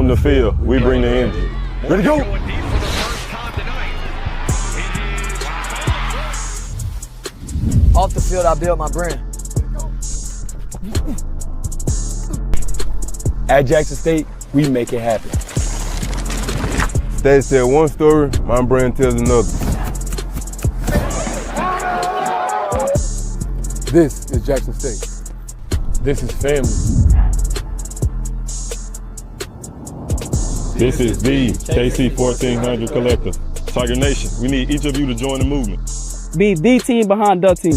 On the field, we bring the energy. Ready to go! Off the field, I build my brand. At Jackson State, we make it happen. State said one story, my brand tells another. This is Jackson State. This is family. This is the KC-1400 Collective. Tiger Nation, we need each of you to join the movement. Be the team behind the team.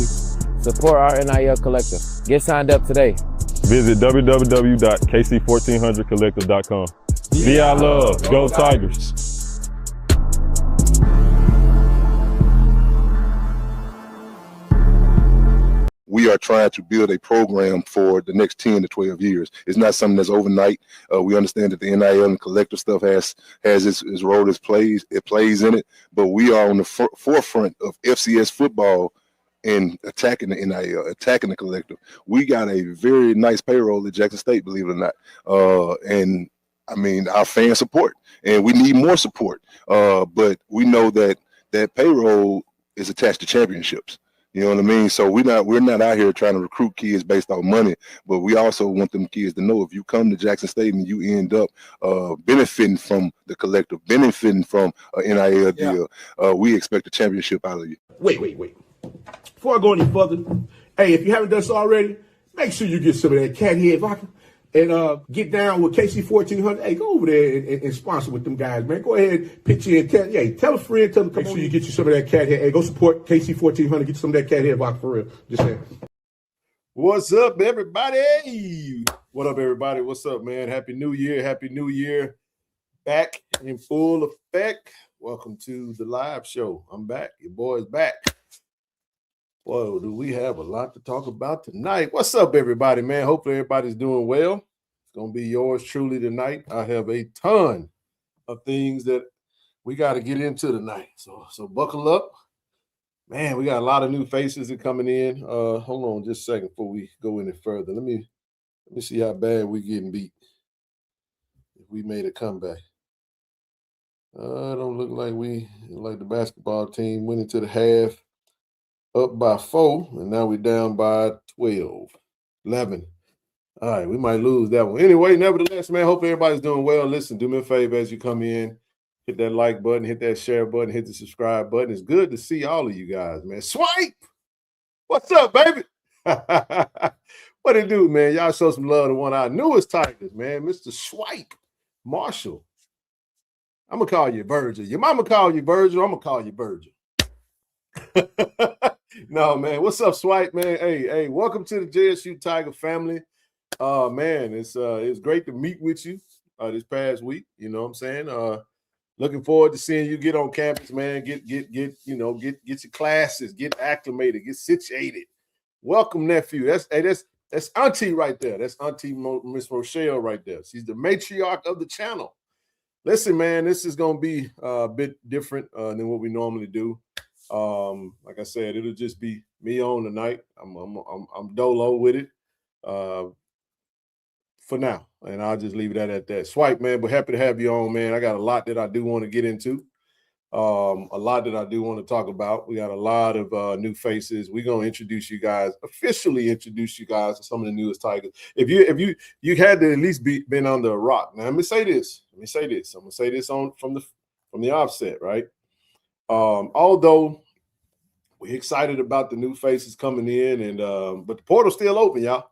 Support our NIL collective. Get signed up today. Visit www.KC1400collective.com. Be our love. Go Tigers. We are trying to build a program for the next 10 to 12 years. It's not something that's overnight. We understand that the NIL and collective stuff has its role, it plays in it, but we are on the forefront of FCS football and attacking the NIL, attacking the collective. We got a very nice payroll at Jackson State, believe it or not. And I mean, our fan support, and we need more support. But we know that that payroll is attached to championships. You know what I mean? So we're not out here trying to recruit kids based on money, but we also want them kids to know if you come to Jackson State and you end up benefiting from the collective, benefiting from an NIL deal, we expect a championship out of you. Wait. Before I go any further, hey, if you haven't done so already, make sure you get some of that cat head vodka and get down with KC-1400. Hey, go over there and sponsor with them guys, man. Go ahead, pitch in. Tell a friend, tell them, come on. Make sure you get you some of that cat head. Hey, go support KC-1400. Get you some of that cat head vodka for real. Just saying. What's up, everybody? What up, everybody? What's up, man? Happy New Year. Happy New Year. Back in full effect. Welcome to the live show. I'm back. Your boy's back. Whoa, do we have a lot to talk about tonight? What's up, everybody, man? Hopefully everybody's doing well. It's going to be yours truly tonight. I have a ton of things that we got to get into tonight. So buckle up. Man, we got a lot of new faces that coming in. Hold on just a second before we go any further. Let me see how bad we getting beat. If we made a comeback. Don't look like the basketball team went into the half up by 4, and now we're down by 11. All right, we might lose that one. Anyway, nevertheless, man, hope everybody's doing well. Listen, do me a favor as you come in, hit that like button, hit that share button, hit the subscribe button. It's good to see all of you guys, man. Swipe! What's up, baby? What it do, man? Y'all show some love to one of our newest Tigers, man, Mr. Swipe Marshall. I'm going to call you Virgil. Your mama call you Virgil. I'm going to call you Virgil. No, man. What's up, Swipe, man? Hey, welcome to the JSU Tiger family. Man, it's great to meet with you this past week. You know what I'm saying? Looking forward to seeing you get on campus, man. Get your classes, get acclimated, get situated. Welcome, nephew. That's Auntie right there. That's Auntie Miss Rochelle right there. She's the matriarch of the channel. Listen, man, this is gonna be a bit different than what we normally do. Like I said, it'll just be me on tonight. I'm dolo with it for now, and I'll just leave it at that. Swipe, man, but happy to have you on, man. I got a lot that I do want to get into, a lot that I do want to talk about. We got a lot of new faces. We're gonna officially introduce you guys to some of the newest Tigers. If you had to at least been under a rock. Now let me say this. I'm gonna say this from the offset, right? Although we're excited about the new faces coming in, but the portal's still open, y'all.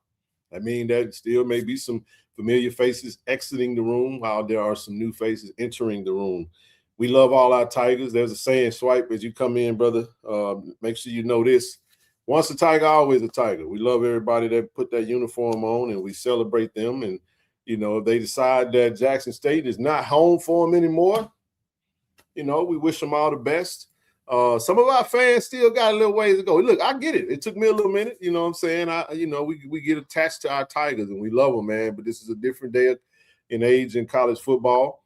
I mean, that still may be some familiar faces exiting the room while there are some new faces entering the room. We love all our Tigers. There's a saying, Swipe, as you come in, brother. Make sure you know this. Once a Tiger, always a Tiger. We love everybody that put that uniform on, and we celebrate them. And, you know, if they decide that Jackson State is not home for them anymore, you know, we wish them all the best. Some of our fans still got a little ways to go. Look, I get it. It took me a little minute. You know what I'm saying? We get attached to our Tigers, and we love them, man. But this is a different day in age in college football.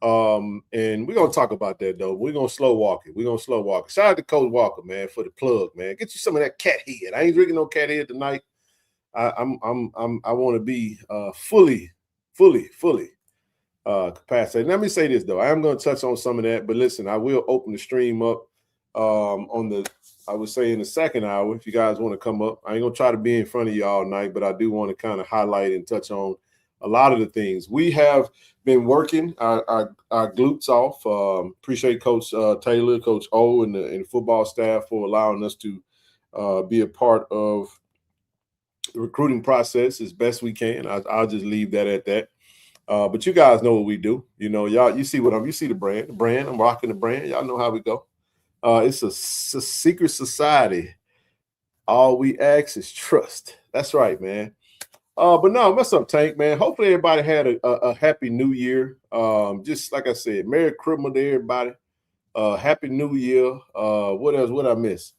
And we're going to talk about that, though. We're going to slow walk it. Shout out to Coach Walker, man, for the plug, man. Get you some of that cat head. I ain't drinking no cat head tonight. I want to be fully capacity. Let me say this though. I am going to touch on some of that, but listen, I will open the stream up on the, I would say in the second hour, if you guys want to come up. I ain't gonna try to be in front of you all night, but I do want to kind of highlight and touch on a lot of the things. We have been working our glutes off. Appreciate Coach Taylor, Coach O, and the football staff for allowing us to be a part of the recruiting process as best we can. I'll just leave that at that. But you guys know what we do. You know, y'all, you see the brand. I'm rocking the brand. Y'all know how we go. It's a secret society. All we ask is trust. That's right, man. But no, what's up, Tank, man? Hopefully everybody had a happy new year. Just like I said, Merry Christmas to everybody. Happy New Year. What else would I miss?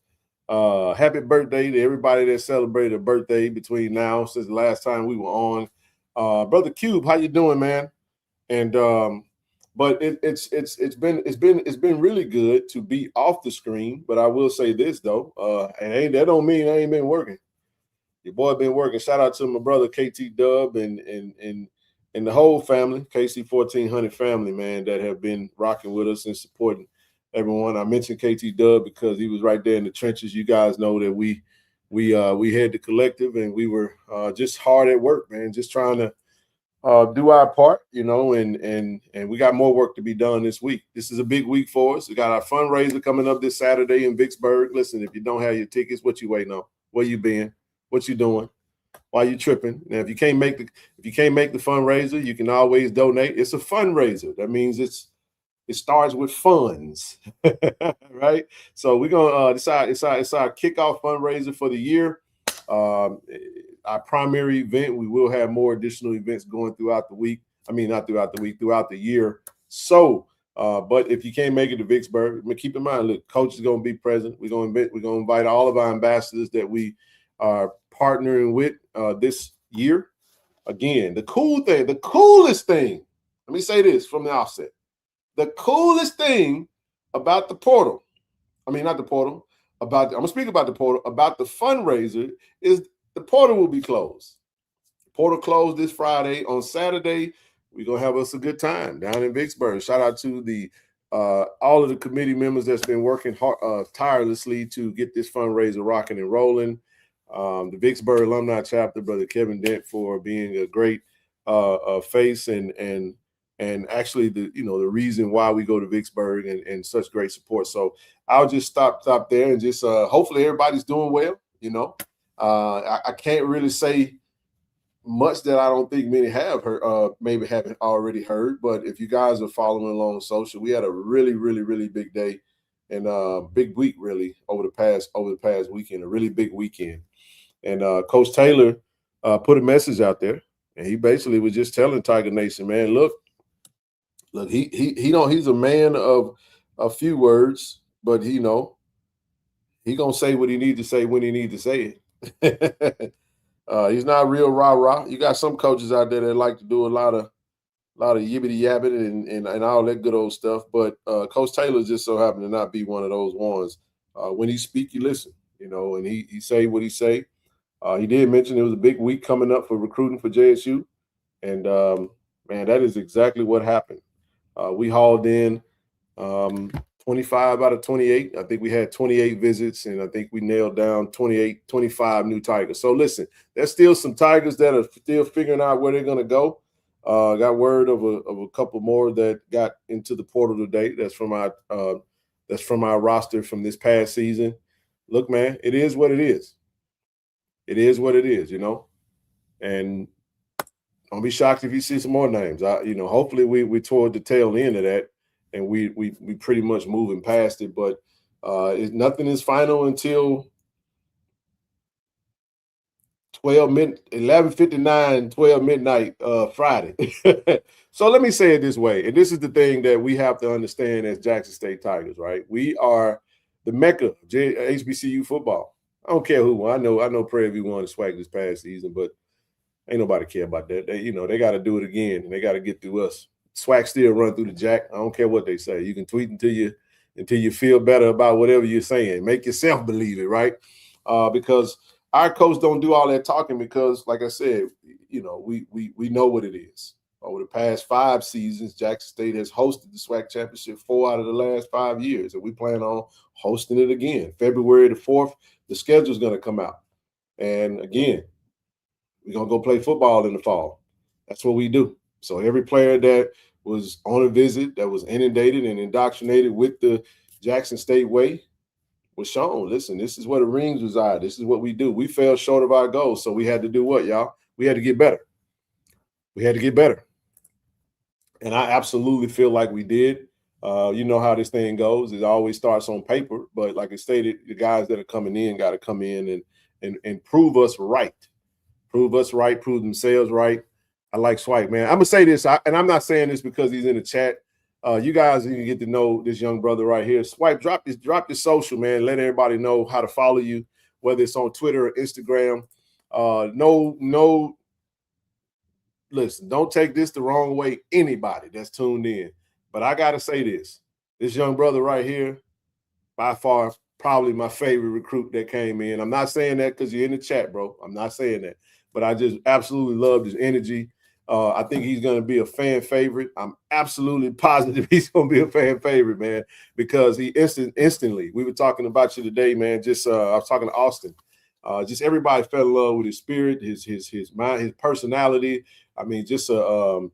Happy birthday to everybody that celebrated a birthday between now since the last time we were on. Brother Cube, how you doing, man? And but it's been really good to be off the screen. But I will say this though, and that don't mean I ain't been working. Your boy been working. Shout out to my brother KT Dub and the whole family, KC-1400 family, man, that have been rocking with us and supporting everyone. I mentioned KT Dub because he was right there in the trenches. You guys know that we had the collective and we were just hard at work, man, just trying to do our part, you know, and we got more work to be done this week. This is a big week for us. We got our fundraiser coming up this Saturday in Vicksburg. Listen, if you don't have your tickets, what you waiting on? Where you been? What you doing? Why you tripping? Now, if you can't make the fundraiser, you can always donate. It's a fundraiser. That means it starts with funds, right? So we're gonna it's our kickoff fundraiser for the year. Our primary event. We will have more additional events going throughout the week. I mean, not throughout the week, throughout the year. So, but if you can't make it to Vicksburg, keep in mind, look, Coach is going to be present. We're going to invite all of our ambassadors that we are partnering with this year. Again, the coolest thing. Let me say this from the offset. The coolest thing about the portal, I'm going to speak about the portal, about the fundraiser, is the portal will be closed. The portal closed this Friday. On Saturday, we're going to have us a good time down in Vicksburg. Shout out to all of the committee members that's been working tirelessly to get this fundraiser rocking and rolling. The Vicksburg Alumni Chapter, Brother Kevin Dent, for being a great face and actually the reason why we go to Vicksburg and such great support. So I'll just stop there and just hopefully everybody's doing well. You know, I can't really say much that I don't think many have heard, maybe haven't already heard. But if you guys are following along on social, we had a really, really, really big day and big week really over the past weekend, a really big weekend. And Coach Taylor put a message out there, and he basically was just telling Tiger Nation, man, look, he's a man of a few words, but he gonna say what he needs to say when he needs to say it. He's not real rah-rah. You got some coaches out there that like to do a lot of yibbity yabbit and all that good old stuff. But Coach Taylor just so happened to not be one of those ones. When he speak, you listen, and he say what he say. He did mention it was a big week coming up for recruiting for JSU. And, man, that is exactly what happened. We hauled in 25 out of 28. I think we had 28 visits, and I think we nailed down 25 new Tigers. So, listen, there's still some Tigers that are still figuring out where they're going to go. Got word of a couple more that got into the portal today. That's from our roster from this past season. Look, man, it is what it is. It is what it is, and don't be shocked if you see some more names. Hopefully we toward the tail end of that, and we pretty much moving past it. But nothing is final until 11:59, 12 midnight Friday. So let me say it this way, and this is the thing that we have to understand as Jackson State Tigers, right? We are the mecca of HBCU football. I don't care who won. I know Prairie View won the SWAC this past season, but ain't nobody care about that. They got to do it again, and they got to get through us. SWAC still run through the jack. I don't care what they say. You can tweet until you feel better about whatever you're saying. Make yourself believe it, right? Because our coach don't do all that talking because, like I said, we know what it is. Over the past 5 seasons, Jackson State has hosted the SWAC championship 4 out of the last 5 years, and we plan on hosting it again. February the 4th, the schedule is going to come out. And again, we're going to go play football in the fall. That's what we do. So every player that was on a visit, that was inundated and indoctrinated with the Jackson State way, was shown, listen, this is where the rings reside. This is what we do. We fell short of our goals, so we had to do what, y'all? We had to get better. We had to get better. And I absolutely feel like we did. You know how this thing goes. It always starts on paper, but like I stated, the guys that are coming in got to come in and prove us right. Prove us right, prove themselves right. I like Swipe, man. I'm going to say this, and I'm not saying this because he's in the chat. You guys need to get to know this young brother right here. Swipe, drop this social, man. Let everybody know how to follow you, whether it's on Twitter or Instagram. Listen, don't take this the wrong way, anybody that's tuned in. But I got to say this young brother right here, by far, probably my favorite recruit that came in. I'm not saying that because you're in the chat, bro. I'm not saying that. But I just absolutely love his energy. I think he's going to be a fan favorite. I'm absolutely positive he's going to be a fan favorite, man, because he instantly, we were talking about you today, man. I was talking to Austin. Just everybody fell in love with his spirit, his mind, his personality. I mean, just enjoyed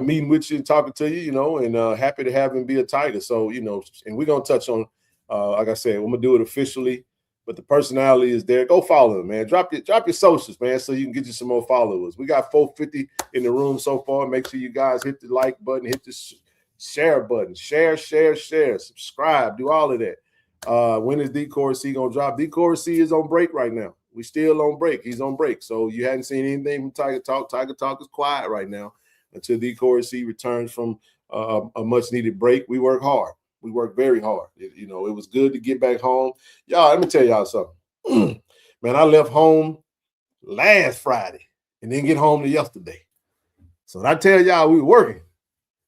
meeting with you and talking to you, and happy to have him be a Tiger. So, and we're gonna touch on, like I said, I'm gonna do it officially, but the personality is there. Go follow him, man. Drop your socials, man, so you can get you some more followers. We got 450 in the room so far. Make sure you guys hit the like button, hit the share button, share, subscribe, do all of that. When is D-Corey gonna drop? D-Corey is on break right now. We still on break. He's on break. So you hadn't seen anything from Tiger Talk. Tiger Talk is quiet right now until D-Corey returns from a much-needed break. We work hard. We work very hard. It was good to get back home. Y'all, let me tell y'all something. Man, I left home last Friday and didn't get home till yesterday. So when I tell y'all we were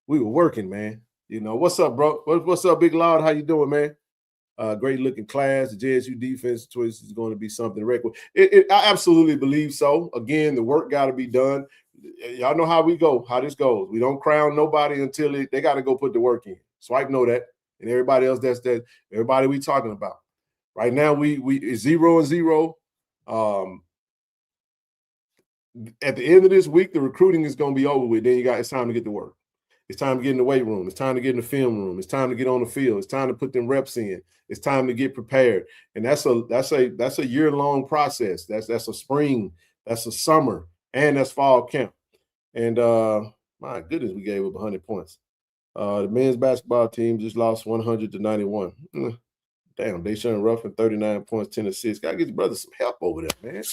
working, man. What's up, bro? What's up, Big Loud? How you doing, man? Great looking class. The JSU defense choice is going to be something to record. I absolutely believe so. Again, the work got to be done. Y'all know how this goes. We don't crown nobody until they got to go put the work in. Swipe know that, and everybody else everybody we talking about. Right now, we 0-0. At the end of this week, the recruiting is going to be over with. Then it's time to get to work. It's time to get in the weight room. It's time to get in the film room. It's time to get on the field. It's time to put them reps in. It's time to get prepared. And that's a year-long process. That's a spring, that's a summer, and that's fall camp. And my goodness, we gave up 100 points. The men's basketball team just lost 100-91. Damn, Deshaun Ruffin, 39 points, 10 assists. Gotta get your brother some help over there, man.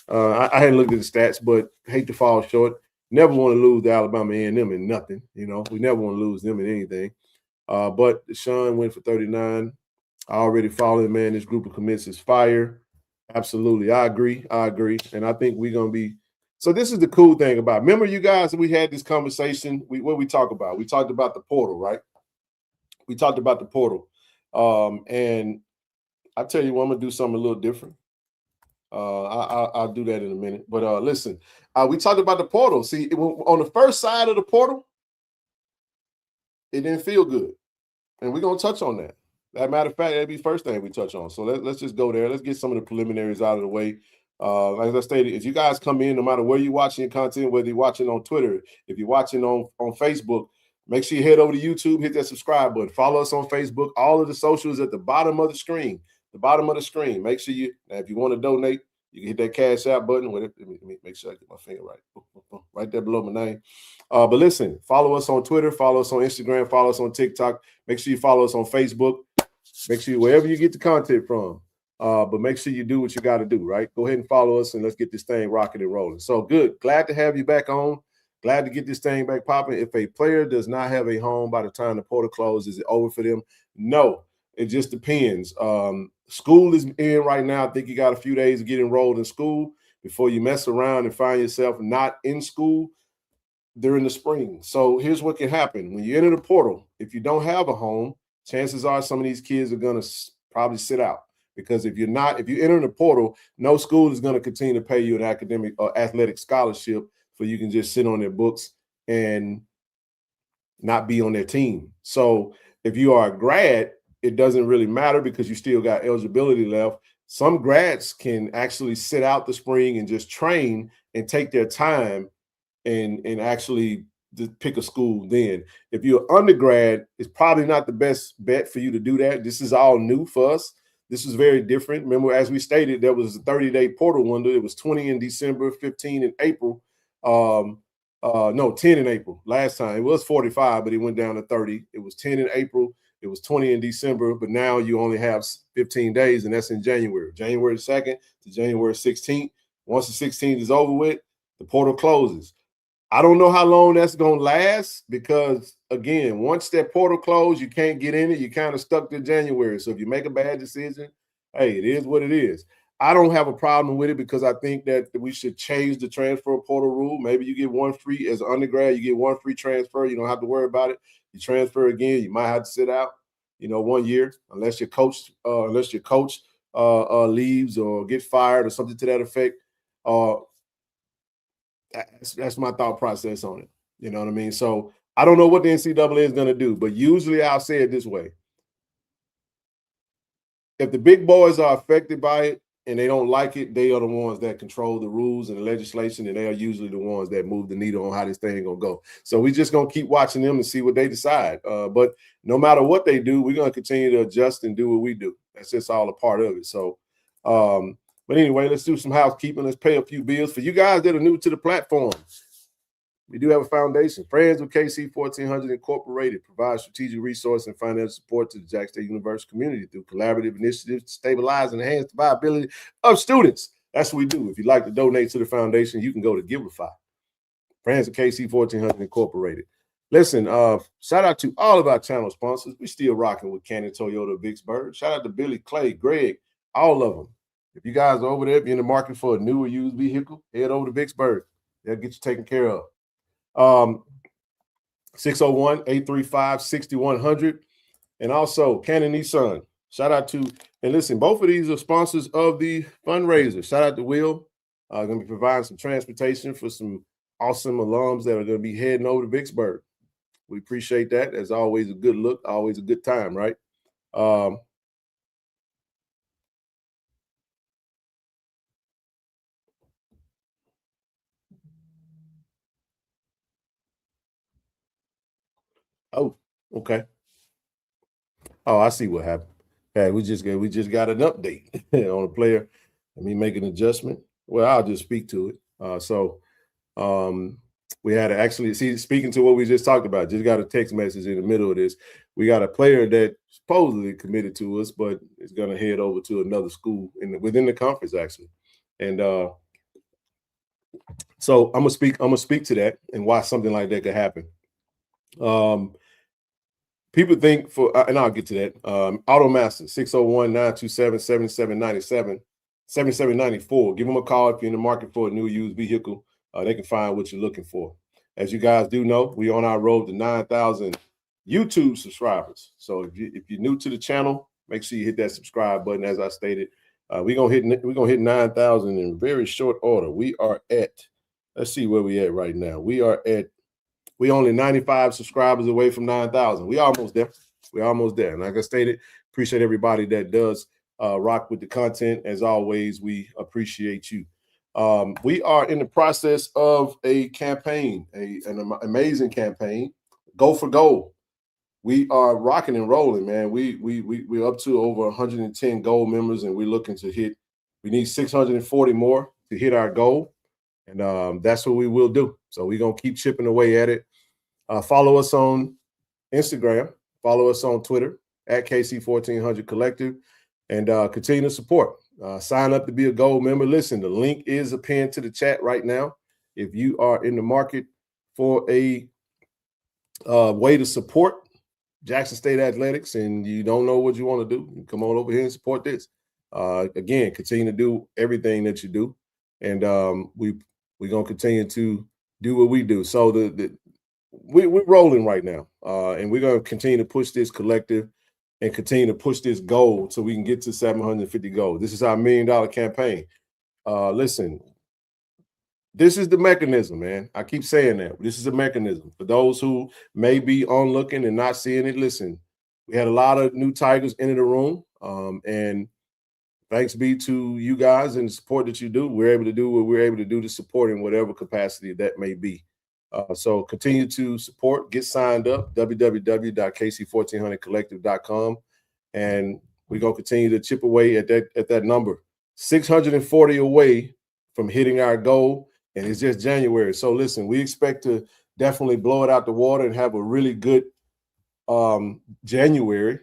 I hadn't looked at the stats, but hate to fall short. Never want to lose to Alabama A&M in nothing. We never want to lose them in anything. But Deshaun went for 39. I already followed, man. This group of commits is fire. Absolutely. I agree. And I think we're going to be – so this is the cool thing about – remember, you guys, we had this conversation. What we talk about? We talked about the portal, right? We talked about the portal. And I tell you what, I'm going to do something a little different. I'll do that in a minute. But listen, we talked about the portal. See, on the first side of the portal, it didn't feel good. And we're going to touch on that. As a matter of fact, that'd be the first thing we touch on. So let's just go there. Let's get some of the preliminaries out of the way. Like I stated, if you guys come in, no matter where you're watching your content, whether you're watching on Twitter, if you're watching on Facebook, make sure you head over to YouTube, hit that subscribe button. Follow us on Facebook. All of the socials at the bottom of the screen. Make sure if you want to donate, you can hit that Cash App button. Let me make sure I get my finger right. Right there below my name. But listen, follow us on Twitter, follow us on Instagram, follow us on TikTok. Make sure you follow us on Facebook. Make sure wherever you get the content from. But make sure you do what you got to do, right? Go ahead and follow us and let's get this thing rocking and rolling. So good. Glad to have you back on. Glad to get this thing back popping. If a player does not have a home by the time the portal closes, is it over for them? No, it just depends. School is in right now. I think you got a few days to get enrolled in school before you mess around and find yourself not in school during the spring. So here's what can happen. When you enter the portal, if you don't have a home, chances are some of these kids are going to probably sit out. Because if you enter the portal, no school is going to continue to pay you an academic or athletic scholarship for you can just sit on their books and not be on their team. So if you are a grad, it doesn't really matter because you still got eligibility left. Some grads can actually sit out the spring and just train and take their time and actually just pick a school then. If you're an undergrad, it's probably not the best bet for you to do that. This is all new for us. This is very different. Remember, as we stated, there was a 30-day portal window. It was 20 in December, 15 in April. No, 10 in April. Last time it was 45, but it went down to 30. It was 10 in April. It was 20 in December, but now you only have 15 days, and that's in January. January 2nd to January 16th. Once the 16th is over with, the portal closes. I don't know how long that's going to last because, again, once that portal closed, you can't get in it. You're kind of stuck to January. So if you make a bad decision, hey, it is what it is. I don't have a problem with it because I think that we should change the transfer portal rule. Maybe you get one free as an undergrad. You get one free transfer. You don't have to worry about it. You transfer again, you might have to sit out, 1 year unless your coach leaves or get fired or something to that effect. That's my thought process on it. You know what I mean? So I don't know what the NCAA is going to do, but usually I'll say it this way. If the big boys are affected by it and they don't like it, they are the ones that control the rules and the legislation, and they are usually the ones that move the needle on how this thing going to go. So we're just going to keep watching them and see what they decide. But no matter what they do, we're going to continue to adjust and do what we do. That's just all a part of it. So, but anyway, let's do some housekeeping. Let's pay a few bills. For you guys that are new to the platform, we do have a foundation. Friends with KC-1400 Incorporated provide strategic resource and financial support to the Jackson State University community through collaborative initiatives to stabilize and enhance the viability of students. That's what we do. If you'd like to donate to the foundation, you can go to Giverify. Friends with KC-1400 Incorporated. Listen, shout out to all of our channel sponsors. We still rocking with Cannon Toyota Vicksburg. Shout out to Billy, Clay, Greg, all of them. If you guys are over there, if you're in the market for a new or used vehicle, head over to Vicksburg. They'll get you taken care of. 601-835-6100. And also Cannon Nissan. Shout out to, and listen, both of these are sponsors of the fundraiser. Shout out to Will. Going to be providing some transportation for some awesome alums that are going to be heading over to Vicksburg. We appreciate that. As always, a good look, always a good time, right? Oh, okay. Oh, I see what happened. Okay, we just got an update on a player. Let me make an adjustment. Well, I'll just speak to it. We had to actually speaking to what we just talked about. Just got a text message in the middle of this. We got a player that supposedly committed to us, but is going to head over to another school within the conference actually. And so I'm gonna speak to that and why something like that could happen. People think and I'll get to that. Automaster 601-927-7797, 7794. Give them a call if you're in the market for a new used vehicle. They can find what you're looking for. As you guys do know, we're on our road to 9,000 YouTube subscribers. So if you're new to the channel, make sure you hit that subscribe button. As I stated, we're gonna hit 9,000 in very short order. We are at, let's see where we at right now. We only 95 subscribers away from 9,000. We almost there. We're almost there. And like I stated, appreciate everybody that does rock with the content. As always, we appreciate you. We are in the process of a campaign, an amazing campaign, Go for Gold. We are rocking and rolling, man. We're up to over 110 gold members, and we're looking to hit. We need 640 more to hit our goal, and that's what we will do. So we're gonna keep chipping away at it. Follow us on Instagram. Follow us on Twitter at KC-1400 Collective, and continue to support. Sign up to be a gold member. Listen, the link is pinned to the chat right now. If you are in the market for a way to support Jackson State Athletics and you don't know what you want to do, you come on over here and support this. Again, continue to do everything that you do, and we're going to continue to do what we do. So we're rolling right now, and we're going to continue to push this collective and continue to push this goal so we can get to 750 gold. This is our $1 million campaign. Listen, this is the mechanism, man. I keep saying that. This is a mechanism. For those who may be onlooking and not seeing it, listen, we had a lot of new Tigers into the room. And thanks be to you guys and the support that you do. We're able to do what we're able to do to support in whatever capacity that may be. So continue to support, get signed up, www.KC-1400collective.com. And we're going to continue to chip away at that number. 640 away from hitting our goal, and it's just January. So listen, we expect to definitely blow it out the water and have a really good January.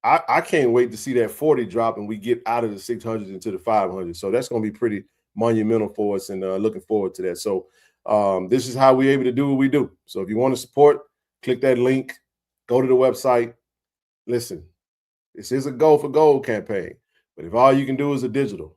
I can't wait to see that 40 drop and we get out of the 600 into the 500. So that's going to be pretty monumental for us, and looking forward to that. So this is how we're able to do what we do. So if you want to support, click that link, go to the website. Listen, this is a Go for Gold campaign, but if all you can do is a digital,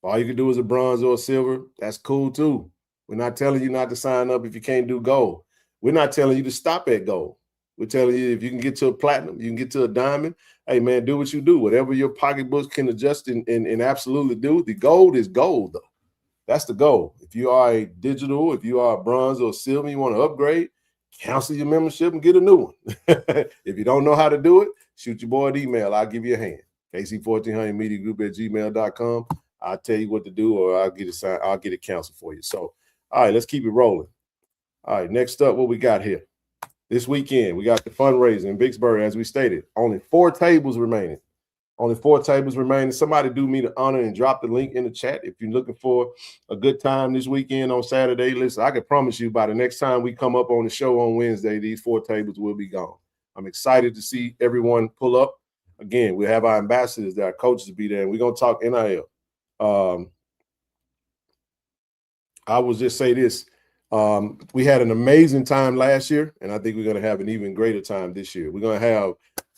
if all you can do is a bronze or a silver, that's cool too. We're not telling you not to sign up if you can't do gold. We're not telling you to stop at gold. We're telling you if you can get to a platinum, you can get to a diamond. Hey, man, do what you do. Whatever your pocketbooks can adjust and absolutely do. The gold is gold, though. That's the goal. If you are a digital, if you are a bronze or silver, you want to upgrade, cancel your membership and get a new one. If you don't know how to do it, shoot your boy an email. I'll give you a hand. KC1400mediagroup@gmail.com. I'll tell you what to do, or I'll get it canceled for you. So, all right, let's keep it rolling. All right, next up, what we got here? This weekend, we got the fundraiser in Vicksburg, as we stated. Only 4 tables remaining. Only 4 tables remaining. Somebody do me the honor and drop the link in the chat if you're looking for a good time this weekend on Saturday. Listen, I can promise you by the next time we come up on the show on Wednesday, these 4 tables will be gone. I'm excited to see everyone pull up. Again, we have our ambassadors there, our coaches will be there, and we're going to talk NIL. I will just say this. We had an amazing time last year, and I think we're going to have an even greater time this year. We're going to have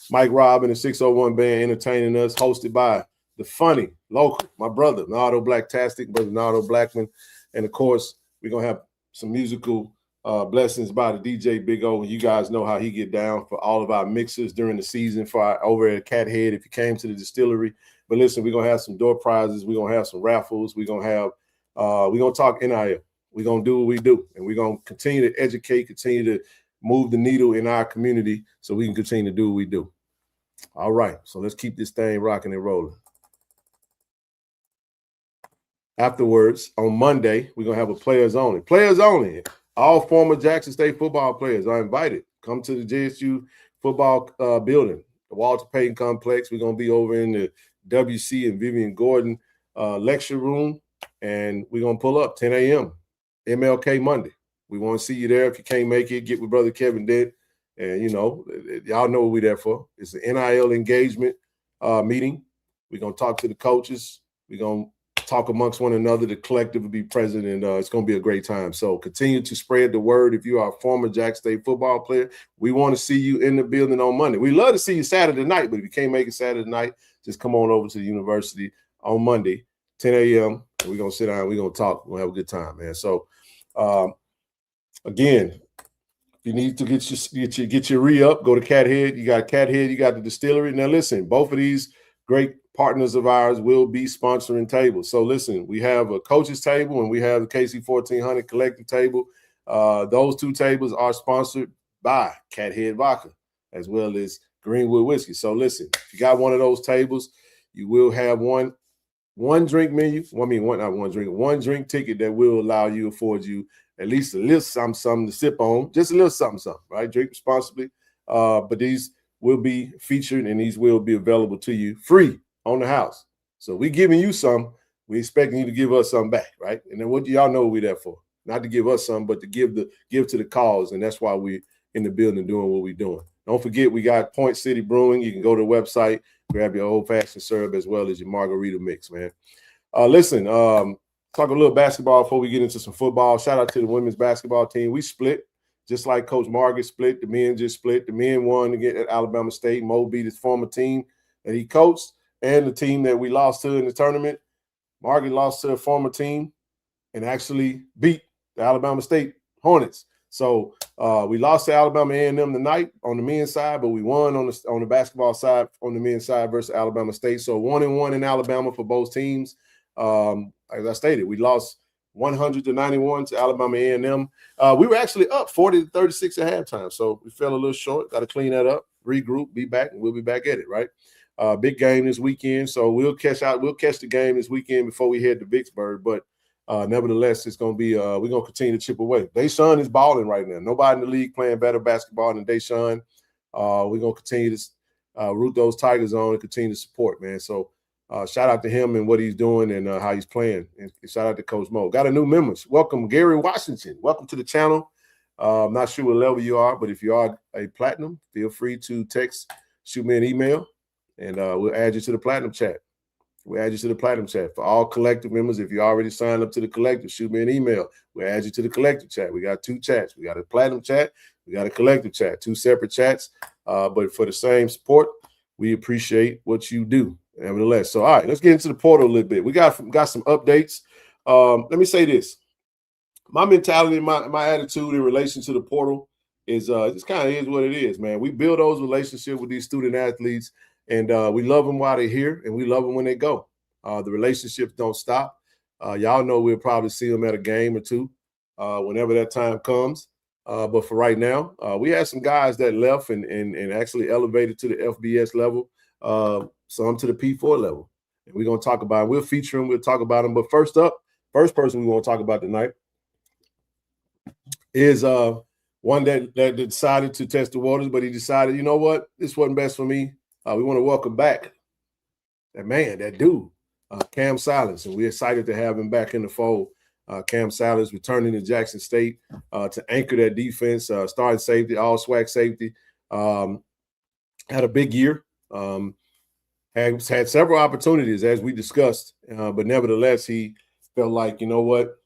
Mike Robb and the 601 Band entertaining us, hosted by the funny, local, my brother, Nardo Blacktastic, brother Nardo Blackman. And, of course, we're going to have some musical blessings by the DJ Big O. You guys know how he get down for all of our mixers during the season for over at Cat Head if you came to the distillery. But, listen, we're going to have some door prizes. We're going to have some raffles. We're going to talk NIL. We're going to do what we do, and we're going to continue to educate, continue to move the needle in our community so we can continue to do what we do. All right, so let's keep this thing rocking and rolling. Afterwards, on Monday, we're going to have a players only. Players only. All former Jackson State football players are invited. Come to the JSU football building, the Walter Payton Complex. We're going to be over in the WC and Vivian Gordon lecture room, and we're going to pull up 10 a.m. MLK Monday. We want to see you there. If you can't make it, get with Brother Kevin Dent. And, y'all know what we're there for. It's an NIL engagement meeting. We're going to talk to the coaches. We're going to talk amongst one another. The collective will be present, and it's going to be a great time. So continue to spread the word. If you are a former Jack State football player, we want to see you in the building on Monday. We love to see you Saturday night, but if you can't make it Saturday night, just come on over to the university on Monday, 10 a.m., and we're going to sit down. We're going to talk. We're going to have a good time, man. So, again, you need to get your re-up. Go to Cat Head. You got Cat Head. You got the distillery. Now, listen, both of these great partners of ours will be sponsoring tables. So, listen, we have a coach's table and we have the KC-1400 collective table. Those 2 tables are sponsored by Cat Head Vodka as well as Greenwood Whiskey. So, listen, if you got one of those tables, you will have one drink menu. One drink ticket that will afford you at least a little something to sip on, just a little something, right? Drink responsibly. But these will be featured and these will be available to you free on the house. So we giving you some, we expecting you to give us some back, right? And then what do y'all know we're there for? Not to give us some, but to give to the cause. And that's why we're in the building doing what we're doing. Don't forget, we got Point City Brewing. You can go to the website, grab your old-fashioned syrup as well as your margarita mix, man. Listen, talk a little basketball before we get into some football. Shout out to the women's basketball team. We split, just like Coach Margaret split. The men just split. The men won again at Alabama State. Mo beat his former team that he coached and the team that we lost to in the tournament. Margaret lost to a former team and actually beat the Alabama State Hornets. So we lost to Alabama A&M tonight on the men's side, but we won on the basketball side on the men's side versus Alabama State. So 1-1 in Alabama for both teams. As I stated, we lost 100-91 to Alabama A&M. We were actually up 40-36 at halftime, so we fell a little short. Got to clean that up, regroup, be back, and we'll be back at it, right? Big game this weekend, so we'll catch the game this weekend before we head to Vicksburg. But nevertheless, it's going to be we're going to continue to chip away. Deshaun is balling right now. Nobody in the league playing better basketball than Deshaun. We're going to continue to root those Tigers on and continue to support, man. So shout out to him and what he's doing and how he's playing. And shout out to Coach Mo. Got a new members. Welcome, Gary Washington. Welcome to the channel. I'm not sure what level you are, but if you are a platinum, feel free to text, shoot me an email, and we'll add you to the platinum chat. We'll add you to the platinum chat. For all collective members, if you already signed up to the collective, shoot me an email. We'll add you to the collective chat. We got 2 chats. We got a platinum chat. We got a collective chat, 2 separate chats. But for the same support, we appreciate what you do. Nevertheless, so all right, let's get into the portal a little bit. We got some updates. Let me say this: my mentality, my attitude in relation to the portal is just kind of is what it is, man. We build those relationships with these student athletes, and we love them while they're here, and we love them when they go. The relationships don't stop. Y'all know we'll probably see them at a game or 2 whenever that time comes. But for right now, we had some guys that left and actually elevated to the FBS level. Some to the P4 level. And we're going to talk about it. We'll feature them. We'll talk about them. But first person we want to talk about tonight is one that decided to test the waters, but he decided, you know what? This wasn't best for me. We want to welcome back that dude, Cam Silence. And we're excited to have him back in the fold. Cam Silence returning to Jackson State to anchor that defense, starting safety, all SWAC safety. Had a big year. Has had several opportunities, as we discussed, but nevertheless, he felt like, you know what,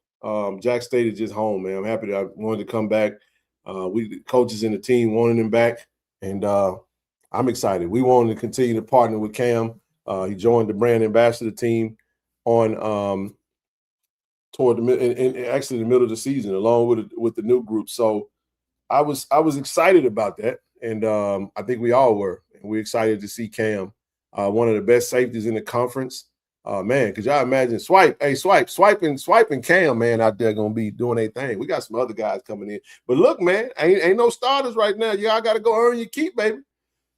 Jack State is just home, man. I'm happy that I wanted to come back. We, the coaches and the team, wanted him back, and I'm excited. We wanted to continue to partner with Cam. He joined the brand ambassador team on toward actually the middle of the season, along with the new group. So I was excited about that, and I think we all were. And we're excited to see Cam. One of the best safeties in the conference. Man, could y'all imagine Swipe and Cam, man, out there going to be doing their thing. We got some other guys coming in. But look, man, ain't no starters right now. Y'all got to go earn your keep, baby.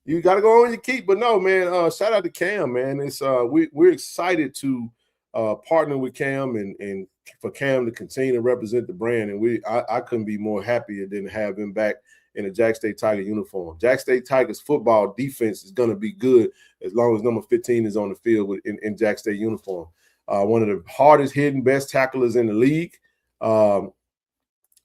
You got to go earn your keep. But no, man, shout out to Cam, man. It's we're excited to partner with Cam and for Cam to continue to represent the brand. And I couldn't be more happier than to have him back in a Jack State Tiger uniform. Jack State Tigers football defense is going to be good as long as number 15 is on the field in Jack State uniform. One of the hardest hitting, best tacklers in the league. And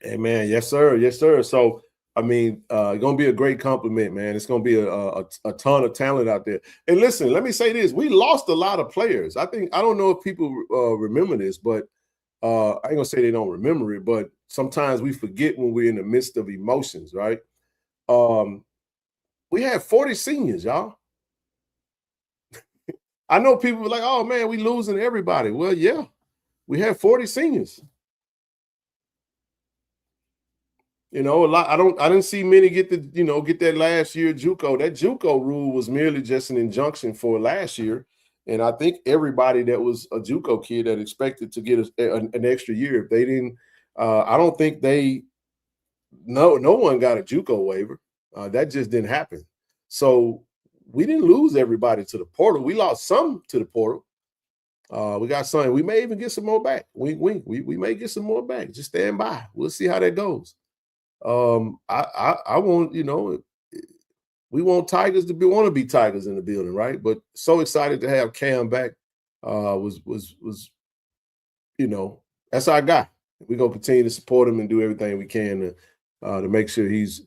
man, yes, sir. Yes, sir. So, I mean, it's going to be a great compliment, man. It's going to be a ton of talent out there. And listen, let me say this. We lost a lot of players. I don't know if people remember this, but I ain't going to say they don't remember it, but sometimes we forget when we're in the midst of emotions, right? We had 40 seniors, y'all. I know people were like, oh, man, we losing everybody. Well, yeah, we had 40 seniors. You know, a lot. I didn't see many get that last year JUCO. That JUCO rule was merely just an injunction for last year. And I think everybody that was a JUCO kid that expected to get an extra year, if they didn't, I don't think no one got a JUCO waiver. That just didn't happen. So we didn't lose everybody to the portal. We lost some to the portal. We got some. We may even get some more back. We may get some more back. Just stand by. We'll see how that goes. I want, we want Tigers to want to be Tigers in the building, right? But so excited to have Cam back. Was that's our guy. We're gonna continue to support him and do everything we can to make sure he's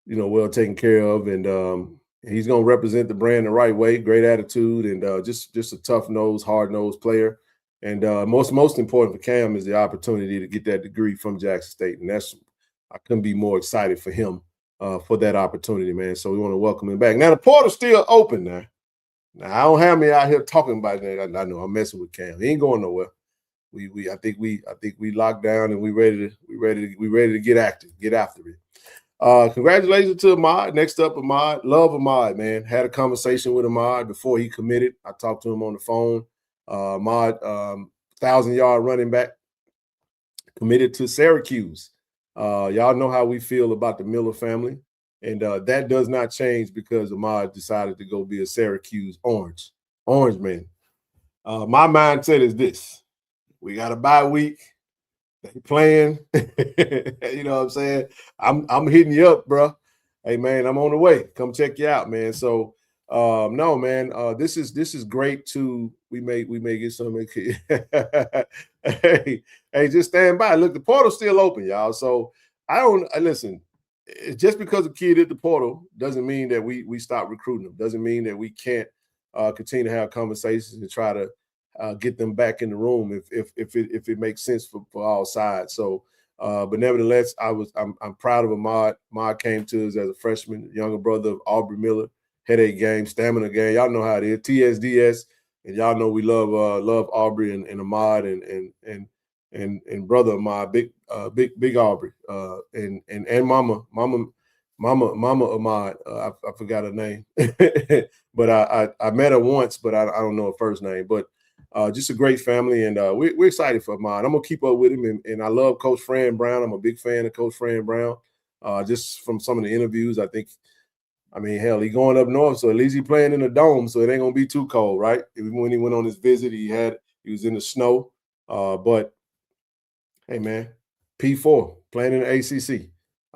well taken care of, and he's gonna represent the brand the right way. Great attitude, and just a tough-nosed, hard-nosed player. And most important for Cam is the opportunity to get that degree from Jackson State, and I couldn't be more excited for him for that opportunity, man. So we want to welcome him back. Now the portal's still open now. I don't have me out here talking about that. I know I'm messing with Cam. He ain't going nowhere. I think we locked down and we ready to get active, get after it. Congratulations to Ahmad. Next up, Ahmad. Love Ahmad, man. Had a conversation with Ahmad before he committed. I talked to him on the phone. Ahmad, 1,000-yard running back. committed to Syracuse. Y'all know how we feel about the Miller family, and that does not change because Ahmad decided to go be a Syracuse Orange man. My mindset is this: we got a bye week. They playing. You know what I'm saying? I'm hitting you up, bro. Hey man, I'm on the way. Come check you out, man. So no, man, this is great too. We may get some. Hey, just stand by. Look, the portal's still open, y'all. So listen. Just because a kid hit the portal doesn't mean that we stop recruiting them. Doesn't mean that we can't continue to have conversations and try to get them back in the room if it makes sense for all sides. So, but nevertheless, I'm proud of Ahmad. Ahmad came to us as a freshman, younger brother of Aubrey Miller. Headache game, stamina game. Y'all know how it is. TSDS, and y'all know we love Aubrey and Ahmad and brother Ahmad, big Aubrey, and mama Ahmad. I forgot her name, but I met her once, but I don't know her first name. But just a great family, and we're excited for Ahmad. I'm gonna keep up with him, and I love Coach Fran Brown. I'm a big fan of Coach Fran Brown. Just from some of the interviews, I mean, hell, he going up north, so at least he playing in the dome, so it ain't gonna be too cold, right? When he went on his visit, he was in the snow. But hey, man, P4 playing in the ACC.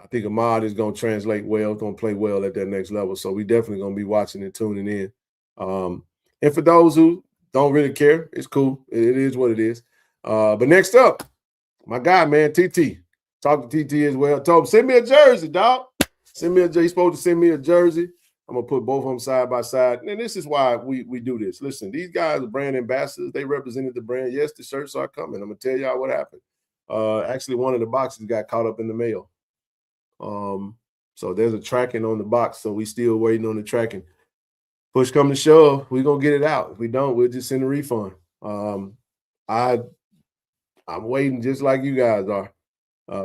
I think Ahmad is gonna translate well, gonna play well at that next level. So we definitely gonna be watching and tuning in. And for those who don't really care, it's cool. It is what it is. But next up, my guy, man, TT. Talk to TT as well. Told him, send me a jersey, dog. Send me a jersey. He's supposed to send me a jersey. I'm going to put both of them side by side. And this is why we do this. Listen, these guys are brand ambassadors. They represented the brand. Yes, the shirts are coming. I'm going to tell y'all what happened. Actually, one of the boxes got caught up in the mail. So there's a tracking on the box. So we still waiting on the tracking. Push come to shove, we're going to get it out. If we don't, we'll just send a refund. I'm waiting just like you guys are.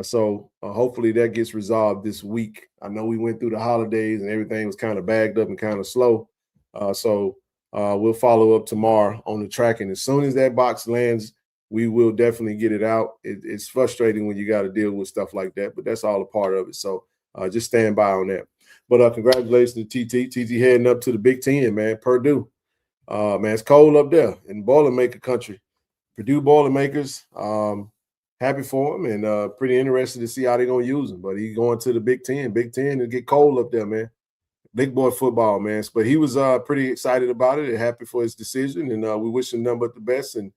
So hopefully that gets resolved this week. I know we went through the holidays and everything was kind of bagged up and kind of slow. So we'll follow up tomorrow on the tracking. As soon as that box lands, we will definitely get it out. It's frustrating when you got to deal with stuff like that, but that's all a part of it. So just stand by on that. But congratulations to TT. TT heading up to the Big Ten, man, Purdue. Man, it's cold up there in Boilermaker country. Purdue Boilermakers. Happy for him and pretty interested to see how they're going to use him. But he's going to the Big Ten. Big Ten, it get cold up there, man. Big boy football, man. But he was pretty excited about it and happy for his decision. And we wish him nothing but the best. And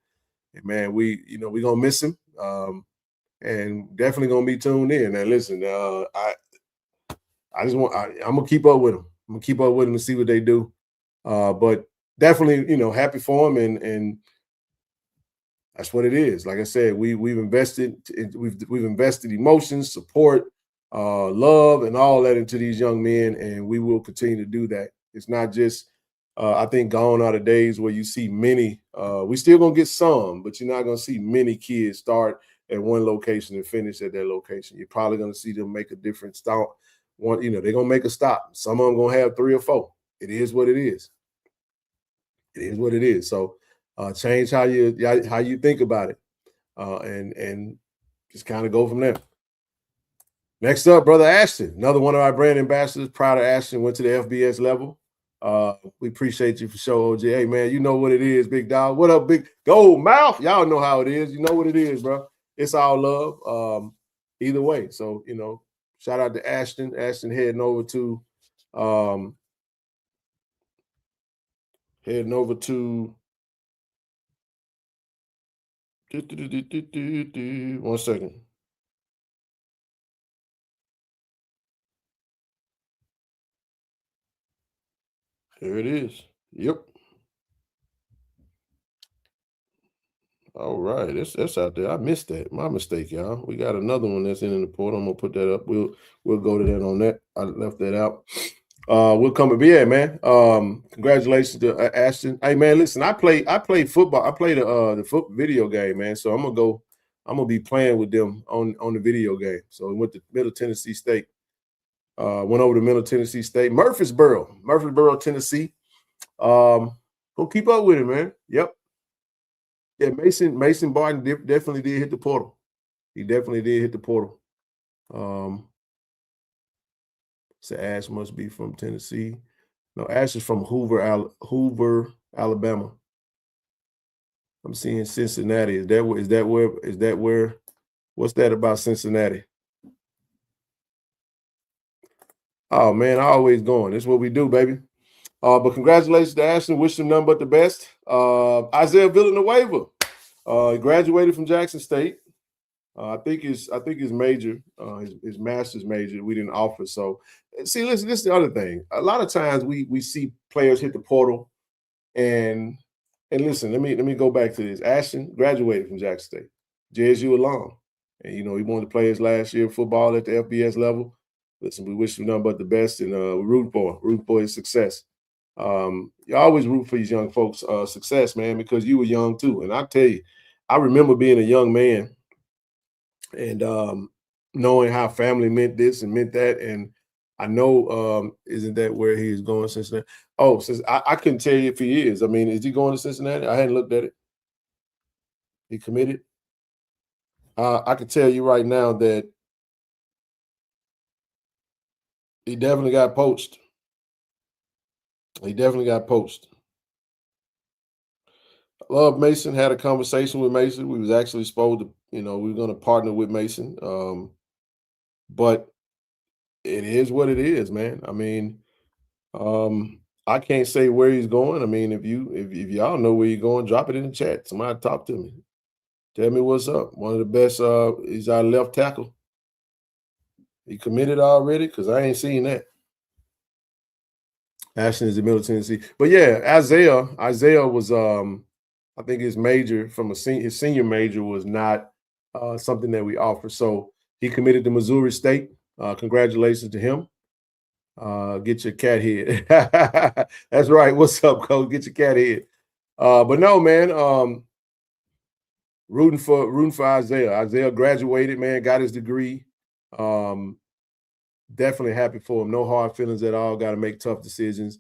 man, we're going to miss him and definitely going to be tuned in. Now, listen, I'm going to keep up with him. I'm going to keep up with him and see what they do. But definitely, happy for him and that's what it is. Like I said, we've invested emotions, support, love, and all that into these young men, and we will continue to do that. It's not just, I think, gone are the days where you see many. We still gonna get some, but you're not gonna see many kids start at one location and finish at that location. You're probably gonna see them make a different stop. They're gonna make a stop. Some of them gonna have 3 or 4. It is what it is. It is what it is. So. Change how you think about it, and just kind of go from there. Next up, brother Ashton, another one of our brand ambassadors. Proud of Ashton, went to the FBS level. We appreciate you for sure, OG. Hey man, you know what it is, big dog. What up, big gold mouth? Y'all know how it is. You know what it is, bro. It's all love. Either way. So shout out to Ashton. Ashton heading over to. One second. Here it is. Yep. All right. That's out there. I missed that. My mistake, y'all. We got another one that's in the portal. I'm gonna put that up. We'll go to that on that. I left that out. We'll come but yeah, man. Congratulations to Ashton. Hey man, listen, I played football. I played the video game, man. So I'm gonna be playing with them on the video game. So we went to Middle Tennessee State. Went over to Middle Tennessee State, Murfreesboro, Tennessee. Go keep up with it, man. Yep. Yeah, Mason Barton definitely did hit the portal. He definitely did hit the portal. So Ash must be from Tennessee. No, Ash is from Hoover, Alabama. I'm seeing Cincinnati. Is that where? What's that about Cincinnati? Oh man, always going. That's what we do, baby. But congratulations to Ashton. Wish him nothing but the best. Isaiah Villanueva, graduated from Jackson State. I think his major, his master's major, we didn't offer. So, see, listen, this is the other thing. A lot of times we see players hit the portal, and listen, let me go back to this. Ashton graduated from Jackson State, JSU alum, and he won the players last year football at the FBS level. Listen, we wish him nothing but the best, and we root for his success. You always root for these young folks' success, man, because you were young too. And I tell you, I remember being a young man and knowing how family meant this and meant that. And I know, isn't that where he's going, Cincinnati? Oh, since I couldn't tell you if he is. I mean, is he going to Cincinnati? I hadn't looked at it. He committed. I can tell you right now that he definitely got poached. He definitely got poached. Love Mason, had a conversation with Mason. We was actually supposed to, we were going to partner with Mason. But it is what it is, man. I mean, I can't say where he's going. I mean, if y'all know where you're going, drop it in the chat. Somebody talk to me. Tell me what's up. One of the best, he's our left tackle. He committed already? Because I ain't seen that. Ashton is in Middle Tennessee. But yeah, Isaiah was I think his major his senior major was not something that we offer. So he committed to Missouri State. Congratulations to him. Get your cat head. That's right. What's up, Coach? Get your cat head. But no, man. Rooting for Isaiah. Isaiah graduated, man. Got his degree. Definitely happy for him. No hard feelings at all. Got to make tough decisions.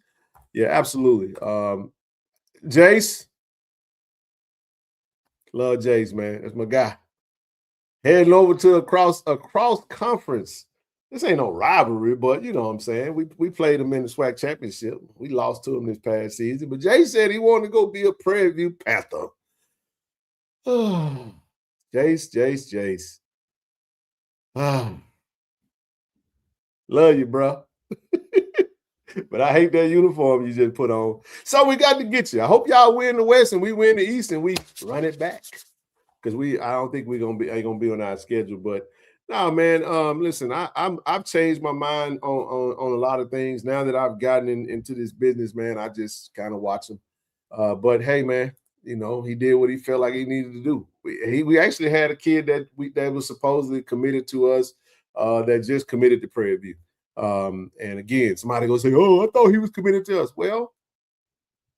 Yeah, absolutely. Jace. Love Jace, man. That's my guy. Heading over to a cross conference. This ain't no rivalry, but you know what I'm saying. We played him in the SWAC championship. We lost to him this past season. But Jay said he wanted to go be a Prairie View Panther. Jace. Love you, bro. But I hate that uniform you just put on. So we got to get you. I hope y'all win the West and we win the East and we run it back. Because I don't think ain't gonna be on our schedule. But no, man. Listen, I've changed my mind on a lot of things now that I've gotten into this business, man. I just kind of watch him. But hey, man, he did what he felt like he needed to do. We actually had a kid that was supposedly committed to us that just committed to Prairie View. And again, somebody gonna say, "Oh, I thought he was committed to us." Well,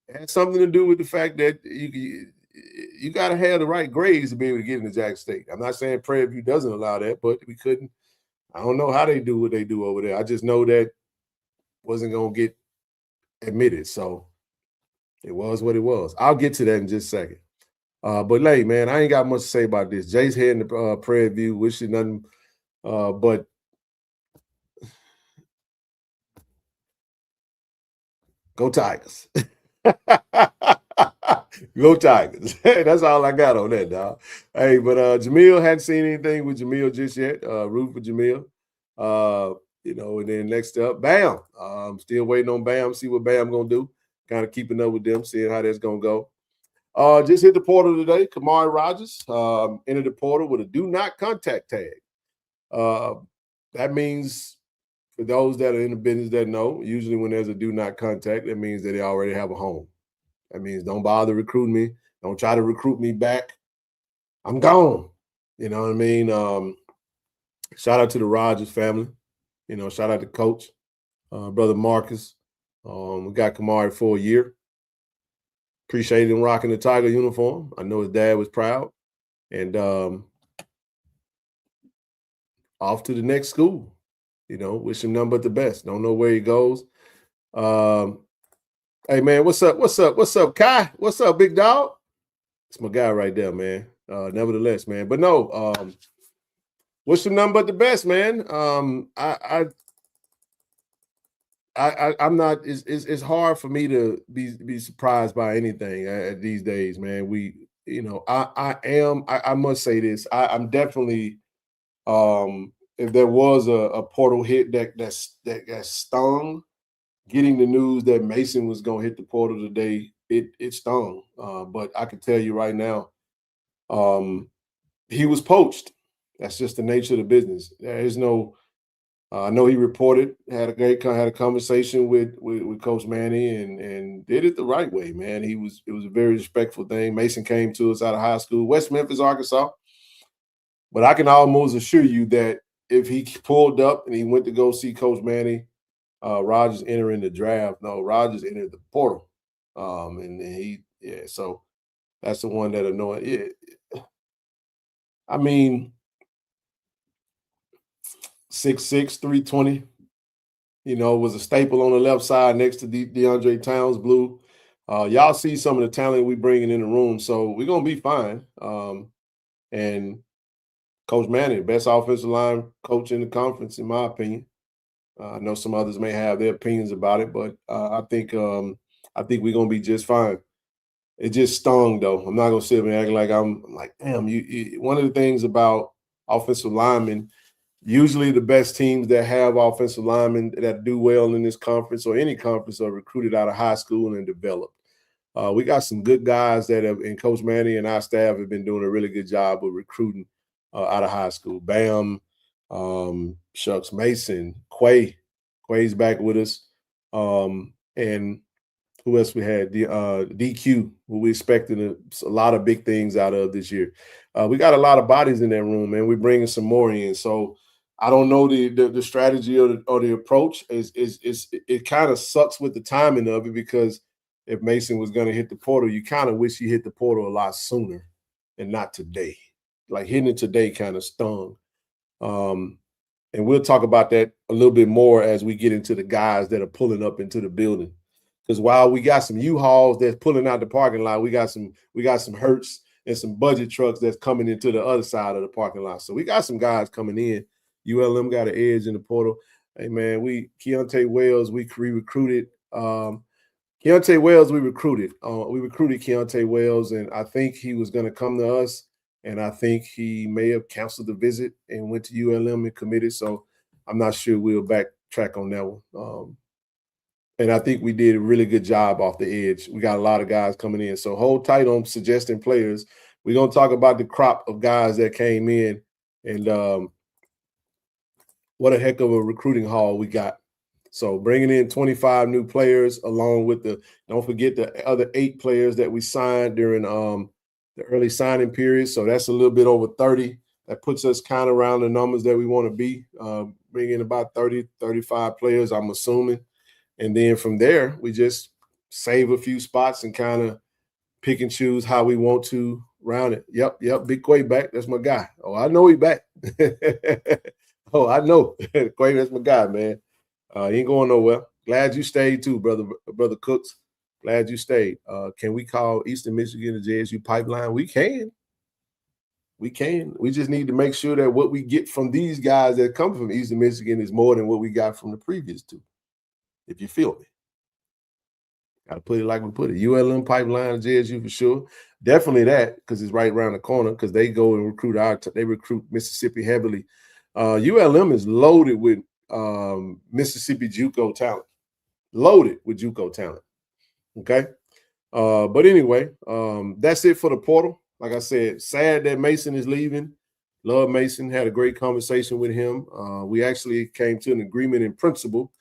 it had something to do with the fact that you got to have the right grades to be able to get into Jackson State. I'm not saying Prairie View doesn't allow that, but we couldn't. I don't know how they do what they do over there. I just know that wasn't going to get admitted. So it was what it was. I'll get to that in just a second. But, hey, man, I ain't got much to say about this. Jay's heading to Prairie View. Wish you nothing but go Tigers. Go Tigers. That's all I got on that, dog. Hey, but Jamil, hadn't seen anything with Jamil just yet. Root for Jamil. And then next up, Bam. Still waiting on Bam, see what Bam gonna do. Kind of keeping up with them, seeing how that's gonna go. Just hit the portal today. Kamari Rogers entered the portal with a do not contact tag. That means, for those that are in the business that know, usually when there's a do not contact, that means that they already have a home. That means don't bother recruiting me. Don't try to recruit me back. I'm gone. You know what I mean? Shout out to the Rogers family. Shout out to Coach, Brother Marcus. We got Kamari for a year. Appreciate him rocking the Tiger uniform. I know his dad was proud. And off to the next school. Wish him nothing but the best. Don't know where he goes. Hey, man, what's up, Kai? What's up, big dog? It's my guy right there, man. Nevertheless, man. But no, Wish them nothing but the best, man. I'm not. It's hard for me to be surprised by anything these days, man. I must say this. I'm definitely. If there was a portal hit that stung, getting the news that Mason was going to hit the portal today, it stung. But I can tell you right now, he was poached. That's just the nature of the business. There is no. I know he reported, had a conversation with Coach Manny and did it the right way, man. It was a very respectful thing. Mason came to us out of high school, West Memphis, Arkansas. But I can almost assure you that if he pulled up and he went to go see Coach Manny, Rogers entering the draft. No, Rogers entered the portal. So that's the one that annoyed. Yeah. I mean, 6'6", 320, was a staple on the left side next to DeAndre Towns, blue. Y'all see some of the talent we bringing in the room, so we're going to be fine. And Coach Manny, best offensive line coach in the conference, in my opinion. I know some others may have their opinions about it, but I think we're going to be just fine. It just stung, though. I'm not going to sit there and act like I'm like, damn, one of the things about offensive linemen, usually the best teams that have offensive linemen that do well in this conference or any conference are recruited out of high school and developed. We got some good guys that have, and Coach Manny and our staff have been doing a really good job of recruiting out of high school. Bam, Shucks, Mason, Quay's back with us. And who else we had? DQ, who we expected a lot of big things out of this year. We got a lot of bodies in that room, and we're bringing some more in. So I don't know the strategy or the approach. It kind of sucks with the timing of it, because if Mason was going to hit the portal, you kind of wish he hit the portal a lot sooner and not today. Like hitting it today kind of stung. And we'll talk about that a little bit more as we get into the guys that are pulling up into the building. Because while we got some U-Hauls that's pulling out the parking lot, we got some Hertz and some budget trucks that's coming into the other side of the parking lot. So we got some guys coming in. ULM got an edge in the portal. Hey, man, Keontae Wells, we recruited. Keontae Wells, we recruited Keontae Wells, and I think he was going to come to us, and I think he may have canceled the visit and went to ULM and committed. So I'm not sure we'll backtrack on that one. And I think we did a really good job off the edge. We got a lot of guys coming in. So hold tight on suggesting players. We're going to talk about the crop of guys that came in, and what a heck of a recruiting haul we got. So bringing in 25 new players, along with don't forget the other 8 players that we signed during the early signing period. So that's a little bit over 30. That puts us kind of around the numbers that we want to be. Bring in about 30, 35 players, I'm assuming. And then from there, we just save a few spots and kind of pick and choose how we want to round it. Yep, Big Quay back. That's my guy. Oh, I know he back. Oh, I know. Quay, that's my guy, man. He ain't going nowhere. Glad you stayed too, brother Cooks. Glad you stayed. Can we call Eastern Michigan the JSU pipeline? We can. We just need to make sure that what we get from these guys that come from Eastern Michigan is more than what we got from the previous 2. If you feel me. Got to put it like we put it. ULM pipeline, JSU for sure. Definitely that, because it's right around the corner, because they go and recruit Mississippi heavily. ULM is loaded with Mississippi JUCO talent. Loaded with JUCO talent. Okay? But anyway, that's it for the portal. Like I said, sad that Mason is leaving. Love Mason. Had a great conversation with him. We actually came to an agreement in principle.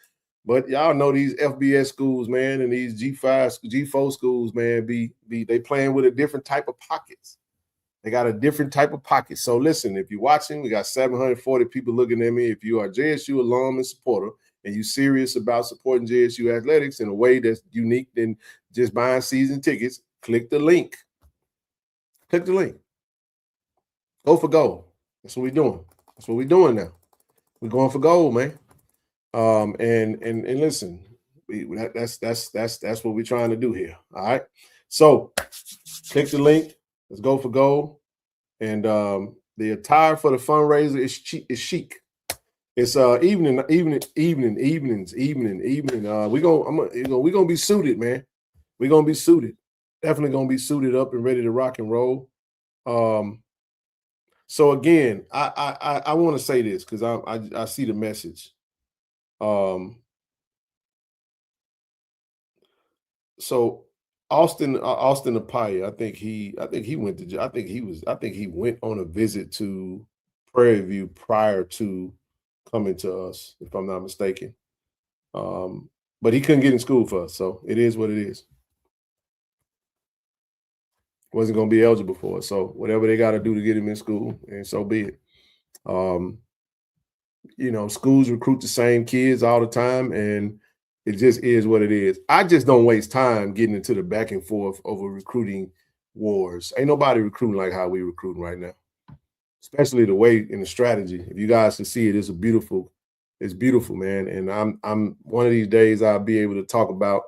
But y'all know these FBS schools, man, and these G5, G4 schools, man, they playing with a different type of pockets. They got a different type of pocket. So listen, if you're watching, we got 740 people looking at me. If you are a JSU alum and supporter, and you're serious about supporting JSU athletics in a way that's unique than just buying season tickets, click the link. Click the link. Go for gold. That's what we're doing. That's what we're doing now. We're going for gold, man. And listen, that's what we're trying to do here. All right. So click the link. Let's go for gold. And The attire for the fundraiser is chic. It's evening. We're gonna be suited, man. We're gonna be suited. Definitely gonna be suited up and ready to rock and roll. So again, I want to say this because I see the message. So Austin Apaya, I think he went on a visit to Prairie View prior to coming to us, if I'm not mistaken. But he couldn't get in school for us, so it is what it is. Wasn't going to be eligible for it, so whatever they got to do to get him in school, and so be it. Schools recruit the same kids all the time, and it just is what it is. I just don't waste time getting into the back and forth over recruiting wars. Ain't nobody recruiting like how we recruiting right now, especially the way and the strategy. If you guys can see it, it's beautiful, man. And I'm one of these days I'll be able to talk about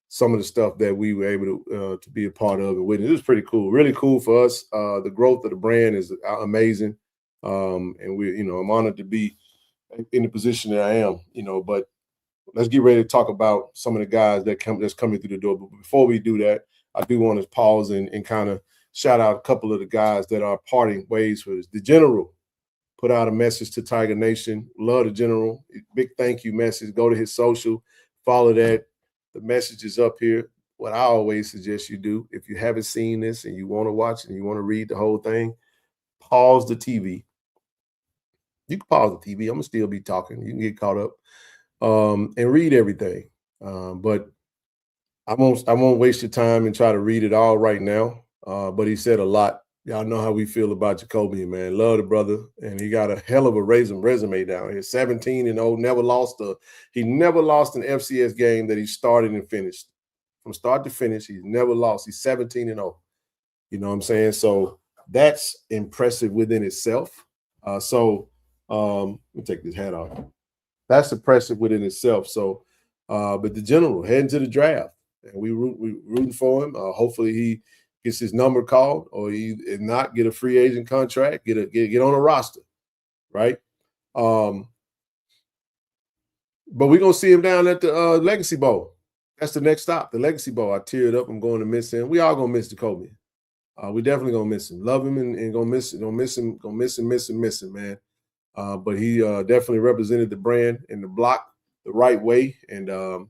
some of the stuff that we were able to be a part of and witness. It was pretty cool, really cool for us. The growth of the brand is amazing, and I'm honored to be in the position that I am. But let's get ready to talk about some of the guys that's coming through the door. But before we do that, I do want to pause and kind of shout out a couple of the guys that are parting ways with us. The General put out a message to Tiger Nation. Love the General. Big thank you message. Go to his social, follow that. The message is up here. What I always suggest you do, if you haven't seen this and you want to watch it and you want to read the whole thing, pause the TV. You can pause the TV. I'm going to still be talking. You can get caught up and read everything. But I won't waste your time and try to read it all right now. But he said a lot. Y'all know how we feel about Jacoby, man. Love the brother, and he got a hell of a resume down here. 17-0, never lost an FCS game that he started and finished. From start to finish, he's never lost. He's 17-0. You know what I'm saying? So that's impressive within itself. Let me take this hat off. That's impressive within itself. So, but the General heading to the draft, and we rooting for him. Hopefully he gets his number called, or if not, get a free agent contract, get on a roster, right? But we're gonna see him down at the Legacy Bowl. That's the next stop, the Legacy Bowl. I teared up. I'm going to miss him. We all gonna miss Jacoby. We definitely gonna miss him. Love him and gonna miss him, man. But he definitely represented the brand and the block the right way. And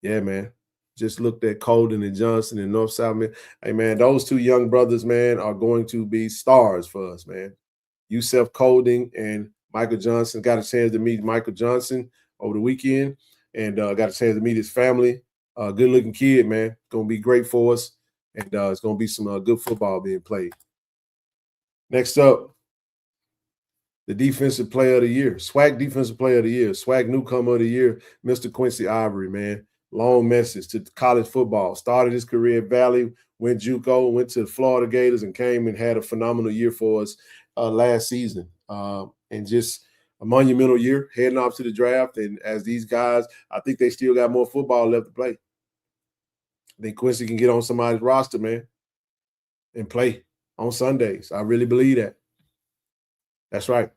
yeah, man, just looked at Colden and Johnson and North South, man. Hey, man, those two young brothers, man, are going to be stars for us, man. Yusef Colden and Michael Johnson. Got a chance to meet Michael Johnson over the weekend and got a chance to meet his family. Good-looking kid, man. Going to be great for us. And it's going to be some good football being played. Next up, the Defensive Player of the Year, SWAC Defensive Player of the Year, SWAC Newcomer of the Year, Mr. Quincy Ivory, man. Long message to college football. Started his career at Valley, went JUCO, went to the Florida Gators, and came and had a phenomenal year for us last season. And just a monumental year, heading off to the draft. And as these guys, I think they still got more football left to play. I think Quincy can get on somebody's roster, man, and play on Sundays. I really believe that. That's right.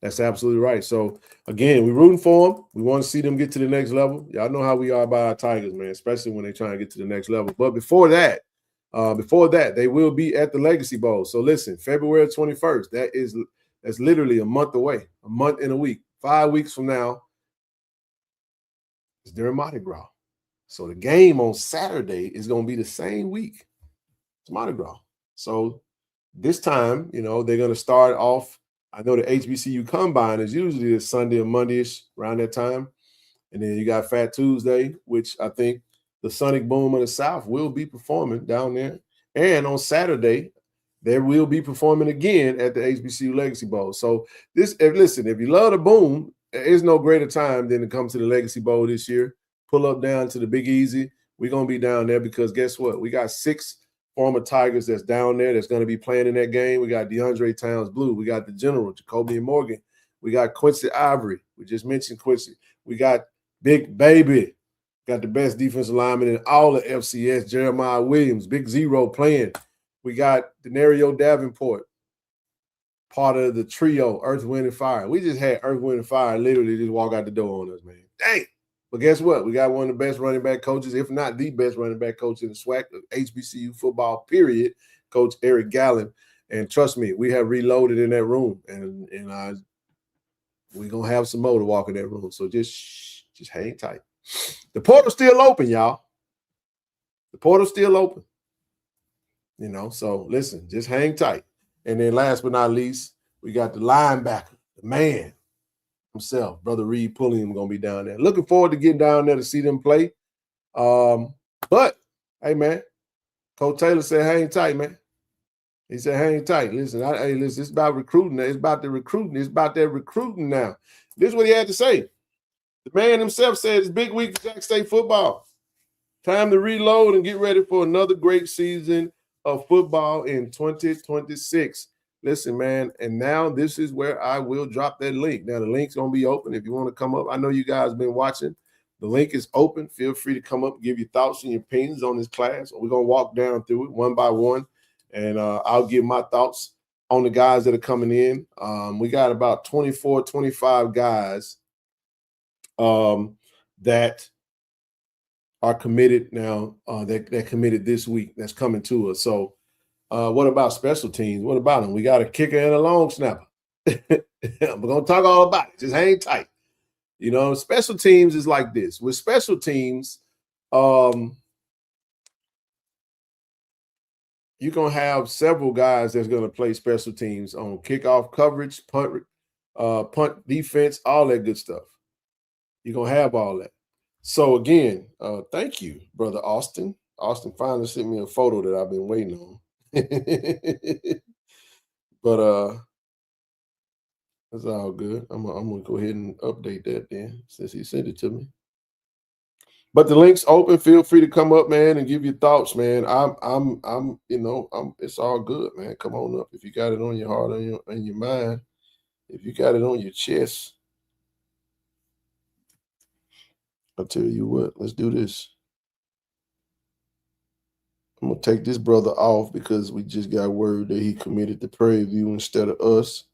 That's absolutely right. So, again, we're rooting for them. We want to see them get to the next level. Y'all know how we are about our Tigers, man, especially when they're trying to get to the next level. But before that, they will be at the Legacy Bowl. So, listen, February 21st, that's literally a month away, a month and a week. 5 weeks from now, it's during Mardi Gras. So, the game on Saturday is going to be the same week. It's Mardi Gras. So, this time, they're going to start off. I know the HBCU Combine is usually a Sunday or Monday-ish around that time. And then you got Fat Tuesday, which I think the Sonic Boom of the South will be performing down there. And on Saturday, they will be performing again at the HBCU Legacy Bowl. So if you love the Boom, there's no greater time than to come to the Legacy Bowl this year. Pull up down to the Big Easy. We're going to be down there because guess what? We got 6 former Tigers that's down there that's going to be playing in that game. We got DeAndre Towns Blue. We got the General, Jacoby and Morgan. We got Quincy Ivory. We just mentioned Quincy. We got Big Baby. Got the best defensive lineman in all of FCS, Jeremiah Williams, Big Zero playing. We got Denario Davenport. part of the trio, Earth, Wind, and Fire. We just had Earth, Wind, and Fire literally just walk out the door on us, man. Dang. But guess what? We got one of the best running back coaches, if not the best running back coach in the SWAC of HBCU football, period, Coach Eric Gallen. And trust me, we have reloaded in that room, and we're going to have some more to walk in that room. So just hang tight. The portal's still open, y'all. The portal's still open. You know, so listen, just hang tight. And then last but not least, we got the linebacker, the man himself, Brother Reed Pulliam, going to be down there. Looking forward to getting down there to see them play. But, hey, man, Coach Taylor said hang tight, man. He said hang tight. Listen, listen, it's about recruiting. It's about the recruiting. It's about that recruiting now. This is what he had to say. The man himself said it's big week for Jack State football. Time to reload and get ready for another great season of football in 2026. Listen, man, and now this is where I will drop that link. Now, the link's going to be open if you want to come up. I know you guys have been watching. The link is open. Feel free to come up and give your thoughts and your opinions on this class. We're going to walk down through it one by one, and I'll give my thoughts on the guys that are coming in. We got about 24, 25 guys that are committed now, that committed this week that's coming to us. So what about special teams? What about them? We got a kicker and a long snapper. We're going to talk all about it. Just hang tight. You know, special teams is like this. With special teams, you're going to have several guys that's going to play special teams on kickoff coverage, punt defense, all that good stuff. You're going to have all that. So, again, thank you, Brother Austin. Austin finally sent me a photo that I've been waiting on. But that's all good. I'm gonna go ahead and update that then, since he sent it to me. But the link's open. Feel free to come up, man, and give your thoughts, man. It's all good, man. Come on up if you got it on your heart and your mind. If you got it on your chest, I'll tell you what. Let's do this. I'm going to take this brother off because we just got word that he committed to Prairie View instead of us.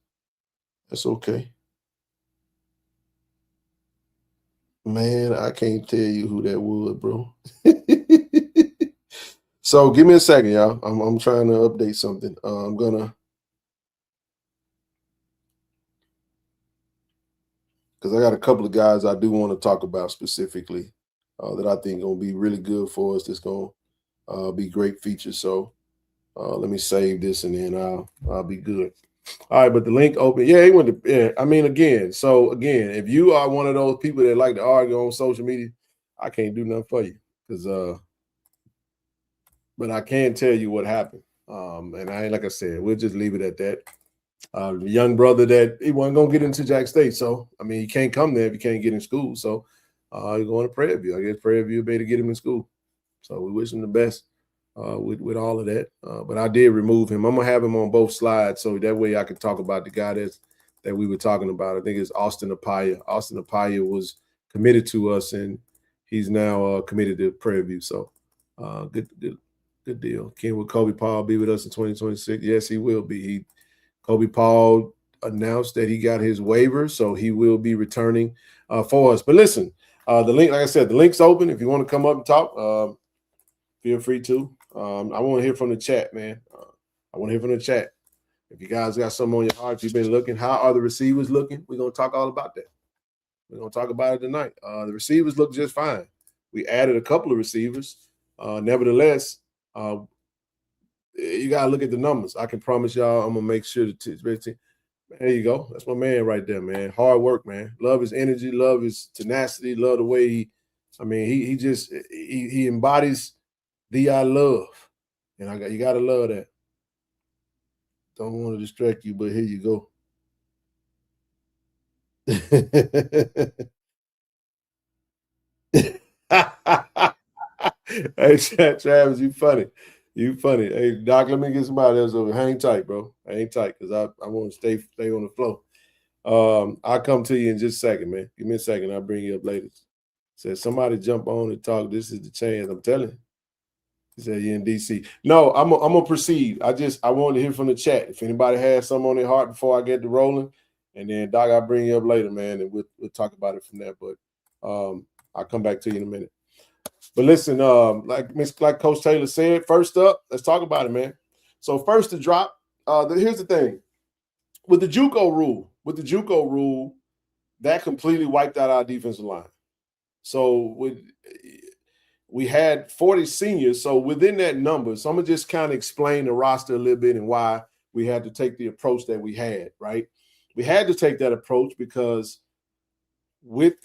That's okay. Man, I can't tell you who that was, bro. So give me a second, y'all. I'm trying to update something. I'm going to, because I got a couple of guys I do want to talk about specifically that I think going to be really good for us. That's going to be great features. So let me save this and then I'll be good. All right, but the link open. Yeah, he went to. Yeah, I mean, again. So again, if you are one of those people that like to argue on social media, I can't do nothing for you but I can tell you what happened. And like I said, we'll just leave it at that. The young brother that he wasn't gonna get into Jack State, so I mean, he can't come there if he can't get in school. So he's going to Prairie View. I guess Prairie View will be able to get him in school. So we wish him the best with all of that. But I did remove him. I'm gonna have him on both slides so that way I can talk about the guy that we were talking about. I think it's Austin Apaya. Austin Apaya was committed to us, and he's now committed to Prairie View. So good deal. Will Kobe Paul be with us in 2026? Yes, he will be. Kobe Paul announced that he got his waiver, so he will be returning for us. But listen, the link, like I said, the link's open. If you want to come up and talk, feel free to. I want to hear from the chat, man. I want to hear from the chat. If you guys got something on your heart, you've been looking, how are the receivers looking? We're going to talk all about that. We're going to talk about it tonight. The receivers look just fine. We added a couple of receivers. Nevertheless, you got to look at the numbers. I can promise y'all I'm going to make sure there you go. That's my man right there, man. Hard work, man. Love his energy. Love his tenacity. Love the way he embodies DI love. And you got to love that. Don't want to distract you, but here you go. Hey, Travis, you funny. You funny. Hey, Doc, let me get somebody else over. Hang tight, bro. Hang tight because I want to stay on the flow. I'll come to you in just a second, man. Give me a second. I'll bring you up later. Said somebody jump on and talk. This is the chance. I'm telling you. He said you're in DC. No, I'm gonna proceed. I wanted to hear from the chat. If anybody has something on their heart before I get to rolling, and then Doc, I'll bring you up later, man, and we'll talk about it from there. But I'll come back to you in a minute. But listen, like Coach Taylor said, first up, let's talk about it, man. So first to drop, here's the thing. With the JUCO rule, that completely wiped out our defensive line. So we had 40 seniors. So within that number, so I'm going to just kind of explain the roster a little bit and why we had to take the approach that we had, right? We had to take that approach because with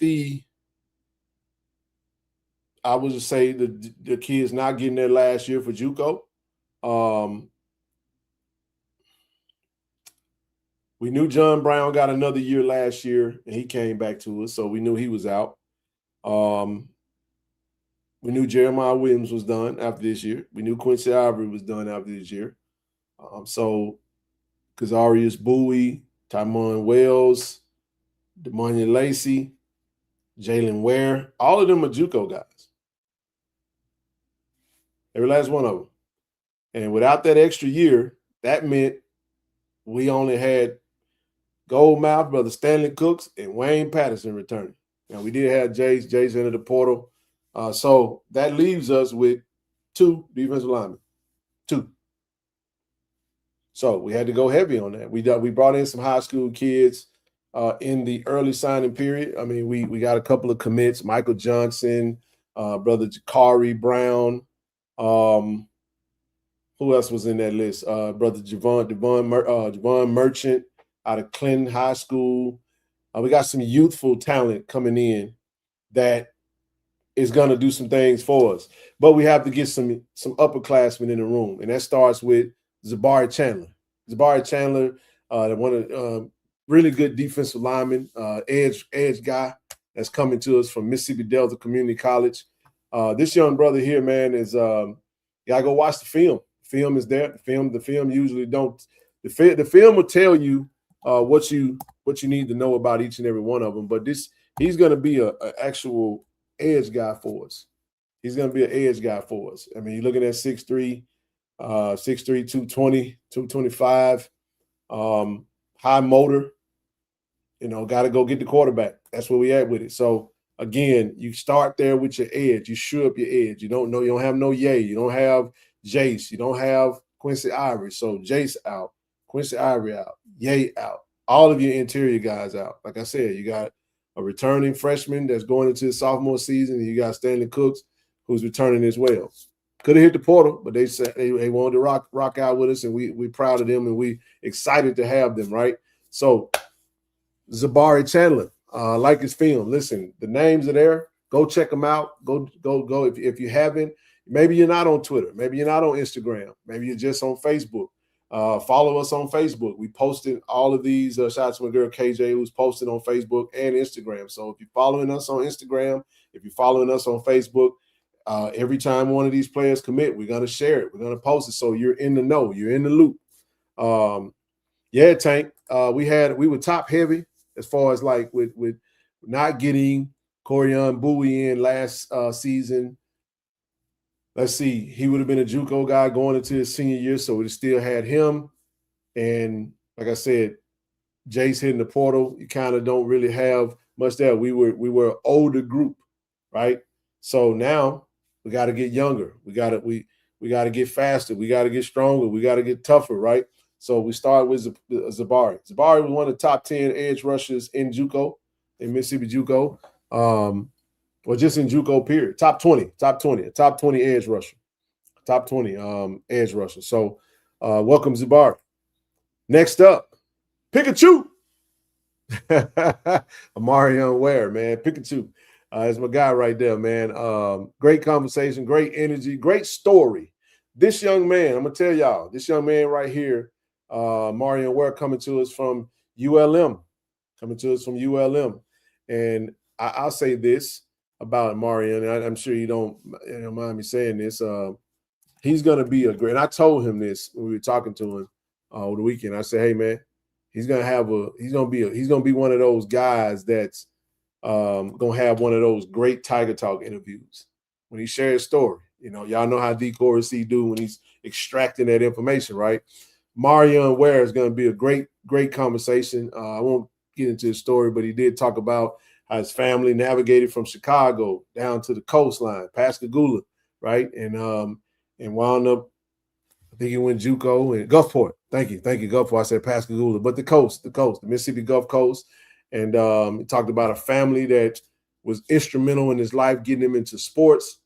I would just say the kids not getting their last year for JUCO. We knew John Brown got another year last year, and he came back to us, so we knew he was out. We knew Jeremiah Williams was done after this year. We knew Quincy Ivory was done after this year. So Kazarius Bowie, Tymon Wells, Demonian Lacey, Jalen Ware, all of them are JUCO guys. Every last one of them. And without that extra year, that meant we only had Goldmouth, Brother Stanley Cooks, and Wayne Patterson returning. Now, we did have Jace into the portal. So that leaves us with 2 defensive linemen. 2. So we had to go heavy on that. We brought in some high school kids in the early signing period. I mean, we got a couple of commits, Michael Johnson, Brother Jakari Brown. Who else was in that list? Brother Javon Merchant out of Clinton High School. We got some youthful talent coming in that is going to do some things for us. But we have to get some upperclassmen in the room, and that starts with Zabari Chandler. Zabari Chandler, one of really good defensive lineman, edge guy that's coming to us from Mississippi Delta Community College. This young brother here, man, is you gotta go watch the film. The film is there. The film usually don't. The film will tell you what you need to know about each and every one of them. But he's going to be an actual edge guy for us. He's going to be an edge guy for us. I mean, you're looking at 6'3", 220, 225, high motor. You know, got to go get the quarterback. That's where we at with it. So again, you start there with your edge. You shoe up your edge. You don't have no Ye. You don't have Jace. You don't have Quincy Ivory. So Jace out, Quincy Ivory out, Ye out. All of your interior guys out. Like I said, you got a returning freshman that's going into his sophomore season, and you got Stanley Cooks, who's returning as well. Could have hit the portal, but they said they wanted to rock out with us, and we proud of them, and we excited to have them, right? So Zabari Chandler, like his film. Listen, the names are there. Go check them out. Go if you haven't. Maybe you're not on Twitter. Maybe you're not on Instagram. Maybe you're just on Facebook. Follow us on Facebook. We posted all of these. Shout out to my girl KJ, who's posted on Facebook and Instagram. So if you're following us on Instagram, if you're following us on Facebook, every time one of these players commit, we're going to share it. We're going to post it so you're in the know. You're in the loop. Yeah, Tank. We were top heavy as far as like with not getting Corian Bowie in last season. Let's see, he would have been a JUCO guy going into his senior year, so we still had him. And like I said, Jace hitting the portal. You kind of don't really have much there. We were an older group, right? So now we got to get younger. We got to get faster. We got to get stronger. We got to get tougher, right? So we start with Zabari. Zabari was one of the top 10 edge rushers in JUCO, in Mississippi JUCO. Or just in JUCO period. Top 20 edge rusher. Top 20 edge rusher. So welcome, Zabari. Next up, Pikachu. Amarion Ware, man. Pikachu. That's my guy right there, man. Great conversation, great energy, great story. This young man, I'm going to tell y'all, this young man right here, Amarion Ware, coming to us from ULM. And I'll say this about Marion, and I'm sure you don't mind me saying this. He's going to be a great. And I told him this when we were talking to him over the weekend. I said, "Hey, man, he's going to be one of those guys that's going to have one of those great Tiger Talk interviews when he shares story. You know, y'all know how D. Corey C do when he's extracting that information, right? Marion Ware is going to be a great conversation. I won't get into his story, but he did talk about how his family navigated from Chicago down to the coastline, Pascagoula, right? And wound up, I think he went JUCO and Gulfport. Thank you, Gulfport. I said Pascagoula, but the coast, the Mississippi Gulf Coast. And he talked about a family that was instrumental in his life, getting him into sports,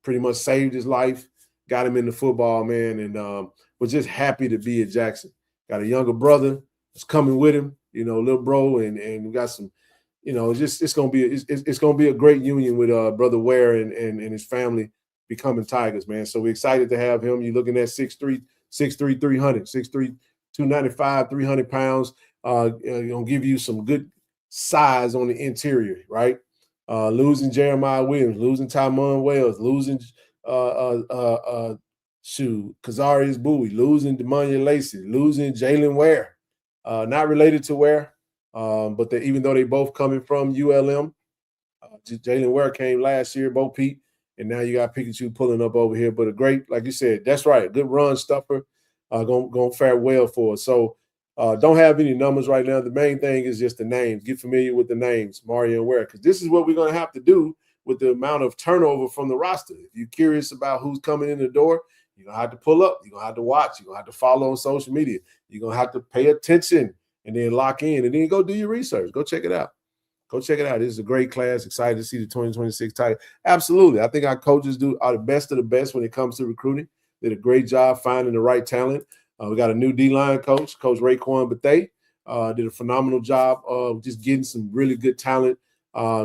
pretty much saved his life, got him into football, man, and was just happy to be at Jackson. Got a younger brother that's coming with him, you know, little bro, and we got some, you know, it's gonna be a great union with Brother Ware and his family becoming Tigers, man. So we're excited to have him. You're looking at 6'3", 300, 6'3", 295, 300 pounds. Gonna give you some good size on the interior, right? Losing Jeremiah Williams, losing Tymon Wells, losing Kazarius Bowie, losing Demonye Lacey, losing Jalen Ware, not related to Ware, but even though they both coming from ULM, Jalen Ware came last year, Bo Pete, and now you got Pikachu pulling up over here. But a great, like you said, that's right, a good run stuffer, gonna fare well for us. So don't have any numbers right now. The main thing is just the names. Get familiar with the names, Marion Ware, because this is what we're gonna have to do with the amount of turnover from the roster. If you're curious about who's coming in the door, you're going to have to pull up. You're going to have to watch. You're going to have to follow on social media. You're going to have to pay attention and then lock in and then go do your research. Go check it out. Go check it out. This is a great class. Excited to see the 2026 Tigers. Absolutely. I think our coaches are the best of the best when it comes to recruiting. Did a great job finding the right talent. We got a new D-line coach, Coach Raekwon Bethea. Did a phenomenal job of just getting some really good talent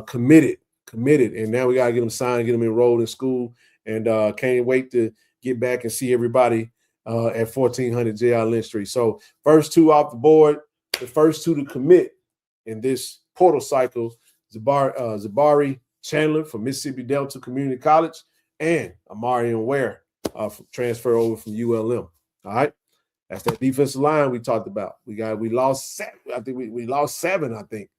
committed. And now we got to get them signed, get them enrolled in school. And can't wait to get back and see everybody at 1400 J.R. Lynch Street. So first two off the board, the first two to commit in this portal cycle, Zabari Chandler from Mississippi Delta Community College and Amarian Ware transfer over from ULM. All right. That's that defensive line we talked about. We lost seven. I think we lost seven, I think.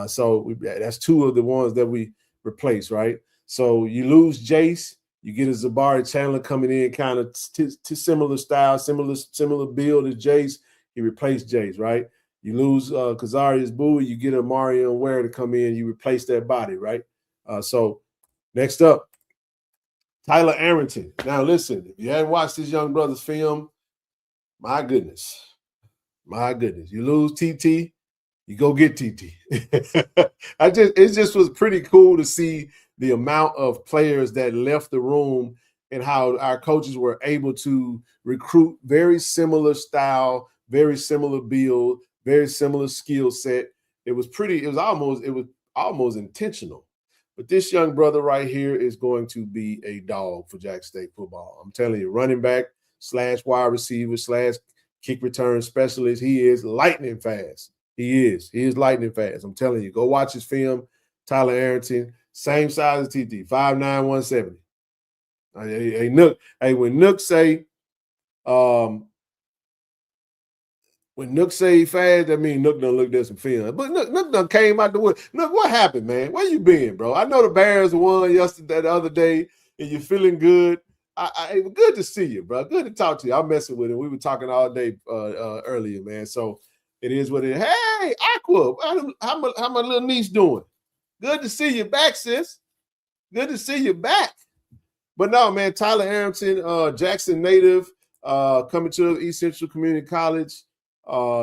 So that's two of the ones that we replaced, right? So you lose Jace, you get a Zabari Chandler coming in, kind of similar style, similar build as Jace. He replaced Jace, right? You lose Kazarius Bowie, you get a Mario Ware to come in, you replace that body, right? So next up, Tyler Arrington. Now listen, if you hadn't watched this young brother's film, my goodness. You lose TT, you go get TT. It just was pretty cool to see the amount of players that left the room and how our coaches were able to recruit very similar style, very similar build, very similar skill set. It was almost intentional. But this young brother right here is going to be a dog for Jackson State football. I'm telling you, running back / wide receiver / kick return specialist. He is lightning fast. He is lightning fast. I'm telling you, go watch his film. Tyler Arrington, same size as TT, 5'9", 170. Hey, Nook. Hey, when Nook say he fast, that means Nook done looked at some film. But Nook done came out the wood. Nook, what happened, man? Where you been, bro? I know the Bears won the other day, and you're feeling good. It was good to see you, bro. Good to talk to you. I'm messing with him. We were talking all day earlier, man. So it is what it is. Hey, Aqua, how my little niece doing? Good to see you back, sis. Good to see you back. But no, man, Tyler Arrington, Jackson native, coming to East Central Community College,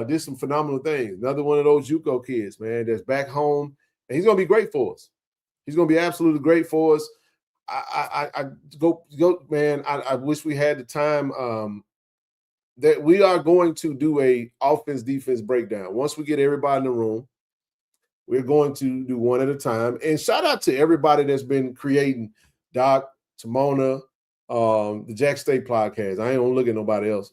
did some phenomenal things. Another one of those JUCO kids, man, that's back home. And he's going to be great for us. He's going to be absolutely great for us. I go, man. I wish we had the time that we are going to do a offense defense breakdown. Once we get everybody in the room, we're going to do one at a time. And shout out to everybody that's been creating Doc, Timona, the Jack State podcast. I ain't gonna look at nobody else.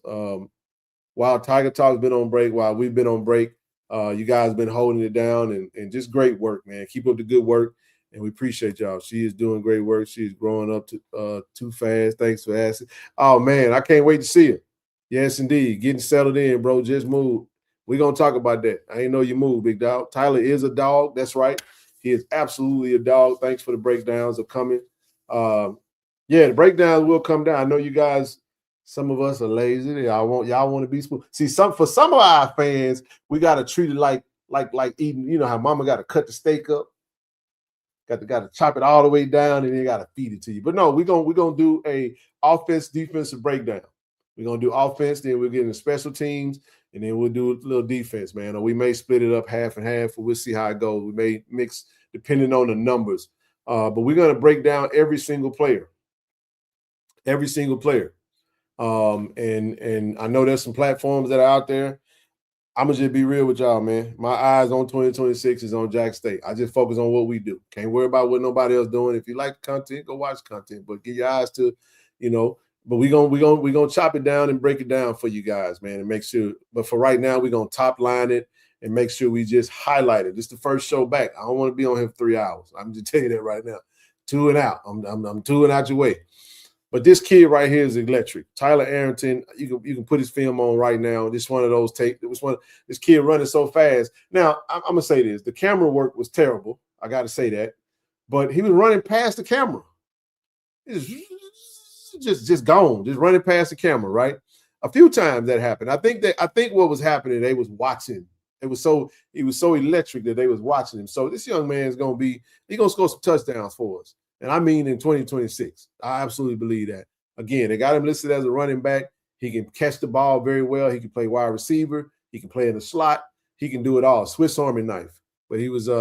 While Tiger Talk's been on break, while we've been on break, you guys been holding it down and just great work, man. Keep up the good work. And we appreciate y'all. She is doing great work. She's growing up too fast. Thanks for asking. Oh, man, I can't wait to see her. Yes, indeed. Getting settled in, bro. Just moved. We're going to talk about that. I ain't know you moved, big dog. Tyler is a dog. That's right. He is absolutely a dog. Thanks for the breakdowns of coming. Yeah, the breakdowns will come down. I know you guys, some of us are lazy. Y'all want to be smooth. See, for some of our fans, we gotta treat it like eating, you know how mama gotta cut the steak up, gotta chop it all the way down, and then gotta feed it to you. But no, we're gonna do a offense defensive breakdown. We're gonna do offense, then we'll get into special teams, and then we'll do a little defense, man. Or we may split it up half and half, or we'll see how it goes. We may mix depending on the numbers. But we're gonna break down every single player. Every single player. And I know there's some platforms that are out there. I'm gonna just be real with y'all, man. My eyes on 2026 is on Jack State. I just focus on what we do. Can't worry about what nobody else doing. If you like content, go watch content, but get your eyes to, but we're gonna chop it down and break it down for you guys, man, and make sure. But for right now, we're gonna top line it and make sure we just highlight it. This is the first show back. I don't want to be on here for 3 hours. I'm just telling you that right now. 2 and out. I'm 2 and out your way. But this kid right here is electric. Tyler Arrington, you can put his film on right now. This one of those tape. This kid running so fast. Now I'm gonna say this: the camera work was terrible. I got to say that, but he was running past the camera. Just gone, just running past the camera. Right, a few times that happened. I think what was happening, they was watching. He was so electric that they was watching him. So this young man is gonna score some touchdowns for us. And I mean in 2026. I absolutely believe that. Again, they got him listed as a running back. He can catch the ball very well. He can play wide receiver. He can play in the slot. He can do it all. Swiss Army knife. But he was it's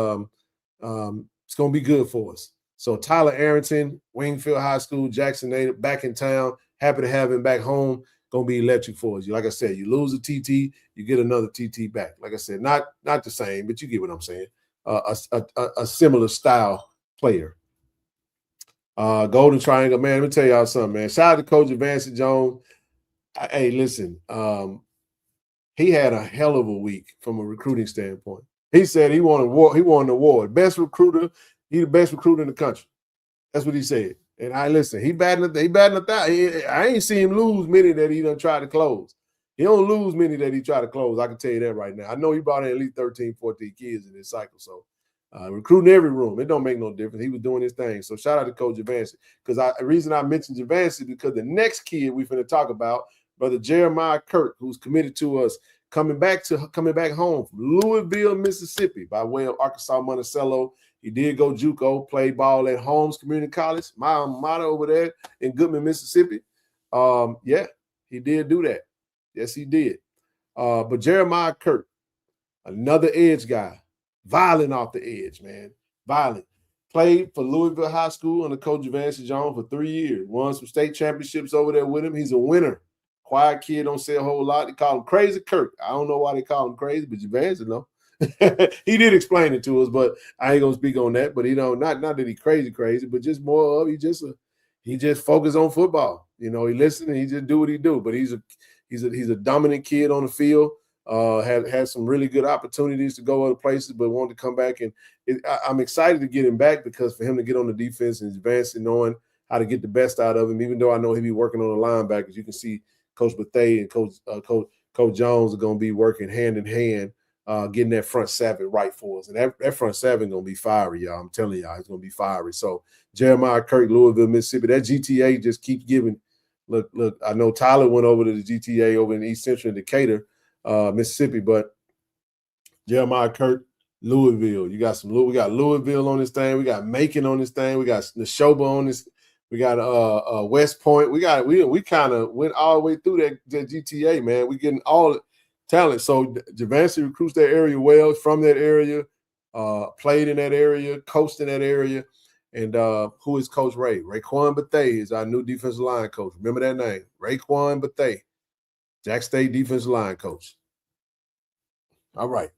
going to be good for us. So Tyler Arrington, Wingfield High School, Jackson native, back in town. Happy to have him back home. Going to be electric for us. Like I said, you lose a TT, you get another TT back. Like I said, not the same, but you get what I'm saying. A similar style player. Golden Triangle, man. Let me tell y'all something, man. Shout out to Coach Advanced Jones. Hey, listen, he had a hell of a week from a recruiting standpoint. He said he won an award. Best recruiter. He the best recruiter in the country. That's what he said. And he batting a thousand. I ain't seen him lose many that he done tried to close. He don't lose many that he tried to close. I can tell you that right now. I know he brought in at least 13, 14 kids in this cycle. So recruiting every room. It don't make no difference. He was doing his thing. So shout out to Coach Javancy. Because the reason I mentioned Javancy is because the next kid we finna talk about, Brother Jeremiah Kirk, who's committed to us, coming back home from Louisville, Mississippi, by way of Arkansas Monticello. He did go JUCO, played ball at Holmes Community College, my motto over there in Goodman, Mississippi. Yeah, he did do that. Yes, he did. But Jeremiah Kirk, another edge guy, violent off the edge, man. Violent. Played for Louisville High School under Coach Javancy Jones for 3 years. Won some state championships over there with him. He's a winner. Quiet kid, don't say a whole lot. They call him Crazy Kirk. I don't know why they call him crazy, but Javancy know. He did explain it to us, but I ain't gonna speak on that. But not that he crazy, but just more of he just focus on football. He listen and he just do what he do. But he's a dominant kid on the field. Had some really good opportunities to go other places, but wanted to come back. And I'm excited to get him back because for him to get on the defense and advancing, knowing how to get the best out of him, even though I know he'll be working on the linebackers. You can see Coach Bethea and Coach Jones are going to be working hand in hand, getting that front seven right for us. And that front seven going to be fiery, y'all. I'm telling y'all, it's going to be fiery. So Jeremiah Kirk, Louisville, Mississippi, that GTA just keeps giving. Look, I know Tyler went over to the GTA over in East Central in Decatur, Mississippi, but Jeremiah Kirk, Louisville. We got Louisville on this thing. We got Macon on this thing. We got Neshoba on this. We got West Point. We kind of went all the way through that GTA, man. We getting all the talent. So Javancy recruits that area well, from that area, played in that area, coached in that area. And who is Coach Ray? Raekwon Bethea is our new defensive line coach. Remember that name, Raekwon Bethea, Jack State defensive line coach. All right.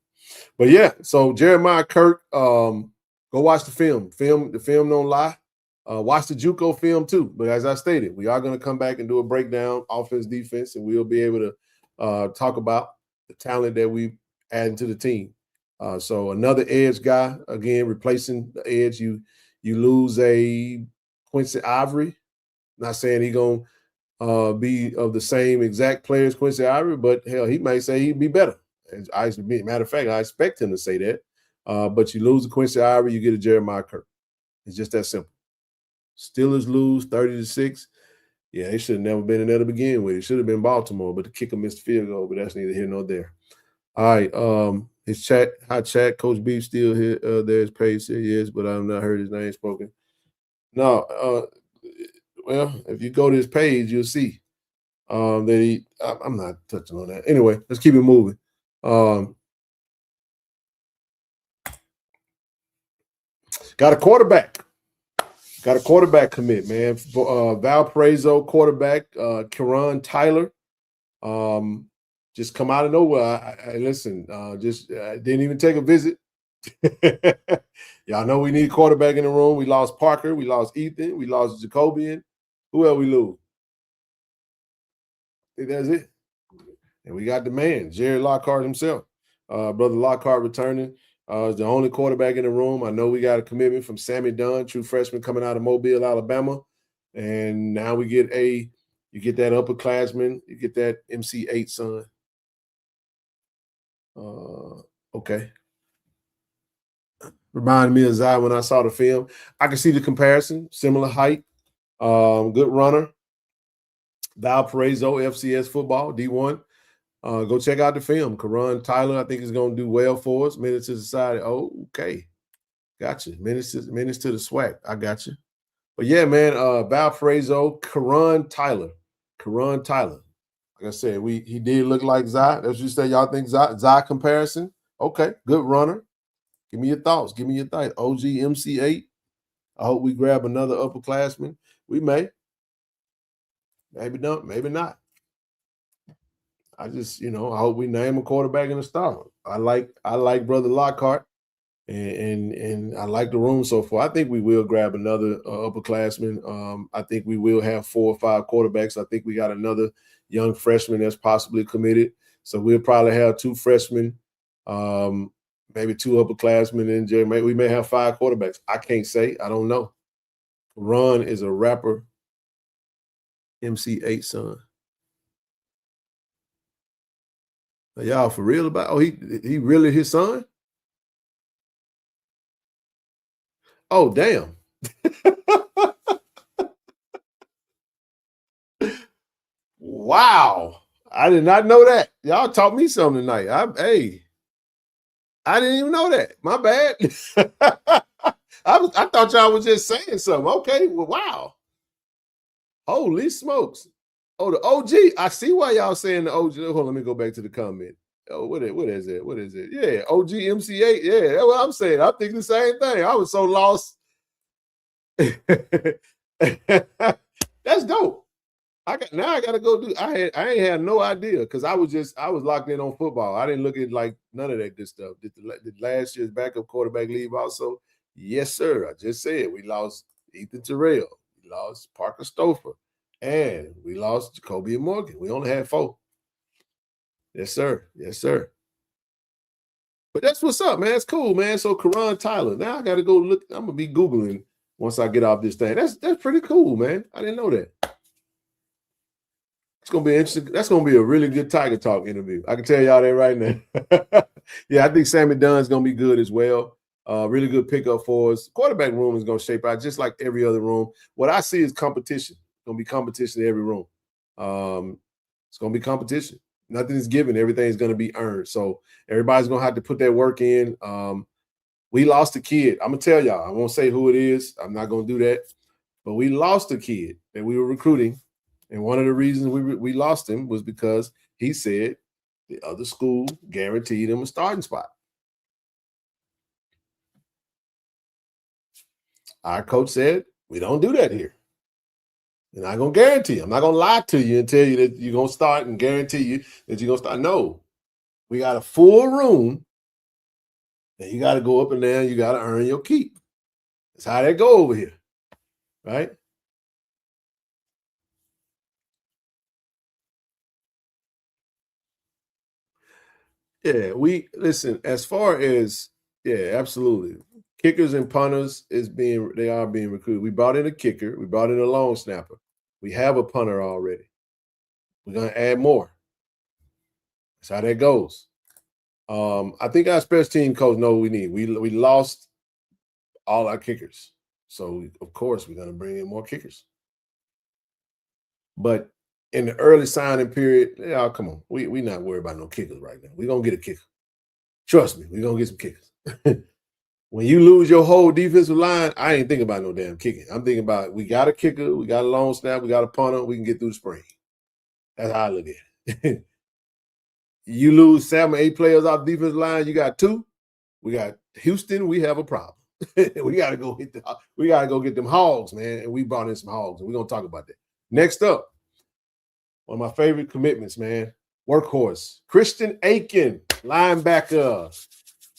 But yeah, so Jeremiah Kirk, go watch the film. The film don't lie. Watch the JUCO film too. But as I stated, we are going to come back and do a breakdown, offense, defense, and we'll be able to talk about the talent that we added to the team. So another edge guy, again, replacing the edge. You lose a Quincy Ivory. Not saying he's going to be of the same exact player as Quincy Ivory, but hell, he might say he'd be better. Matter of fact, I expect him to say that. But you lose a Quincy Ivory, you get a Jeremiah Kirk. It's just that simple. Steelers lose 30-6. Yeah, they should have never been in there to begin with. It should have been Baltimore, but the kicker missed the field goal, but that's neither here nor there. All right. His chat, Coach Beef still here. There's Paige said yes, but I've not heard his name spoken. No, well, if you go to his page, you'll see that I'm not touching on that. Anyway, let's keep it moving. Got a quarterback. Got a quarterback commit, man. Valparaiso quarterback, Karan Tyler. Just come out of nowhere. I listen, didn't even take a visit. Y'all know we need a quarterback in the room. We lost Parker. We lost Ethan. We lost Jacobian. Who else we lose? I think that's it. And we got the man, Jerry Lockhart himself. Brother Lockhart returning. Is the only quarterback in the room. I know we got a commitment from Sammy Dunn, true freshman coming out of Mobile, Alabama. And now you get that upperclassman, you get that MC8 son. Okay. Reminded me of Zai when I saw the film. I can see the comparison, similar height, good runner. Valparaiso, FCS football, D1. Go check out the film. Karan Tyler, I think, is going to do well for us. Minutes to the side. Oh, okay. Gotcha. Minutes to the SWAC. I got you. But yeah, man, Valparaiso, Karan Tyler. Like I said, he did look like Zai. That's what you say. Y'all think Zai comparison? Okay, good runner. Give me your thoughts. OG MC8. I hope we grab another upperclassman. We may. Maybe not. Maybe not. I just, I hope we name a quarterback in the star. I like Brother Lockhart, and I like the room so far. I think we will grab another upperclassman. I think we will have 4 or 5 quarterbacks. I think we got another young freshman that's possibly committed. So we'll probably have 2 freshmen, maybe 2 upperclassmen, and we may have 5 quarterbacks. I can't say. I don't know. Ron is a rapper, MC8 son. Are y'all for real about? Oh, he really his son? Oh, damn. Wow. I did not know that. Y'all taught me something tonight. I didn't even know that. My bad. I thought y'all was just saying something. Okay, well, wow. Holy smokes. Oh, the OG. I see why y'all saying the OG. Hold on, let me go back to the comment. Oh, what is it? Yeah, OG MC8. Yeah, that's what I'm saying. I think the same thing. I was so lost. That's dope. I got to go do. I ain't had no idea because I was locked in on football. I didn't look at like none of that good stuff. Did last year's backup quarterback leave also? Yes, sir. I just said we lost Ethan Terrell. We lost Parker Stouffer. And we lost Jacoby and Morgan. We only had 4. Yes, sir. But that's what's up, man. It's cool, man. So Karan Tyler. Now I got to go look. I'm gonna be Googling once I get off this thing. That's pretty cool, man. I didn't know that. It's gonna be interesting. That's gonna be a really good Tiger Talk interview. I can tell y'all that right now. Yeah, I think Sammy Dunn's gonna be good as well. Really good pickup for us. Quarterback room is gonna shape out just like every other room. What I see is competition. Gonna be competition in every room. It's gonna be competition. Nothing is given. Everything is gonna be earned. So everybody's gonna have to put that work in. We lost a kid. I'm gonna tell y'all. I won't say who it is. I'm not gonna do that. But we lost a kid that we were recruiting, and one of the reasons we lost him was because he said the other school guaranteed him a starting spot. Our coach said we don't do that here. You're not going to guarantee. I'm not going to lie to you and tell you that you're going to start and guarantee you that you're going to start. No, we got a full room and you got to go up and down. You got to earn your keep. That's how that go over here, right? Yeah, listen, as far as, absolutely. Kickers and punters they are being recruited. We brought in a kicker. We brought in a long snapper. We have a punter already. We're going to add more. That's how that goes. I think our special team coach knows what we need. We lost all our kickers. So, of course, we're going to bring in more kickers. But in the early signing period, yeah, come on. We not worried about no kickers right now. We're going to get a kicker. Trust me, we're going to get some kickers. When you lose your whole defensive line, I ain't thinking about no damn kicking. I'm thinking about we got a kicker, we got a long snap, we got a punter, we can get through the spring. That's how I look at it. You lose 7 or 8 players off the defensive line, you got 2. We got Houston, we have a problem. we gotta go get them hogs, man. And we brought in some hogs, and we're gonna talk about that. Next up, one of my favorite commitments, man. Workhorse. Christian Aiken, linebacker,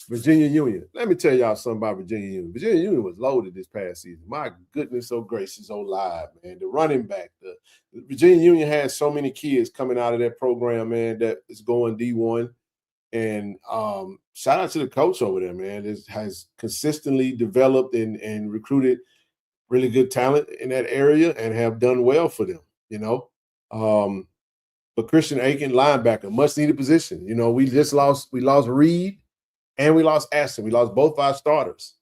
Virginia Union. Let me tell y'all something about Virginia Union. Virginia Union was loaded this past season. My goodness, oh gracious, oh live, man. The running back, the Virginia Union has so many kids coming out of that program, man, that is going D1. And shout out to the coach over there, man. This has consistently developed and recruited really good talent in that area and have done well for them, you know. But Christian Aiken, linebacker, much needed position. You know, we lost Reed and we lost Aston. We lost both our starters.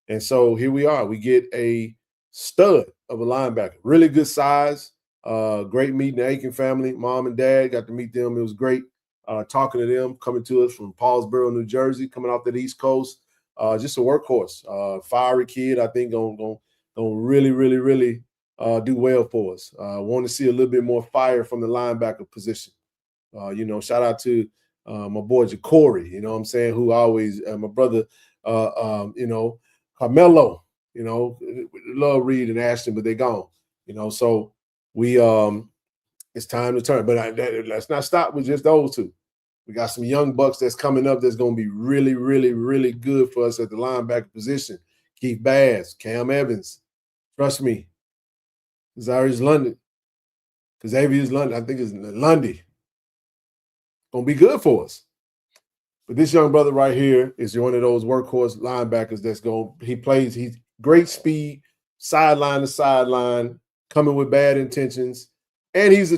And so here we are. We get a stud of a linebacker, really good size, great meeting the Aiken family, mom and dad, got to meet them. It was great. Talking to them, coming to us from Paulsboro, New Jersey, coming off the East Coast. Just a workhorse, fiery kid. I think gonna really do well for us. Want to see a little bit more fire from the linebacker position. You know, shout out to my boy Jacory. You know what I'm saying? Who always my brother. You know, Carmelo. You know, love Reed and Ashton, but they're gone. You know, so we it's time to turn. But let's not stop with just those 2. We got some young bucks that's coming up that's going to be really good for us at the linebacker position. Keith Bass, Cam Evans. Trust me. Xavier's London. Xavier's London. I think it's Lundy. Going to be good for us. But this young brother right here is one of those workhorse linebackers he's great speed, sideline to sideline, coming with bad intentions. And he's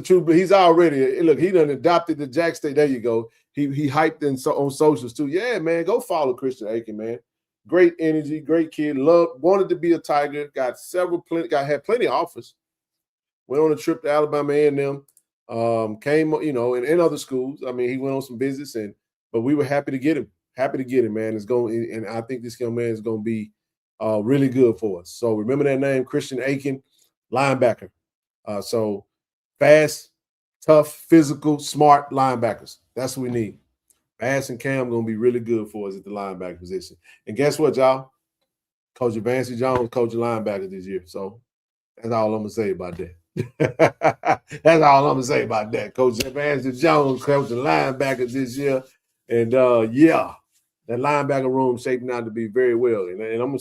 already, look, he done adopted the Jack State. There you go. He hyped on socials too. Yeah, man, go follow Christian Aiken, man. Great energy, great kid. Wanted to be a Tiger. Had plenty of offers. Went on a trip to Alabama A&M. Came, you know, and other schools. I mean, he went on some business, but we were happy to get him. Happy to get him, man. And I think this young man is going to be really good for us. So remember that name, Christian Aiken, linebacker. So fast, tough, physical, smart linebackers. That's what we need. Bass and Cam going to be really good for us at the linebacker position. And guess what, y'all? Coach Evancy Jones coaching linebackers this year. So that's all I'm going to say about that. That's all I'm going to say about that. Coach Evancy Jones coaching linebackers this year. And, yeah, that linebacker room shaping out to be very well. And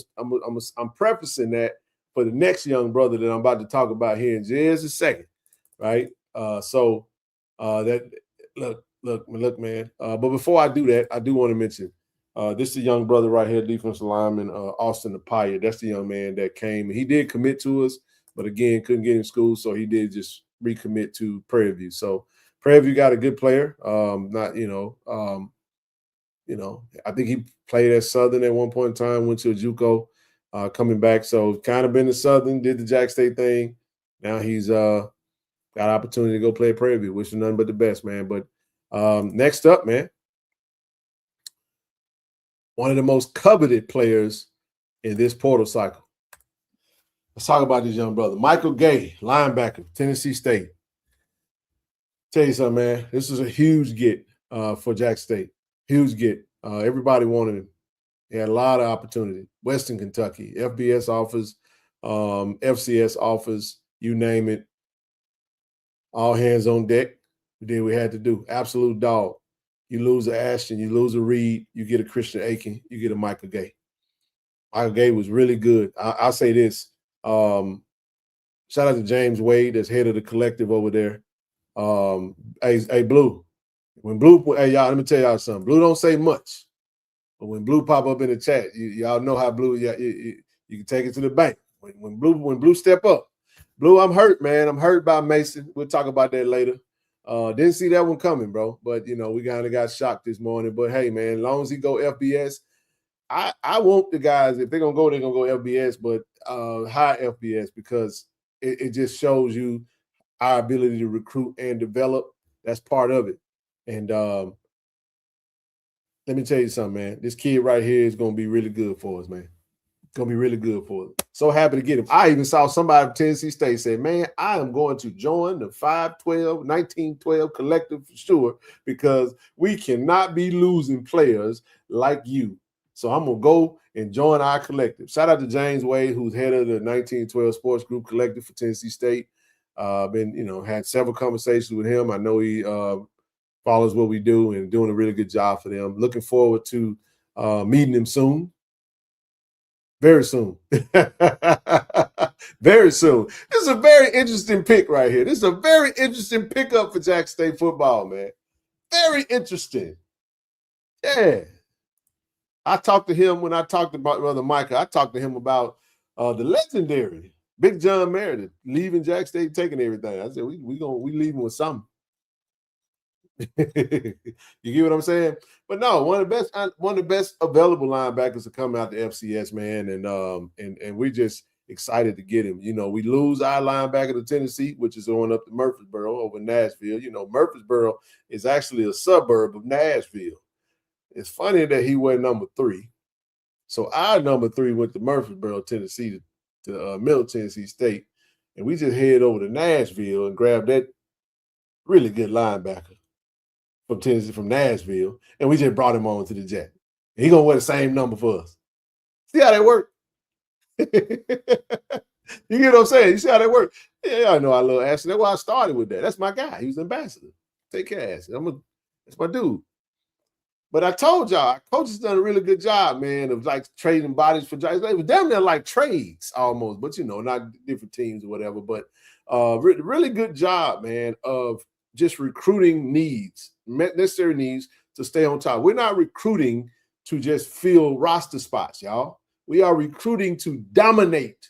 I'm prefacing that for the next young brother that I'm about to talk about here in just a second. Right. Look, man. But before I do that, I do want to mention this is a young brother right here, defensive lineman, Austin Apaya. That's the young man that came. He did commit to us, but again, couldn't get in school. So he did just recommit to Prairie View. So Prairie View got a good player. I think he played at Southern at one point in time, went to a JUCO, coming back. So kind of been to Southern, did the Jack State thing. Now he's got an opportunity to go play at Prairie View, which is nothing but the best, man. But next up, man, one of the most coveted players in this portal cycle. Let's talk about this young brother. Michael Gay, linebacker, Tennessee State. Tell you something, man. This is a huge get for Jack State. Huge get. Everybody wanted him. He had a lot of opportunity. Western Kentucky, FBS offers, FCS offers, you name it. All hands on deck. We did what we had to do. Absolute dog. You lose a Ashton, you lose a Reed, you get a Christian Aiken, you get a Michael Gay. Michael Gay was really good. I'll say this. Shout out to James Wade, that's head of the collective over there. Hey, Blue. When Blue, hey, y'all, let me tell y'all something. Blue don't say much. But when Blue pop up in the chat, y'all know how Blue, you can take it to the bank. When Blue step up. Blue, I'm hurt, man. I'm hurt by Mason. We'll talk about that later. Didn't see that one coming, bro. But, we kind of got shocked this morning. But, hey, man, as long as he go FBS, I want the guys, if they're gonna go FBS, but high FBS, because it just shows you our ability to recruit and develop. That's part of it. And let me tell you something, man. This kid right here is gonna be really good for us, man. Gonna be really good for us. So happy to get him. I even saw somebody from Tennessee State say, man, I am going to join the 1912 collective for sure, because we cannot be losing players like you. So I'm gonna go and join our collective. Shout out to James Wade, who's head of the 1912 Sports Group Collective for Tennessee State. Had several conversations with him. I know he follows what we do and doing a really good job for them. Looking forward to meeting him soon. Very soon. Very soon. This is a very interesting pick right here. This is a very interesting pickup for Jackson State football, man. Very interesting. Yeah. I talked to him when I talked about Brother Micah. I talked to him about the legendary Big John Meredith leaving Jackson State, taking everything. I said, we leaving with something. You get what I'm saying? But no, one of the best available linebackers to come out the FCS, man, and we're just excited to get him. You know, we lose our linebacker to Tennessee, which is going up to Murfreesboro over Nashville. You know, Murfreesboro is actually a suburb of Nashville. It's funny that he went number 3. So our number 3 went to Murfreesboro, Tennessee, to Middle Tennessee State, and we just head over to Nashville and grab that really good linebacker from Tennessee, from Nashville, and we just brought him on to the Jet. He's gonna wear the same number for us. See how that worked? You get what I'm saying? You see how that worked? Yeah, I know I love Ashton. That's why I started with that. That's my guy. He was ambassador. Take care of Ashton. That's my dude. But I told y'all, our coach has done a really good job, man, of like trading bodies for jobs. It was damn near like trades almost, but not different teams or whatever. But really good job, man, of just recruiting needs, necessary needs to stay on top. We're not recruiting to just fill roster spots, y'all. We are recruiting to dominate.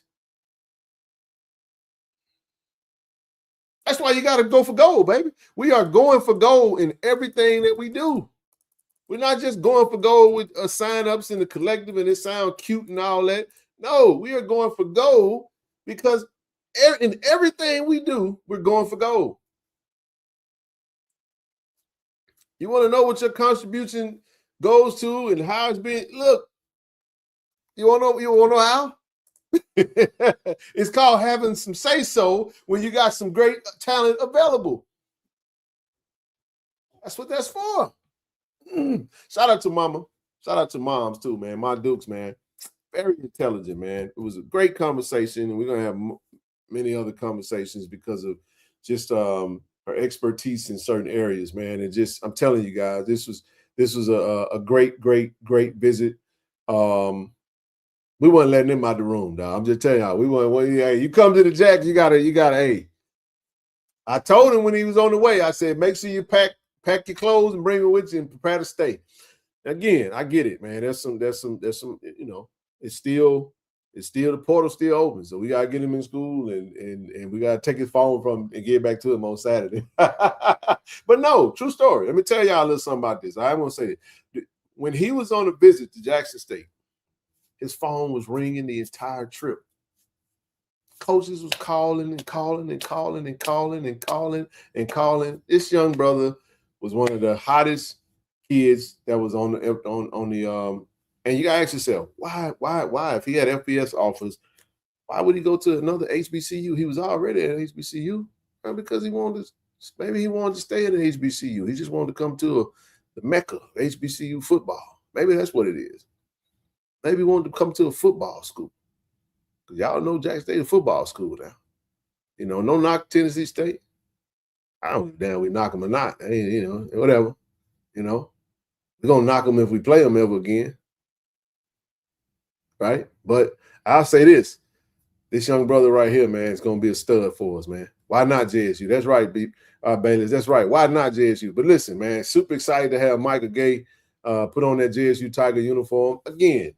That's why you got to go for gold, baby. We are going for gold in everything that we do. We're not just going for gold with sign-ups in the collective and it sounds cute and all that. No, we are going for gold because in everything we do, we're going for gold. You want to know what your contribution goes to and how it's being? Look, you want to know how? It's called having some say-so when you got some great talent available. That's what that's for. Shout out to mama. Shout out to moms too, man. My Dukes, man. Very intelligent, man. It was a great conversation, and we're going to have many other conversations because of just her expertise in certain areas, man. And just, I'm telling you guys, this was a great visit. We weren't letting him out the room, dog. I'm just telling y'all, we weren't. Hey, you come to the Jack, you gotta. Hey, I told him when he was on the way, I said, make sure you pack your clothes and bring it with you and prepare to stay. Again, I get it, man. There's some. It's still the portal's still open, so we gotta get him in school and we gotta take his phone from him and get back to him on Saturday. But no, true story. Let me tell y'all a little something about this. I want to say it. When he was on a visit to Jackson State, his phone was ringing the entire trip. Coaches was calling. This young brother was one of the hottest kids that was on the and you gotta ask yourself, why? If he had FBS offers, why would he go to another HBCU? He was already at HBCU. Because he wanted to stay at an HBCU. He just wanted to come to the Mecca, HBCU football. Maybe that's what it is. Maybe he wanted to come to a football school. Because y'all know Jackson State is a football school now. No knock Tennessee State. I don't know if we knock them or not. Whatever. We're going to knock them if we play them ever again. Right? But I'll say this. This young brother right here, man, is going to be a stud for us, man. Why not JSU? That's right, Bayless. That's right. Why not JSU? But listen, man, super excited to have Michael Gay put on that JSU Tiger uniform. Again,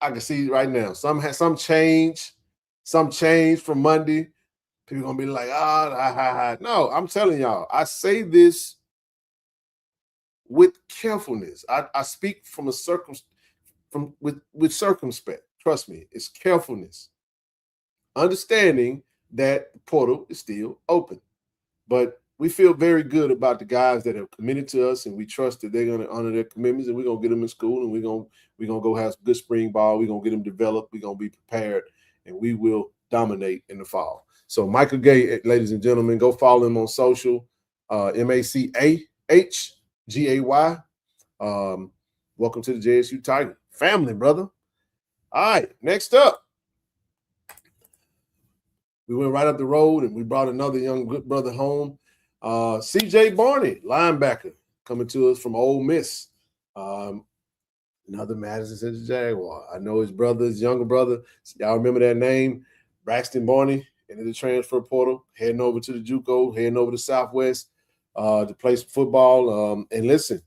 I can see right now. Some change from Monday. People gonna be like, No, I'm telling y'all, I say this with carefulness. I speak from a with circumspect. Trust me, it's carefulness. Understanding that the portal is still open. But we feel very good about the guys that have committed to us, and we trust that they're going to honor their commitments, and we're going to get them in school, and we're going to go have some good spring ball. We're going to get them developed. We're going to be prepared, and we will dominate in the fall. So Michael Gay, ladies and gentlemen, go follow him on social, MACAHGAY. Welcome to the JSU Tiger family, brother. All right, next up. We went right up the road, and we brought another young good brother home. C.J. Barney, linebacker, coming to us from Ole Miss. Another Madison Central Jaguar. I know his brother, his younger brother. Y'all remember that name? Braxton Barney into the transfer portal, heading over to the JUCO, heading over to Southwest to play some football. And listen,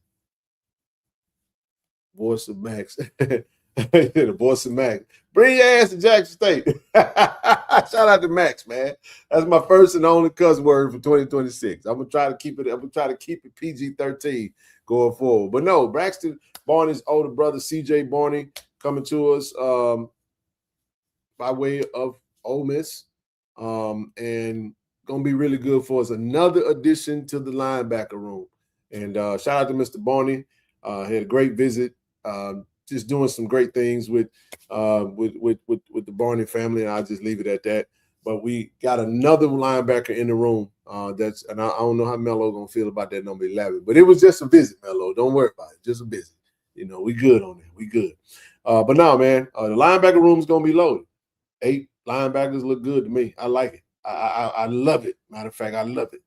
voice of Max. The voice of Max. Bring your ass to Jackson State. Shout out to Max, man. That's my first and only cuss word for 2026. I'm gonna try to keep it PG-13 going forward. But no, Braxton Barney's older brother, C.J. Barney, coming to us by way of Ole Miss, and gonna be really good for us. Another addition to the linebacker room. And shout out to Mr. Barney. Had a great visit. Just doing some great things with the Barney family, and I'll just leave it at that. But we got another linebacker in the room. And I don't know how Melo gonna feel about that number 11, but it was just a visit, Melo. Don't worry about it, just a visit. You know, we good on that. We good. But no, man, the linebacker room is gonna be loaded. 8 linebackers look good to me. I like it. I love it. Matter of fact, I love it.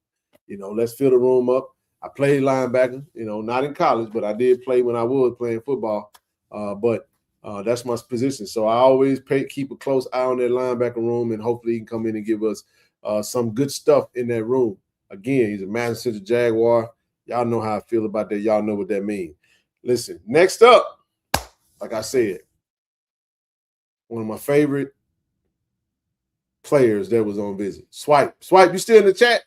You know, let's fill the room up. I played linebacker. You know, not in college, but I did play when I was playing football. But that's my position. So I always keep a close eye on that linebacker room, and hopefully he can come in and give us some good stuff in that room. Again, he's a Madison Central Jaguar. Y'all know how I feel about that. Y'all know what that means. Listen, next up, like I said, one of my favorite players that was on visit. Swipe, you still in the chat?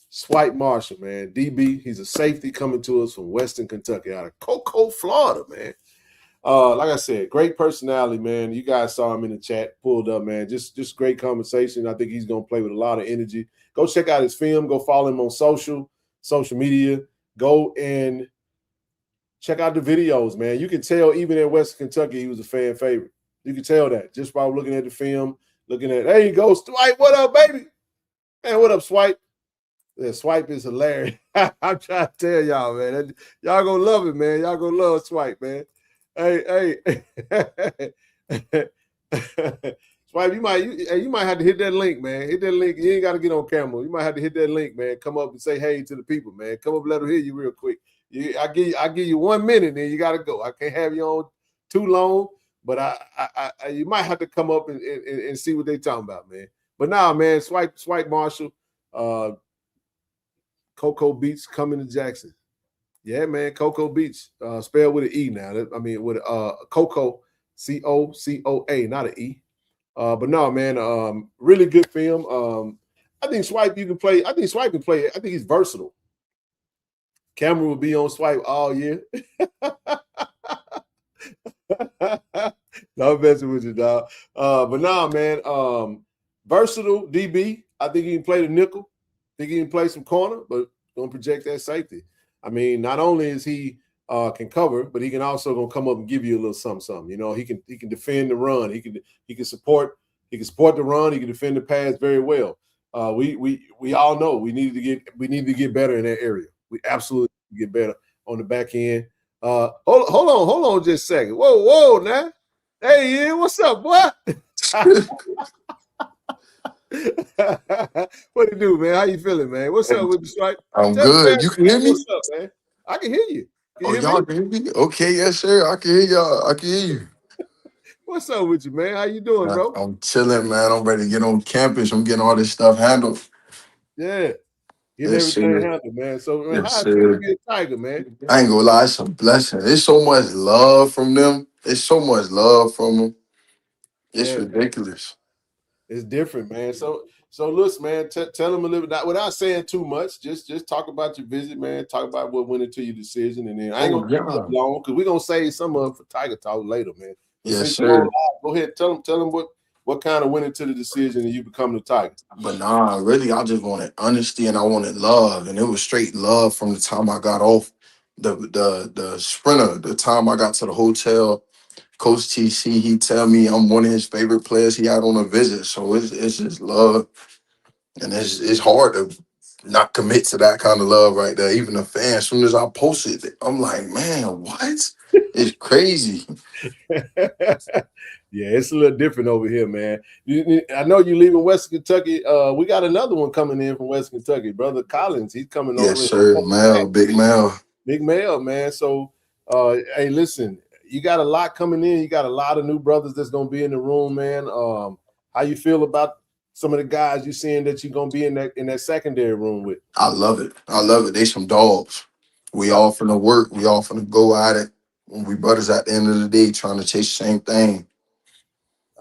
Swipe Marshall, man. DB, he's a safety coming to us from Western Kentucky, out of Cocoa, Florida, man. Like I said, great personality, man. You guys saw him in the chat, pulled up, man. Just great conversation. I think he's going to play with a lot of energy. Go check out his film. Go follow him on social media. Go and check out the videos, man. You can tell even in Western Kentucky he was a fan favorite. You can tell that just by looking at the film, there you go, Swipe. What up, baby? Man, what up, Swipe? Yeah, Swipe is hilarious. I'm trying to tell y'all, man. Y'all gonna love it, man. Y'all gonna love Swipe, man. Hey. Swipe, you might have to hit that link, man. Hit that link. You ain't got to get on camera. You might have to hit that link, man. Come up and say hey to the people, man. Come up and let them hear you real quick. I give you 1 minute, then you got to go. I can't have you on too long, but I you might have to come up and see what they talking about, man. But nah, man, Swipe Marshall, Cocoa Beach coming to Jackson. Yeah, man, Cocoa Beach, spelled with an E now. With Cocoa, Cocoa, not an E. But no, man, really good film. I think Swipe you can play. I think Swipe can play. I think he's versatile. Camera will be on Swipe all year. No, I'm messing with you, dog. But no, man, versatile DB. I think he can play the nickel. I think he can play some corner, but gonna project that safety. I mean, not only is he can cover, but he can also gonna come up and give you a little something. You know, he can defend the run. He can support the run. He can defend the pass very well. We all know we need to get better in that area. We absolutely get better on the back end. Hold on just a second. Whoa now. Hey, Ian, what's up, boy? What it do, man? How you feeling, man? What's up with the Swipe? I'm good. You can hear me? What's up, man? I can hear you. Y'all can hear me? Okay, yes, sir. I can hear y'all. I can hear you. What's up with you, man? How you doing, bro? I'm chilling, man. I'm ready to get on campus. I'm getting all this stuff handled. Yeah. Getting everything handled, man. So, man, how it feel to be a Tiger, man? I ain't gonna lie, it's a blessing. There's so much love from them. It's so much love from them. It's ridiculous. It's different, man. So listen, man, tell them a little bit, without saying too much, just talk about your visit, man. Talk about what went into your decision. And then I ain't gonna keep it long because we're gonna save some of it for Tiger Talk later, man. But Yes, sir. Go ahead, tell them what kind of went into the decision and you become the Tiger. But nah, really, I just wanted honesty and I wanted love. And it was straight love from the time I got off the sprinter, the time I got to the hotel. Coach TC, he tell me I'm one of his favorite players he had on a visit. So it's just love. And it's hard to not commit to that kind of love right there. Even the fans, as soon as I posted it, I'm like, man, what? It's crazy. Yeah, it's a little different over here, man. I know you leaving West Kentucky. We got another one coming in from West Kentucky, brother Collins. He's coming over. Yes, sir. Mel, big Mel. Big Mel, man. So, hey, listen, you got a lot coming in. You got a lot of new brothers that's gonna be in the room, man. How you feel about some of the guys you're seeing that you're gonna be in that secondary room with? I love it. I love it. They some dogs. We all finna work. We all finna go at it. We brothers at the end of the day trying to chase the same thing.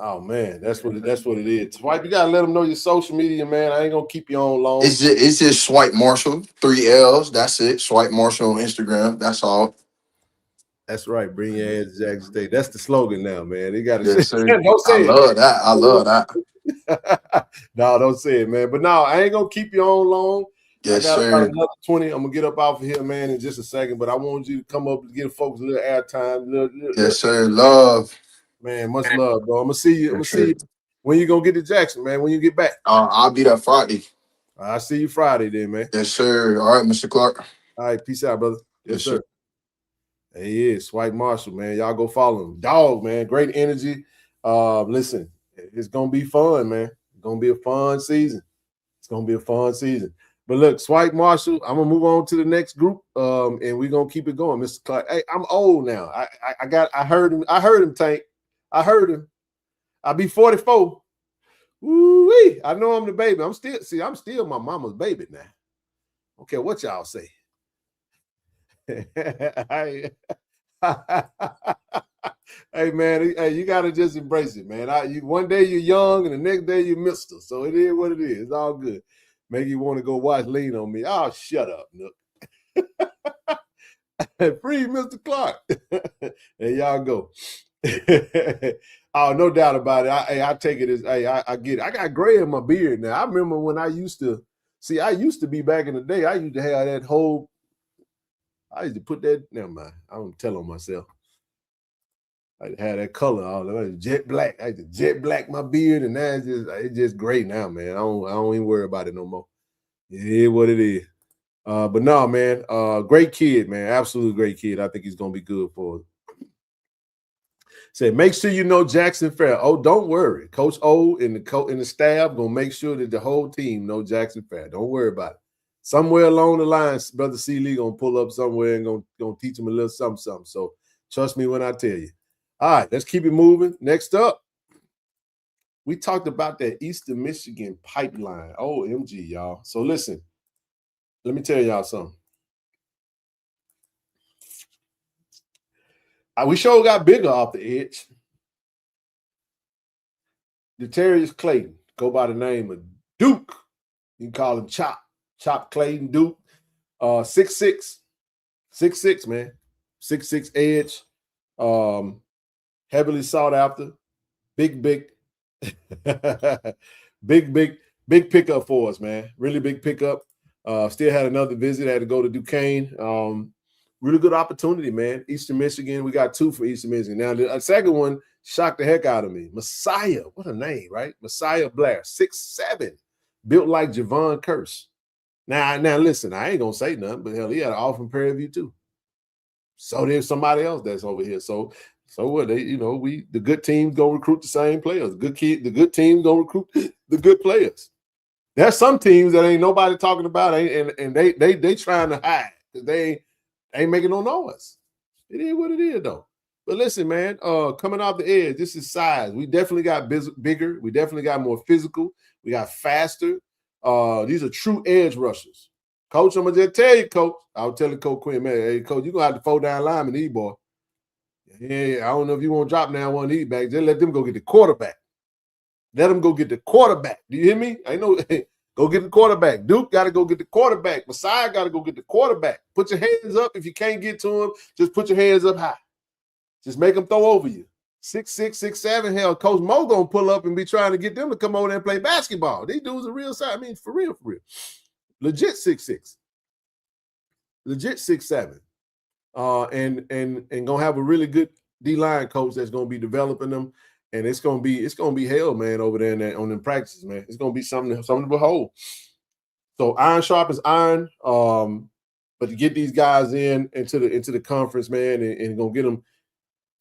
Oh man, that's what it is. Swipe, you gotta let them know your social media, man. I ain't gonna keep you on long. It's just Swipe Marshall, 3 L's. That's it. Swipe Marshall on Instagram. That's all. That's right. Bring your ass to Jackson State. That's the slogan now, man. They gotta Yes, say, sir. don't say I love that. I love that. No, don't say it, man. But no, I ain't gonna keep you on long. Yes, I got sir. about another 20. I'm gonna get up off of here, man, in just a second. But I want you to come up and give folks a little airtime. Yes, sir. Love. Man, much love, bro. I'm gonna see you. See you when you gonna get to Jackson, man. When you get back. I'll be there Friday. I'll see you Friday then, man. Yes, sir. All right, Mr. Clark. All right, peace out, brother. Yes, sir. There he is, Swipe Marshall, man. Y'all go follow him. Dog, man. Great energy. Listen, it's gonna be fun, man. It's gonna be a fun season. It's gonna be a fun season. But look, Swipe Marshall, I'm gonna move on to the next group, and we're gonna keep it going, Mr. Clark. Hey, I'm old now. I heard him, Tank. I heard him. I'll be 44. Woo-wee. I know I'm the baby. I'm still my mama's baby now. Okay, what y'all say? Hey man, hey, you gotta just embrace it, man. One day you're young and the next day you're Mister. So it is what it is. It's all good. Make you want to go watch Lean on Me. Oh, shut up, Nook. Free Mr. Clark. There y'all go. Oh, no doubt about it. I take it as I get it. I got gray in my beard now. I remember when I used to be back in the day. I used to have that whole. I used to put that. Never mind. I don't tell on myself. I had that color all the jet black. I used to jet black my beard, and now it's just gray now, man. I don't even worry about it no more. It is what it is. But no, man. Great kid, man. Absolute great kid. I think he's gonna be good for us. Said, make sure you know Jackson Fair. Oh, don't worry. Coach O and the staff gonna make sure that the whole team know Jackson Fair. Don't worry about it. Somewhere along the line, Brother C. Lee gonna pull up somewhere and gonna teach him a little something. So trust me when I tell you. All right, let's keep it moving. Next up, we talked about that Eastern Michigan pipeline. OMG, y'all. So listen, let me tell y'all something. We sure got bigger off the edge. Darius Clayton, go by the name of Duke. You can call him Chop Clayton Duke. 6'6", man. 6'6" edge. Heavily sought after. Big pickup for us, man. Really big pickup. Still had another visit. Had to go to Duquesne. Really good opportunity, man. Eastern Michigan. We got 2 for Eastern Michigan. Now, the second one shocked the heck out of me. Messiah. What a name, right? Messiah Blair. 6'7". Built like Javon Curse. Now, listen, I ain't going to say nothing, but hell, he had an offer from Prairie View, too. So there's somebody else that's over here. So what? The good teams go recruit the same players. The good teams go recruit the good players. There's some teams that ain't nobody talking about, and they trying to hide because they ain't making no noise. It is what it is, though. But listen, man, coming off the edge, this is size. We definitely got bigger. We definitely got more physical. We got faster. These are true edge rushers. Coach, I'm going to just tell you, Coach. I was telling Coach Quinn, man, hey, Coach, you're going to have to fold down lineman these boy. Yeah, I don't know if you want to drop down one of these back. Just let them go get the quarterback. Let them go get the quarterback. Do you hear me? I know. Go get the quarterback. Duke got to go get the quarterback. Messiah got to go get the quarterback. Put your hands up. If you can't get to him, just put your hands up high. Just make them throw over you. 6'6", 6'7". Hell, Coach Mo gonna pull up and be trying to get them to come over there and play basketball. These dudes are real size. I mean, for real. Legit 6'6". Legit 6'7". And gonna have a really good D-line coach that's gonna be developing them. And it's gonna be hell, man, over there on them practices, man. It's gonna be something to behold. So iron sharpens iron. But to get these guys into the conference, man, and gonna get them.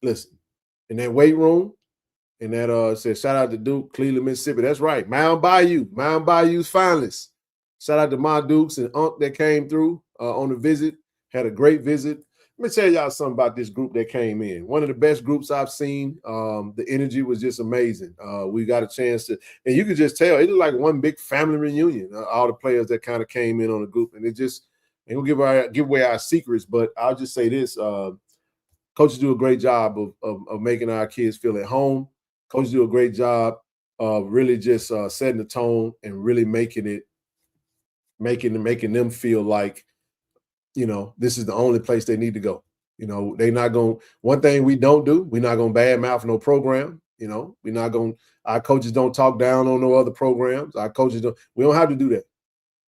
Listen, in that weight room, and that says shout out to Duke, Cleveland, Mississippi. That's right, Mound Bayou's finalists. Shout out to my Dukes and Unc that came through on the visit. Had a great visit. Let me tell y'all something about this group that came in. One of the best groups I've seen. The energy was just amazing. We got a chance to, and you could just tell it was like one big family reunion. All the players that kind of came in on the group, and it just ain't gonna give away our secrets. But I'll just say this: coaches do a great job of making our kids feel at home. Coaches do a great job of really just setting the tone and really making them feel like, you know, this is the only place they need to go. You know, they not going to, one thing we don't do, we're not going to badmouth no program. You know, our coaches don't talk down on no other programs. We don't have to do that.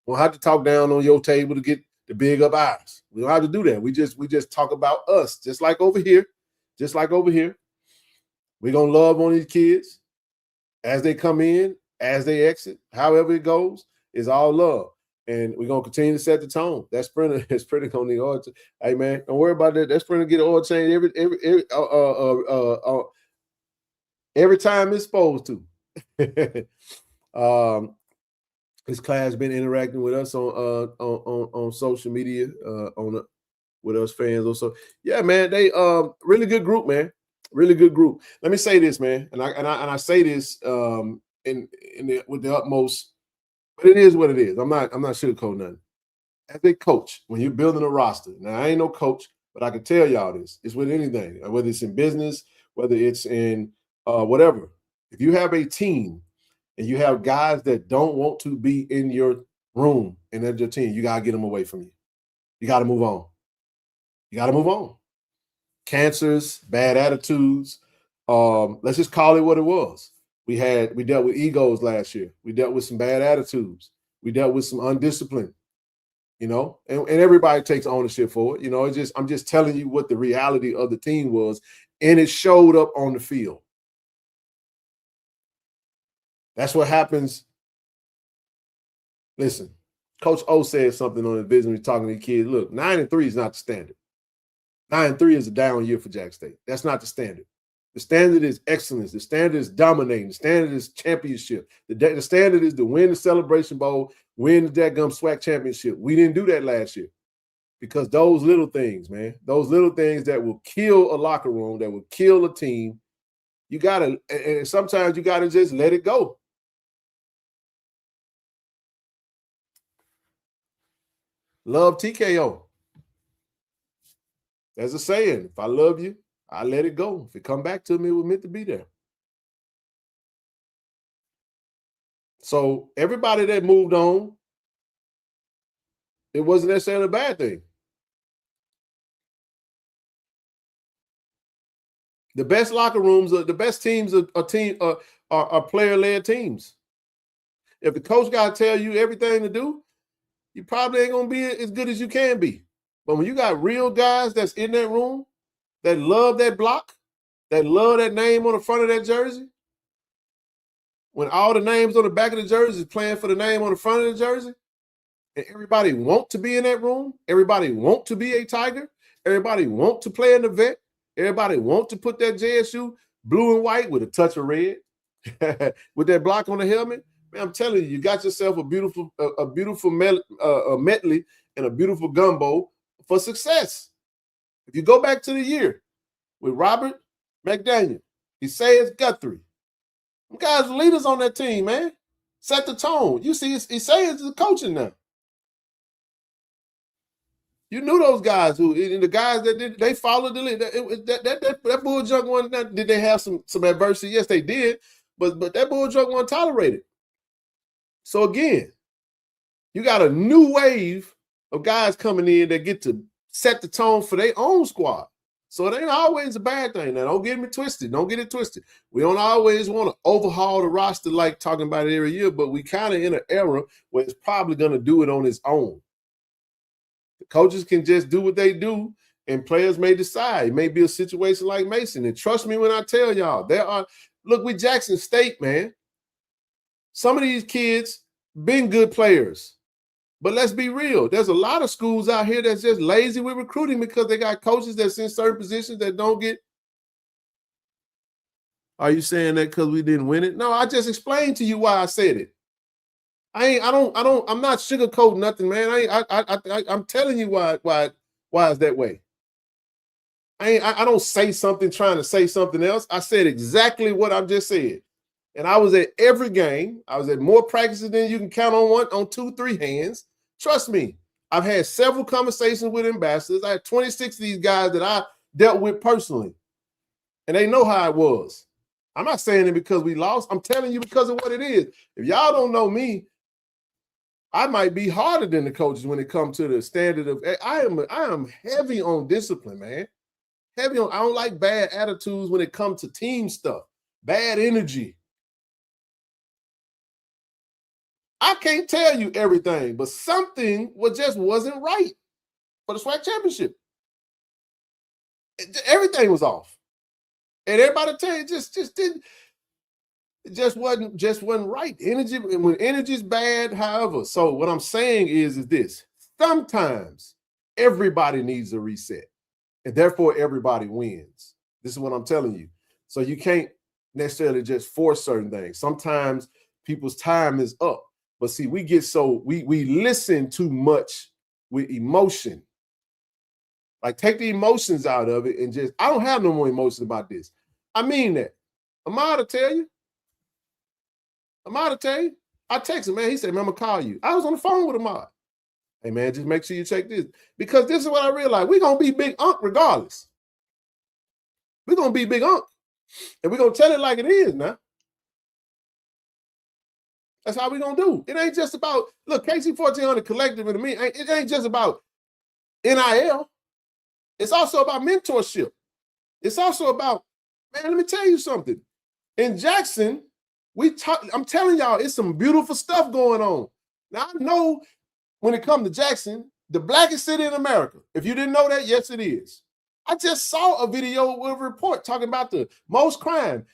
We don't have to talk down on your table to get the big up eyes. We don't have to do that. We just talk about us, just like over here. We're going to love on these kids as they come in, as they exit, however it goes, is all love. And we're going to continue to set the tone. That sprinter is pretty going to need oil. Hey, man, don't worry about that. That sprinter get an oil change every time it's supposed to. This class been interacting with us on social media, with us fans also. Yeah, man, they really good group, man. Really good group. Let me say this, man, and I say this with the utmost. But it is what it is. I'm not sugarcoating nothing. As a coach, when you're building a roster, now I ain't no coach, but I can tell y'all this. It's with anything, whether it's in business, whether it's in whatever. If you have a team and you have guys that don't want to be in your room and at your team, you gotta get them away from you. You gotta move on. Cancers, bad attitudes. Let's just call it what it was. We dealt with egos last year. We dealt with some bad attitudes. We dealt with some undiscipline, you know, and everybody takes ownership for it. You know, I'm just telling you what the reality of the team was, and it showed up on the field. That's what happens. Listen, Coach O said something on the business when he's talking to the kids. Look, 9-3 is not the standard. 9-3 is a down year for Jack State. That's not the standard. The standard is excellence. The standard is dominating. The standard is championship. The standard is to win the Celebration Bowl, win the dadgum SWAC championship. We didn't do that last year because those little things, man, those little things that will kill a locker room, that will kill a team, and sometimes you got to just let it go. Love TKO. There's a saying, if I love you, I let it go. If it come back to me, it was meant to be there. So everybody that moved on, it wasn't necessarily a bad thing. The best locker rooms, the best teams are player-led teams. If the coach got to tell you everything to do, you probably ain't going to be as good as you can be. But when you got real guys that's in that room, that love that block, that love that name on the front of that jersey, when all the names on the back of the jersey is playing for the name on the front of the jersey, and everybody want to be in that room, everybody want to be a Tiger, everybody want to play in the vet, everybody want to put that JSU blue and white with a touch of red, with that block on the helmet, man, I'm telling you, you got yourself a beautiful medley and a beautiful gumbo for success. If you go back to the year with Robert McDaniel, he says Guthrie, them guys are leaders on that team, man. Set the tone. You see, he says the coaching now. You knew those guys the guys that they followed the lead. That bull junk one. Did they have some adversity? Yes, they did. but that bull drug won't tolerate it. So again, you got a new wave of guys coming in that get to set the tone for their own squad. So it ain't always a bad thing. Now, don't get me twisted. Don't get it twisted. We don't always want to overhaul the roster like talking about it every year, but we kind of in an era where it's probably going to do it on its own. The coaches can just do what they do, and players may decide. It may be a situation like Mason. And trust me when I tell y'all, look, with Jackson State, man, some of these kids been good players. But let's be real. There's a lot of schools out here that's just lazy with recruiting because they got coaches that's in certain positions that don't get. Are you saying that because we didn't win it? No, I just explained to you why I said it. I'm not sugarcoating nothing, man. I'm telling you why it's that way. I don't say something trying to say something else. I said exactly what I've just said. And I was at every game. I was at more practices than you can count on 2, 3 hands. Trust me, I've had several conversations with ambassadors. I had 26 of these guys that I dealt with personally, and they know how it was. I'm not saying it because we lost. I'm telling you because of what it is. If y'all don't know me, I might be harder than the coaches when it comes to the standard of. I am heavy on discipline, man. Heavy on. I don't like bad attitudes when it comes to team stuff. Bad energy. I can't tell you everything, but something wasn't right for the SWAC championship. Everything was off. And everybody tell you it just wasn't right. Energy, when energy's bad, however. So what I'm saying is this: sometimes everybody needs a reset, and therefore everybody wins. This is what I'm telling you. So you can't necessarily just force certain things. Sometimes people's time is up. But see, we listen too much with emotion. Like, take the emotions out of it and I don't have no more emotions about this. I mean that. Ahmad will tell you. I text him, man. He said, man, I'm going to call you. I was on the phone with Ahmad. Hey, man, just make sure you check this. Because this is what I realized. We're going to be Big Unc regardless. We're going to be Big Unc. And we're going to tell it like it is now. That's how we're going to do. It ain't just about, look, KC-1400 collective to me, it ain't just about NIL. It's also about mentorship. It's also about, man, let me tell you something. In Jackson, I'm telling y'all, it's some beautiful stuff going on. Now, I know when it comes to Jackson, the blackest city in America. If you didn't know that, yes, it is. I just saw a video with a report talking about the most crime,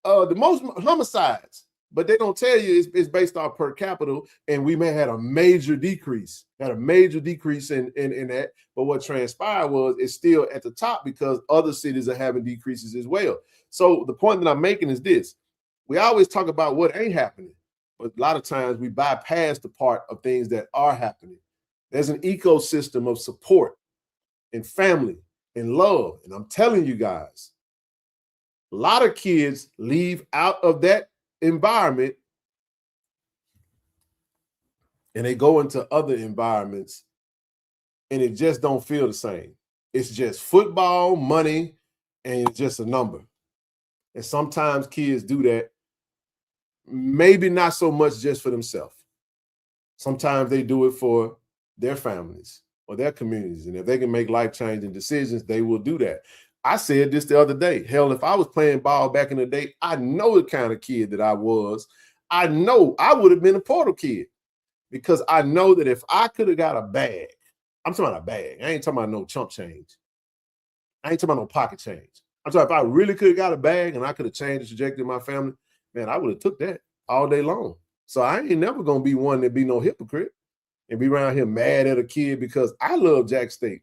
the most homicides. But they don't tell you it's based off per capita, and we may have had a major decrease in that. But what transpired was it's still at the top because other cities are having decreases as well. So the point that I'm making is this: we always talk about what ain't happening, but a lot of times we bypass the part of things that are happening. There's an ecosystem of support and family and love, and I'm telling you guys, a lot of kids leave out of that environment and they go into other environments and it just don't feel the same. It's just football, money, and it's just a number. And sometimes kids do that, maybe not so much just for themselves. Sometimes they do it for their families or their communities. And if they can make life-changing decisions, they will do that. I said this the other day. Hell, if I was playing ball back in the day, I know the kind of kid that I was. I know I would have been a portal kid because I know that if I could have got a bag, I'm talking about a bag. I ain't talking about no chump change. I ain't talking about no pocket change. I'm talking if I really could have got a bag and I could have changed the trajectory of my family, man, I would have took that all day long. So I ain't never going to be one that be no hypocrite and be around here mad at a kid because I love Jack State.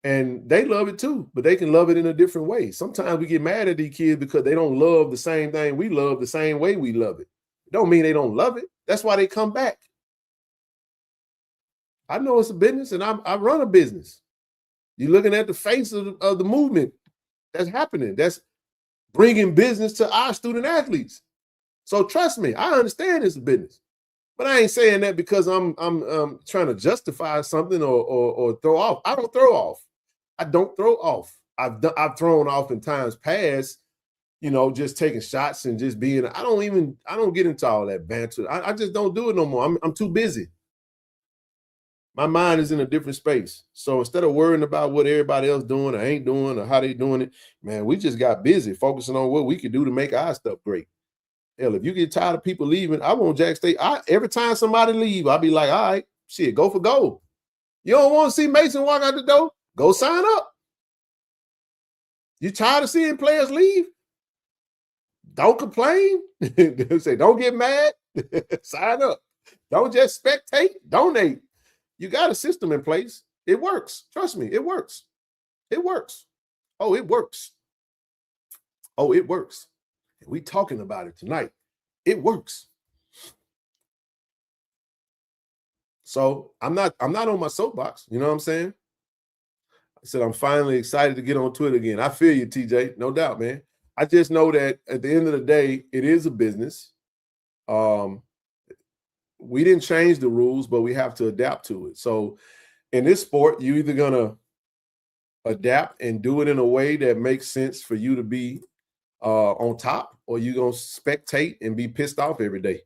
And they love it too, but they can love it in a different way. Sometimes we get mad at these kids because they don't love the same thing we love the same way we love it. It don't mean they don't love it. That's why they come back. I know it's a business and I run a business. You're looking at the face of the movement that's happening. That's bringing business to our student athletes. So trust me, I understand it's a business. But I ain't saying that because I'm trying to justify something or throw off. I don't throw off. I don't throw off. I've thrown off in times past, just taking shots and just being. I don't get into all that banter. I just don't do it no more. I'm too busy. My mind is in a different space. So instead of worrying about what everybody else doing or ain't doing or how they doing it, man, we just got busy focusing on what we could do to make our stuff great. Hell, if you get tired of people leaving, I want Jack State. Every time somebody leave, I'll be like, all right, shit, go for gold. You don't want to see Mason walk out the door? Go sign up. You tired of seeing players leave? Don't complain. Say, don't get mad. Sign up. Don't just spectate. Donate. You got a system in place. It works. Trust me, it works. It works. Oh, it works. Oh, it works. And we talking about it tonight. It works. So I'm not on my soapbox. You know what I'm saying? I said I'm finally excited to get on Twitter again. I feel you, TJ. No doubt, man. I just know that at the end of the day, it is a business. We didn't change the rules, but we have to adapt to it. So in this sport, you're either going to adapt and do it in a way that makes sense for you to be on top, or you're going to spectate and be pissed off every day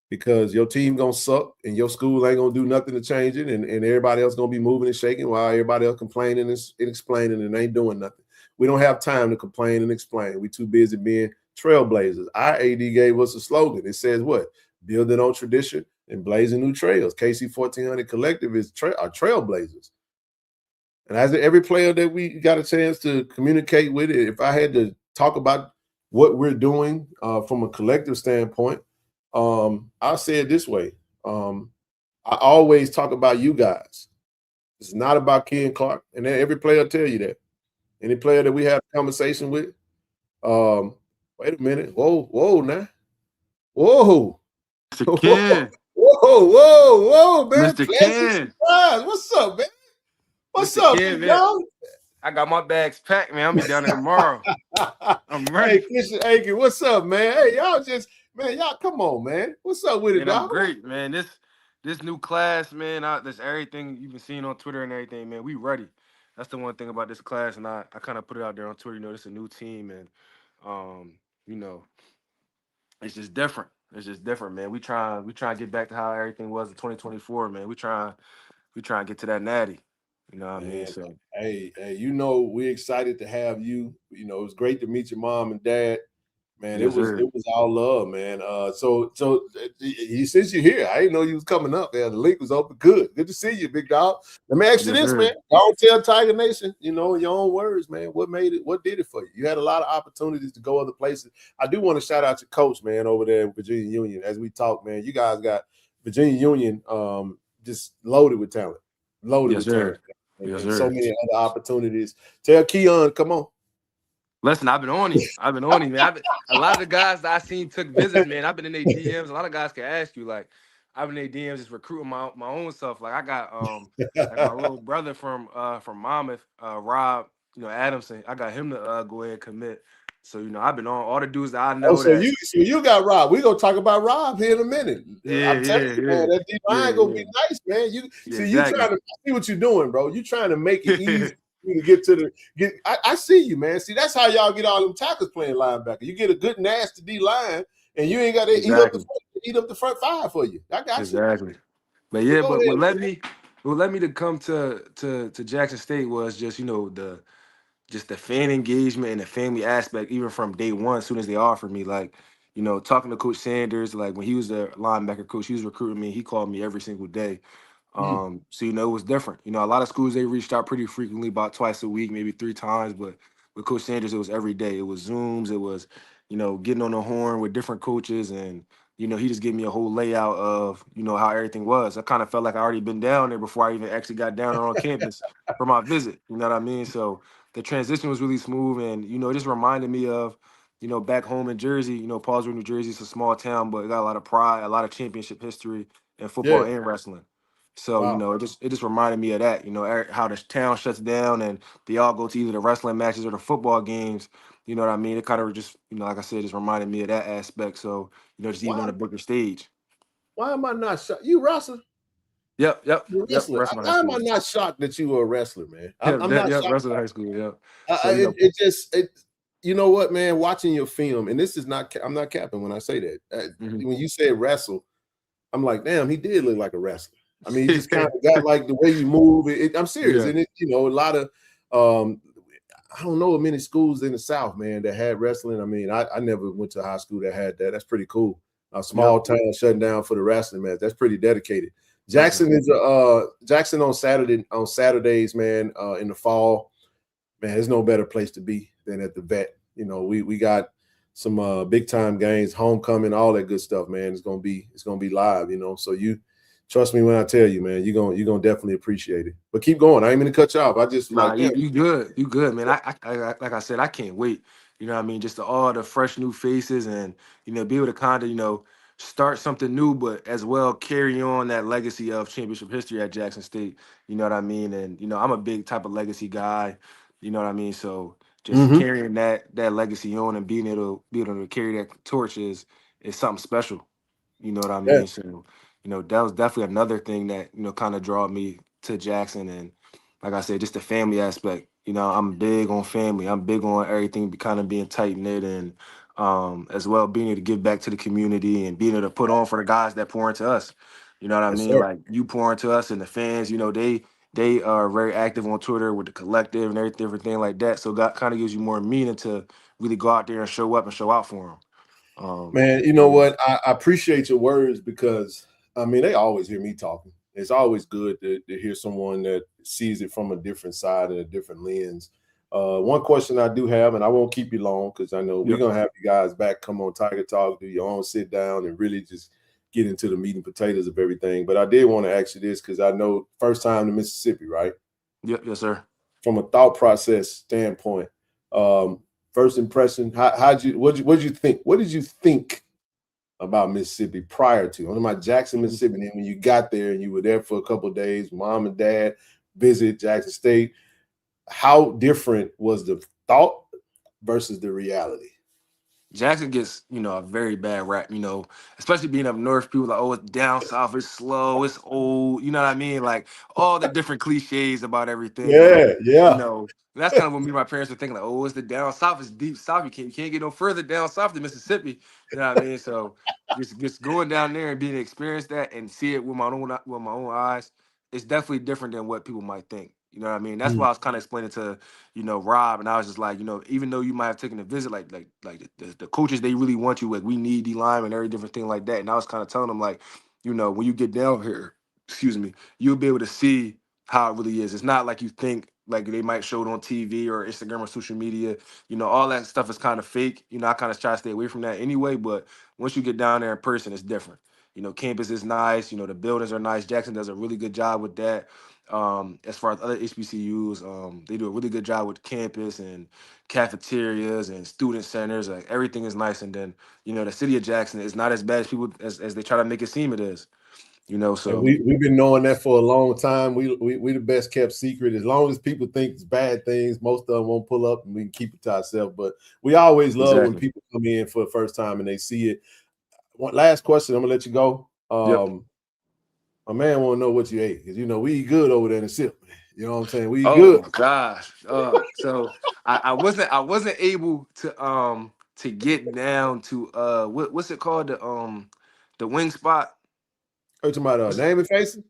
because your team going to suck and your school ain't going to do nothing to change it, and everybody else going to be moving and shaking while everybody else complaining and explaining and ain't doing nothing. We don't have time to complain and explain. We're too busy being trailblazers. Our AD gave us a slogan. It says what? Building on tradition and blazing new trails. KC-1400 Collective is our trailblazers. And as every player that we got a chance to communicate with, if I had to talk about what we're doing from a collective standpoint, I'll say it this way. I always talk about you guys. It's not about Ken Clark. And every player will tell you that. Any player that we have a conversation with, wait a minute. Whoa, now. Whoa. Mr. Ken. Whoa, man. Mr. Ken. What's up, man? What's Mr. up, Ken, man? man? I got my bags packed, man. I'll be down there tomorrow. I'm ready. Hey, Christian Aiken, what's up, man? Hey, y'all come on, man. What's up with it, Man, I'm dog? great, man. This new class, man, that's everything you've been seeing on Twitter and everything, man. We ready. That's the one thing about this class, and I kind of put it out there on Twitter. This is a new team, and it's just different. It's just different, man. We try to get back to how everything was in 2024, man. We try and get to that natty. You know what I mean? So hey, we're excited to have you. It was great to meet your mom and dad. Man, yes, it was all love, man. So since you're here, I didn't know you was coming up. Man, the link was open. Good to see you, big dog. Let me ask you this, man. Don't tell Tiger Nation, in your own words, man. What did it for you? You had a lot of opportunities to go other places. I do want to shout out your coach, man, over there in Virginia Union. As we talk, man, you guys got Virginia Union just loaded with talent. Loaded with talent. Yes, and so many other opportunities. Tell Keon, come on. Listen, I've been on him, man. A lot of the guys that I seen took visits, man. I've been in their DMs. A lot of guys can ask you, like, I've been in their DMs just recruiting my own self. Like, I got like my little brother from Monmouth, Rob, Adamson. I got him to go ahead and commit. So I've been on all the dudes that I know. So you got Rob. We're gonna talk about Rob here in a minute. I'm telling you, man, that D-line gonna be nice, man. You trying to see what you're doing, bro. You trying to make it easy. To get I see you, man. See, that's how y'all get all them tackles playing linebacker. You get a good nasty D line, and you ain't got to eat up the front five for you. I got you. Exactly. But yeah, but what led me to come to Jackson State was just the fan engagement and the family aspect, even from day one. As soon as they offered me, like talking to Coach Sanders, like when he was the linebacker coach, he was recruiting me. He called me every single day. So it was different. A lot of schools, they reached out pretty frequently, about twice a week, maybe 3 times, but with Coach Sanders, it was every day. It was Zooms, it was getting on the horn with different coaches, and he just gave me a whole layout of how everything was. I kind of felt like I already been down there before I even actually got down there on campus for my visit. You know what I mean? So the transition was really smooth, and it just reminded me of back home in Jersey. Paulsville, New Jersey, it's a small town, but it got a lot of pride, a lot of championship history in football and wrestling. So, wow. it just reminded me of that, how the town shuts down and they all go to either the wrestling matches or the football games. You know what I mean? It kind of just, like I said, just reminded me of that aspect. So, just even on a bigger stage. Why am I not shocked? You wrestler? Yep. Wrestler. Why am I not shocked that you were a wrestler, man? I'm not shocked. Wrestling high school, It you know what, man? Watching your film, and this is not, I'm not capping when I say that. When you say wrestle, I'm like, damn, he did look like a wrestler. I mean, he just kind of got like the way you move. I'm serious, and it, you know, a lot of, I don't know many schools in the South, man, that had wrestling. I mean, I never went to a high school that had that. That's pretty cool. A small town shutting down for the wrestling match. That's pretty dedicated. Jackson is Jackson on Saturdays, man. In the fall, man, there's no better place to be than at the vet. You know, we got some big time games, homecoming, all that good stuff, man. It's gonna be live, you know. So you trust me when I tell you, man, you're gonna definitely appreciate it. But keep going. I ain't mean to cut you off. I just you good, man. I like I said, I can't wait. You know what I mean? Just all the fresh new faces and, you know, be able to kind of, you know, start something new, but as well carry on that legacy of championship history at Jackson State. You know what I mean? And, you know, I'm a big type of legacy guy. You know what I mean? So just carrying that legacy on and being able to carry that torch is something special. You know what I mean? So, you know, that was definitely another thing that, you know, kind of draw me to Jackson. And like I said, just the family aspect. You know, I'm big on family. I'm big on everything kind of being tight knit, and as well being able to give back to the community and being able to put on for the guys that pour into us. You know what I mean? sir. Like you pour into us and the fans. You know, they are very active on Twitter with the collective and everything like that. So that kind of gives you more meaning to really go out there and show up and show out for them. Man, you know what? I appreciate your words because I mean they always hear me talking. It's always good to hear someone that sees it from a different side and a different lens. One question I do have, and I won't keep you long because I know we're gonna have you guys back. Come on, Tiger Talk, do your own sit down, and really just get into the meat and potatoes of everything. But I did want to ask you this because I know first time to Mississippi, right? Yep, yes, sir. From a thought process standpoint, first impression, what did you think? What did you think about Mississippi prior to? I'm about Jackson, Mississippi. And then when you got there and you were there for a couple of days, mom and dad visit Jackson State, how different was the thought versus the reality? Jackson gets, you know, a very bad rap, you know, especially being up north. People are like, oh, it's down south, it's slow, it's old. You know what I mean? Like all the different cliches about everything. Yeah. You know, that's kind of what me and my parents were thinking. Like, oh, it's the down south, it's deep south. You can't get no further down south than Mississippi. You know what I mean? So just going down there and being to experience that and see it with my own eyes, it's definitely different than what people might think. You know what I mean? That's why I was kind of explaining to, you know, Rob, and I was just like, you know, even though you might have taken a visit, like the coaches, they really want you. Like, we need D line and every different thing like that. And I was kind of telling them, like, you know, when you get down here, excuse me, you'll be able to see how it really is. It's not like you think like they might show it on TV or Instagram or social media. You know, all that stuff is kind of fake. You know, I kind of try to stay away from that anyway. But once you get down there in person, it's different. You know, campus is nice. You know, the buildings are nice. Jackson does a really good job with that. As far as other HBCUs, they do a really good job with campus and cafeterias and student centers. Like everything is nice, and then you know the city of Jackson is not as bad as people as they try to make it seem it is. You know, so and we've been knowing that for a long time. We the best kept secret. As long as people think it's bad things, most of them won't pull up, and we can keep it to ourselves. But we always love when people come in for the first time and they see it. One last question, I'm gonna let you go. My man want to know what you ate because you know we eat good over there in the SIP. You know what I'm saying? We eat good. Oh gosh. So I wasn't able to get down to what's it called, the wing spot. Are you talking about Name and Faces?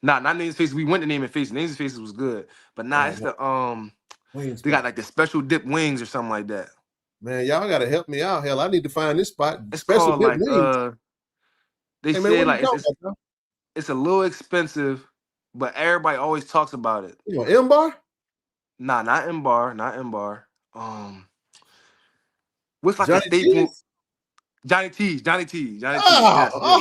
Nah, not Names and Faces. We went to Name and Faces. Names and Faces was good, but it's the wings they got like the special dip wings or something like that. Man, y'all gotta help me out. Hell, I need to find this spot. It's Special called dip like wings. they Hey, man, say what like you about, it's a little expensive, but everybody always talks about it. You know, M-Bar? Nah, not M Bar, not M Bar. What's like Johnny a staple? T's? Johnny T's. Yes,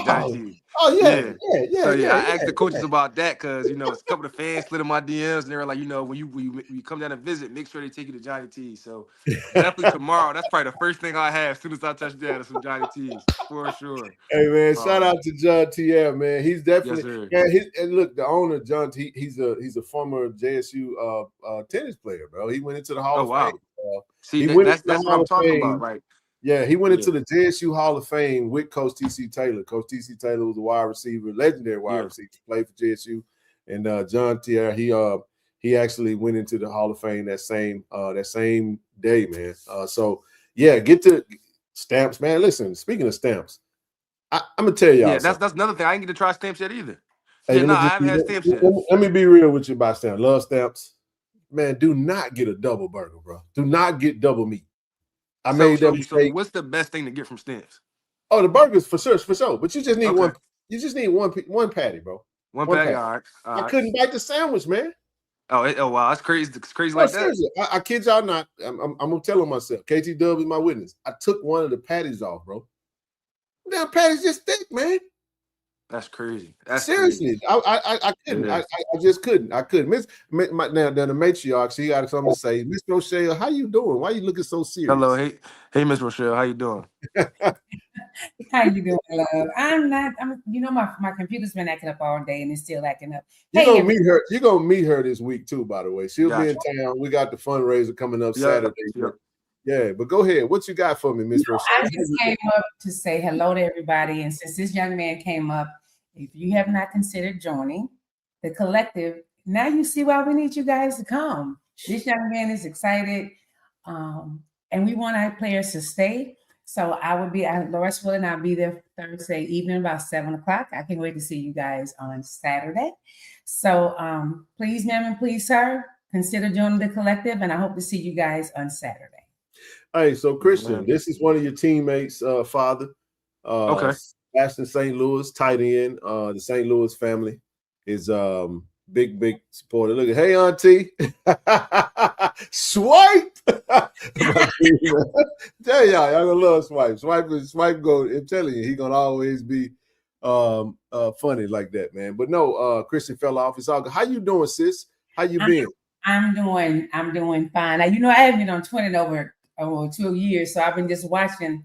Johnny T's. So I asked the coaches about that because you know it's a couple of fans slid in my DMs and they were like, you know, when you come down to visit, make sure they take you to Johnny T's. So definitely tomorrow, that's probably the first thing I have as soon as I touch down is some Johnny T's for sure. Hey man, shout out to John TF, man. He's definitely and look, the owner John T, he's a former JSU tennis player, bro. He went into the Hall of Fame. See, that's what I'm talking about, right? Yeah, he went into the JSU Hall of Fame with Coach TC Taylor. Coach TC Taylor was a wide receiver, legendary wide receiver, played for JSU. And John Tier, he actually went into the Hall of Fame that same day, man. So yeah, get to stamps, man. Listen, speaking of stamps, I'm gonna tell y'all. Yeah, that's another thing. I ain't get to try stamps yet either. Hey, Yeah, no, I haven't had stamps yet. Let me be real with you about stamps. Love stamps. Man, do not get a double burger, bro. Do not get double meat. I made that mistake. So what's the best thing to get from stamps? Oh, the burgers for sure. But you just need one. You just need one patty, bro. One patty. All right. I couldn't bite the sandwich, man. Oh wow, that's crazy. It's crazy like seriously. that. I kid y'all not. I'm gonna tell on myself. KT Dub is my witness. I took one of the patties off, bro. Damn patty's just thick, man. That's crazy. That's seriously. Crazy. I couldn't. I just couldn't. I couldn't. Now the matriarch, she got something to say. Miss Rochelle, how you doing? Why you looking so serious? Hello, hey, Miss Rochelle, how you doing? How you doing, love? My computer's been acting up all day and it's still acting up. You're gonna meet her this week too, by the way. She'll be in town. We got the fundraiser coming up Saturday. Yeah, but go ahead. What you got for me, Miss Rochelle? I just came up to say hello to everybody. And since this young man came up, if you have not considered joining the collective, now you see why we need you guys to come. This young man is excited. And we want our players to stay. So I will be at Lorisville and I'll be there Thursday evening about 7 o'clock. I can't wait to see you guys on Saturday. So please, ma'am, and please, sir, consider joining the collective. And I hope to see you guys on Saturday. Hey, so Christian, this is one of your teammates' father. Okay. Ashton St. Louis, tight end. The St. Louis family is big supporter. Look at, hey, auntie. Swipe. Tell y'all gonna love Swipe. Swipe go, I'm telling you, he gonna always be funny like that, man. But no, Christian fell off. It's all good. How you doing, sis? How you been? I'm doing fine. Now, I haven't been on Twitter over 2 years, so I've been just watching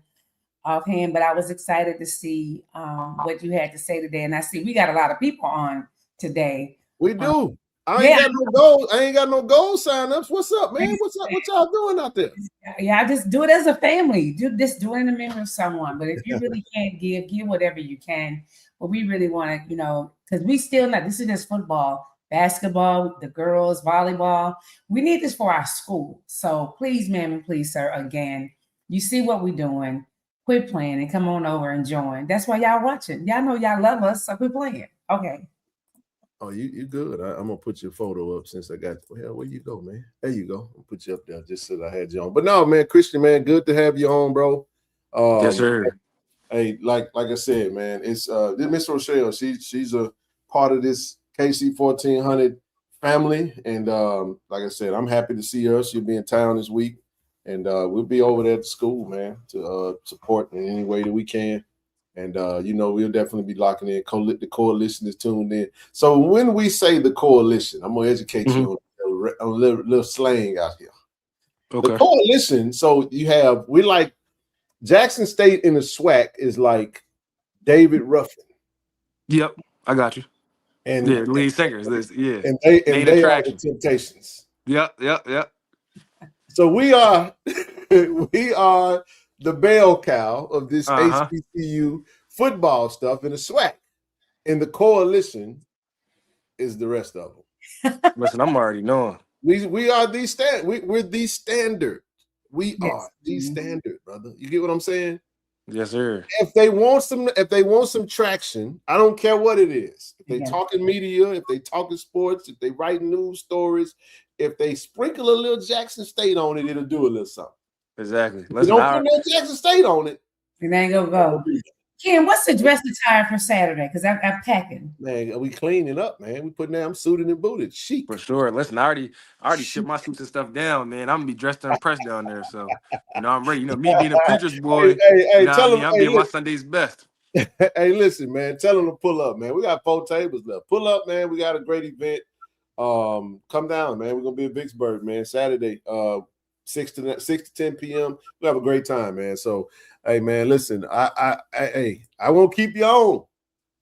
offhand, but I was excited to see what you had to say today. And I see we got a lot of people on today. We do. I ain't got no goal signups. What's up, man? What's up? What y'all doing out there? Yeah, I just do it as a family. Do it in the memory of someone. But if you really can't give whatever you can. But we really want to, because we still not. This is just football, basketball, the girls, volleyball. We need this for our school. So please, ma'am, and please, sir, again, you see what we're doing. Quit playing and come on over and join. That's why y'all watching. Y'all know y'all love us, so quit playing. Okay. Oh, you good. I'm gonna put your photo up since I got. Well, where you go, man? There you go. I'll put you up there just so that I had you on. But no, man, Christian, man, good to have you on, bro. Yes, sir. Hey, like I said, man, it's Miss Rochelle. She's a part of this KC-1400 family, and like I said, I'm happy to see her. She'll be in town this week, and we'll be over there at the school, man, to support in any way that we can. And we'll definitely be locking in. The coalition is tuned in. So when we say the coalition, I'm gonna educate you on a little slang out here. Okay. The coalition. So we like Jackson State in the SWAC is like David Ruffin. Yep, I got you. And lead singers. Yeah, and they are the Temptations. Yep. So we are the bell cow of this HBCU football stuff in the SWAC, and the coalition is the rest of them. Listen, I'm already knowing. We are the we're the standard. We are the standard, brother. You get what I'm saying? Yes, sir. If they want some traction, I don't care what it is. If they talking media, if they talking sports, if they write news stories, if they sprinkle a little Jackson State on it, it'll do a little something. Exactly. If you don't put no Jackson State on it, it ain't gonna go. Ken, what's the dress attire for Saturday? Because I'm packing. Man, we cleaning up, man. We putting I'm suited and booted. Chic. For sure. Listen, I already shipped my suits and stuff down, man. I'm gonna be dressed and impressed down there. So, I'm ready. Me being a preacher's boy, tell them, I'm being my Sunday's best. Hey, listen, man. Tell them to pull up, man. We got 4 tables left. Pull up, man. We got a great event. Come down, man. We're gonna be in Vicksburg, man. Saturday, 6 to 10 p.m. We have a great time, man. So, hey, man, listen, I won't keep you on.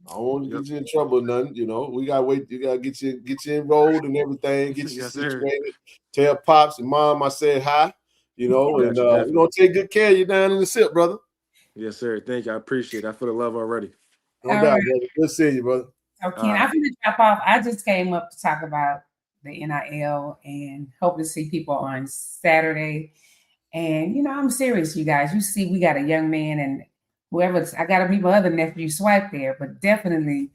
I don't want to get you in trouble or nothing. We gotta wait. You gotta get you enrolled and everything. Get you situated. Tell pops and mom I said hi. And we're gonna take good care of you down in the SIP, brother. Yes, sir. Thank you. I appreciate it. I feel the love already. No doubt, brother. Good seeing you, brother. Okay, I'm gonna drop off. I just came up to talk about the NIL and hope to see people on Saturday. And you know, I'm serious, you guys. You see, we got a young man, and whoever I got to meet my other nephew Swipe there, but definitely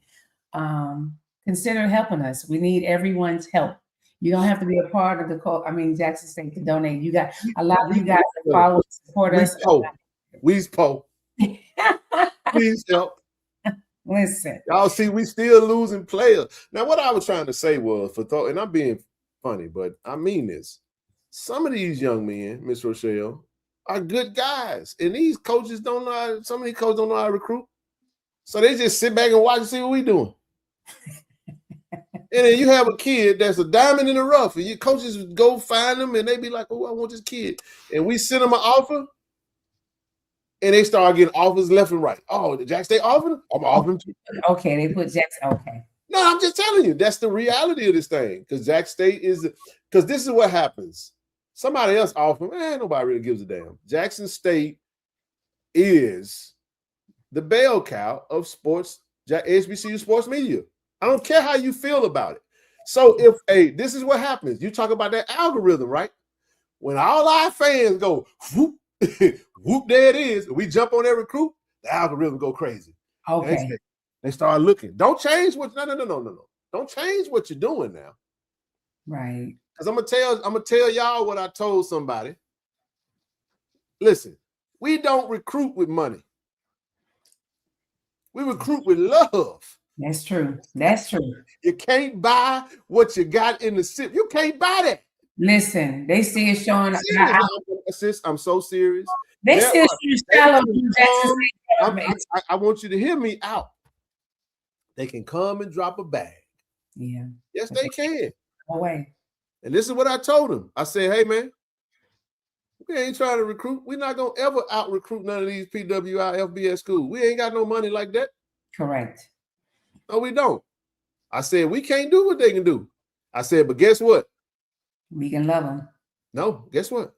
consider helping us. We need everyone's help. You don't have to be a part of the Jackson State to donate. You got a lot of you guys that follow and support us. Please help. Listen, y'all see, we still losing players. Now, what I was trying to say was, and I'm being funny, but I mean this. Some of these young men, Miss Rochelle, are good guys, and these coaches don't know. Some of these coaches don't know how to recruit, so they just sit back and watch and see what we doing. And then you have a kid that's a diamond in the rough, and your coaches go find them, and they be like, "Oh, I want this kid," and we send them an offer. And they start getting offers left and right. Oh, did Jack State offer? I'm offering too. Okay, they put Jackson. Okay. No, I'm just telling you, that's the reality of this thing. Because Jack State because this is what happens. Somebody else offer, nobody really gives a damn. Jackson State is the bell cow of sports, HBCU sports media. I don't care how you feel about it. So this is what happens. You talk about that algorithm, right? When all our fans go, whoop, whoop, there it is. We jump on that recruit, the algorithm go crazy. Okay. They start looking. Don't change no. Don't change what you're doing now. Right. Because I'm gonna tell y'all what I told somebody. Listen, we don't recruit with money. We recruit with love. That's true. That's true. You can't buy what you got in the SIP. You can't buy that. Listen, they see it showing. I'm so serious. They still shallow. I want you to hear me out. They can come and drop a bag. Yeah. Yes, they can. No way. And this is what I told them. I said, hey, man, we ain't trying to recruit. We're not going to ever out-recruit none of these PWI FBS schools. We ain't got no money like that. Correct. No, we don't. I said, we can't do what they can do. I said, but guess what? We can love them. No, guess what?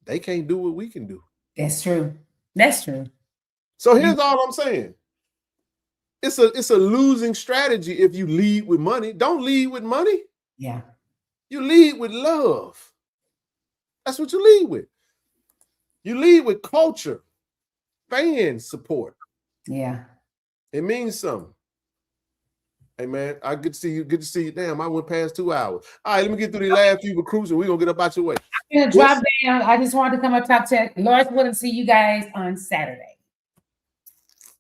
They can't do what we can do. That's true. That's true. So here's all I'm saying. It's a losing strategy if you lead with money. Don't lead with money. Yeah. You lead with love. That's what you lead with. You lead with culture, fan support. Yeah. It means something. Hey, man, I good to see you. Good to see you. Damn, I went past 2 hours. All right, let me get through these last few recruits and we're going to get up out your way. I'm going to drop down. I just wanted to come up top 10. Lawrence wouldn't see you guys on Saturday.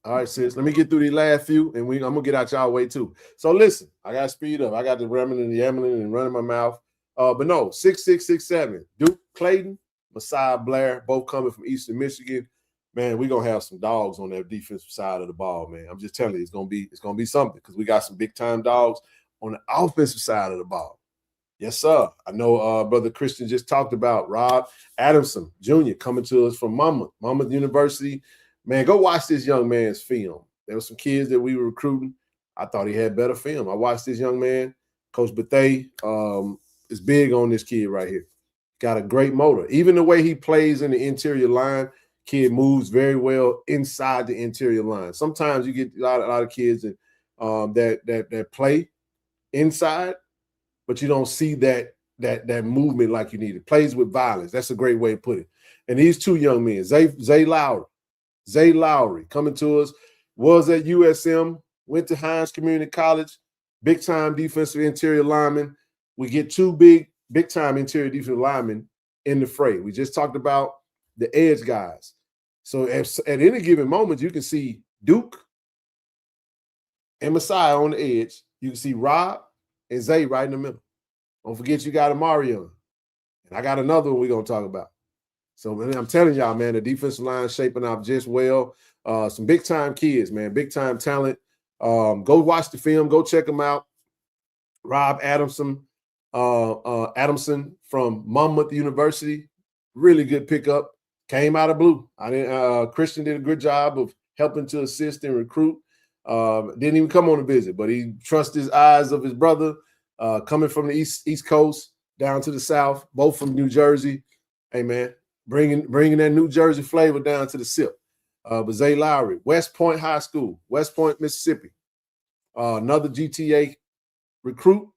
All right, sis. Let me get through these last few, and I'm going to get out y'all way too. So listen, I got to speed up. I got the rambling and yammering and running my mouth. But no, 6667. Duke Clayton, Messiah Blair, both coming from Eastern Michigan. Man, we're going to have some dogs on that defensive side of the ball, man. I'm just telling you, it's going to be something because we got some big-time dogs on the offensive side of the ball. Yes, sir. I know Brother Christian just talked about Rob Adamson Jr. coming to us from Monmouth University. Man, go watch this young man's film. There were some kids that we were recruiting. I thought he had better film. I watched this young man. Coach Bethay is big on this kid right here. Got a great motor. Even the way he plays in the interior line, kid moves very well inside the interior line. Sometimes you get a lot of kids that play inside, but you don't see that movement like you need. It plays with violence. That's a great way to put it. And these two young men, Zay Lowry coming to us, was at USM, went to Hines Community College, big-time defensive interior lineman. We get two big-time interior defensive linemen in the fray. We just talked about the edge guys. So at any given moment, you can see Duke and Messiah on the edge. You can see Rob and Zay right in the middle. Don't forget you got Amarion. And I got another one we're going to talk about. So, man, I'm telling y'all, man, the defensive line is shaping up just well. Some big-time kids, man, big-time talent. Go watch the film. Go check them out. Rob Adamson from Monmouth University. Really good pickup. Came out of blue. Christian did a good job of helping to assist and recruit. Didn't even come on a visit, but he trusts his eyes of his brother coming from the East Coast down to the South, both from New Jersey. Hey, man. Bringing that New Jersey flavor down to the SIP. But Zay Lowry, West Point High School, West Point, Mississippi. Another GTA recruit,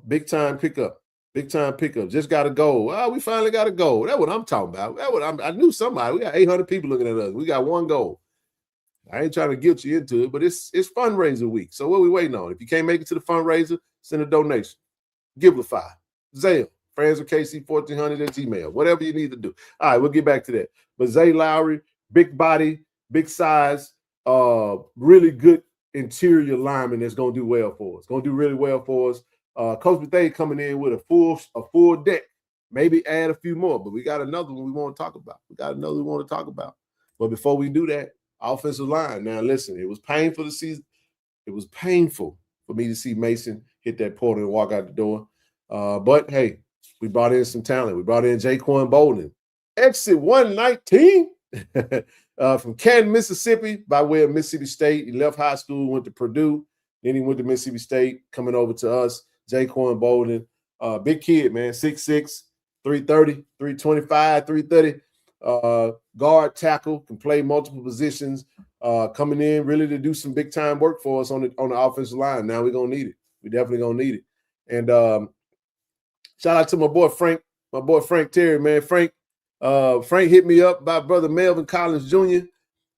big-time pickup. Big time pickup. Just got a goal. Oh, we finally got a goal. That's what I'm talking about. I knew somebody. We got 800 people looking at us. We got one goal. I ain't trying to guilt you into it, but it's fundraiser week. So what are we waiting on? If you can't make it to the fundraiser, send a donation. Givelify, Zale, friends of KC-1400 at Gmail, whatever you need to do. All right, we'll get back to that. But Zay Lowry, big body, big size, really good interior lineman that's going to do well for us. Going to do really well for us. Coach Bethea coming in with a full deck. Maybe add a few more, but we got another one we want to talk about. But before we do that, offensive line. Now, listen, it was painful to see. It was painful for me to see Mason hit that portal and walk out the door. But, hey, we brought in some talent. We brought in Jaquan Bolden. Exit 119 from Canton, Mississippi, by way of Mississippi State. He left high school, went to Purdue. Then he went to Mississippi State, coming over to us. Jaquan Bolden, big kid, man, 6'6", 330, 325, 330. Guard, tackle, can play multiple positions. Coming in really to do some big time work for us on the offensive line. Now we're gonna need it. We definitely gonna need it. And shout out to my boy Frank Terry, man. Frank hit me up by brother Melvin Collins Jr.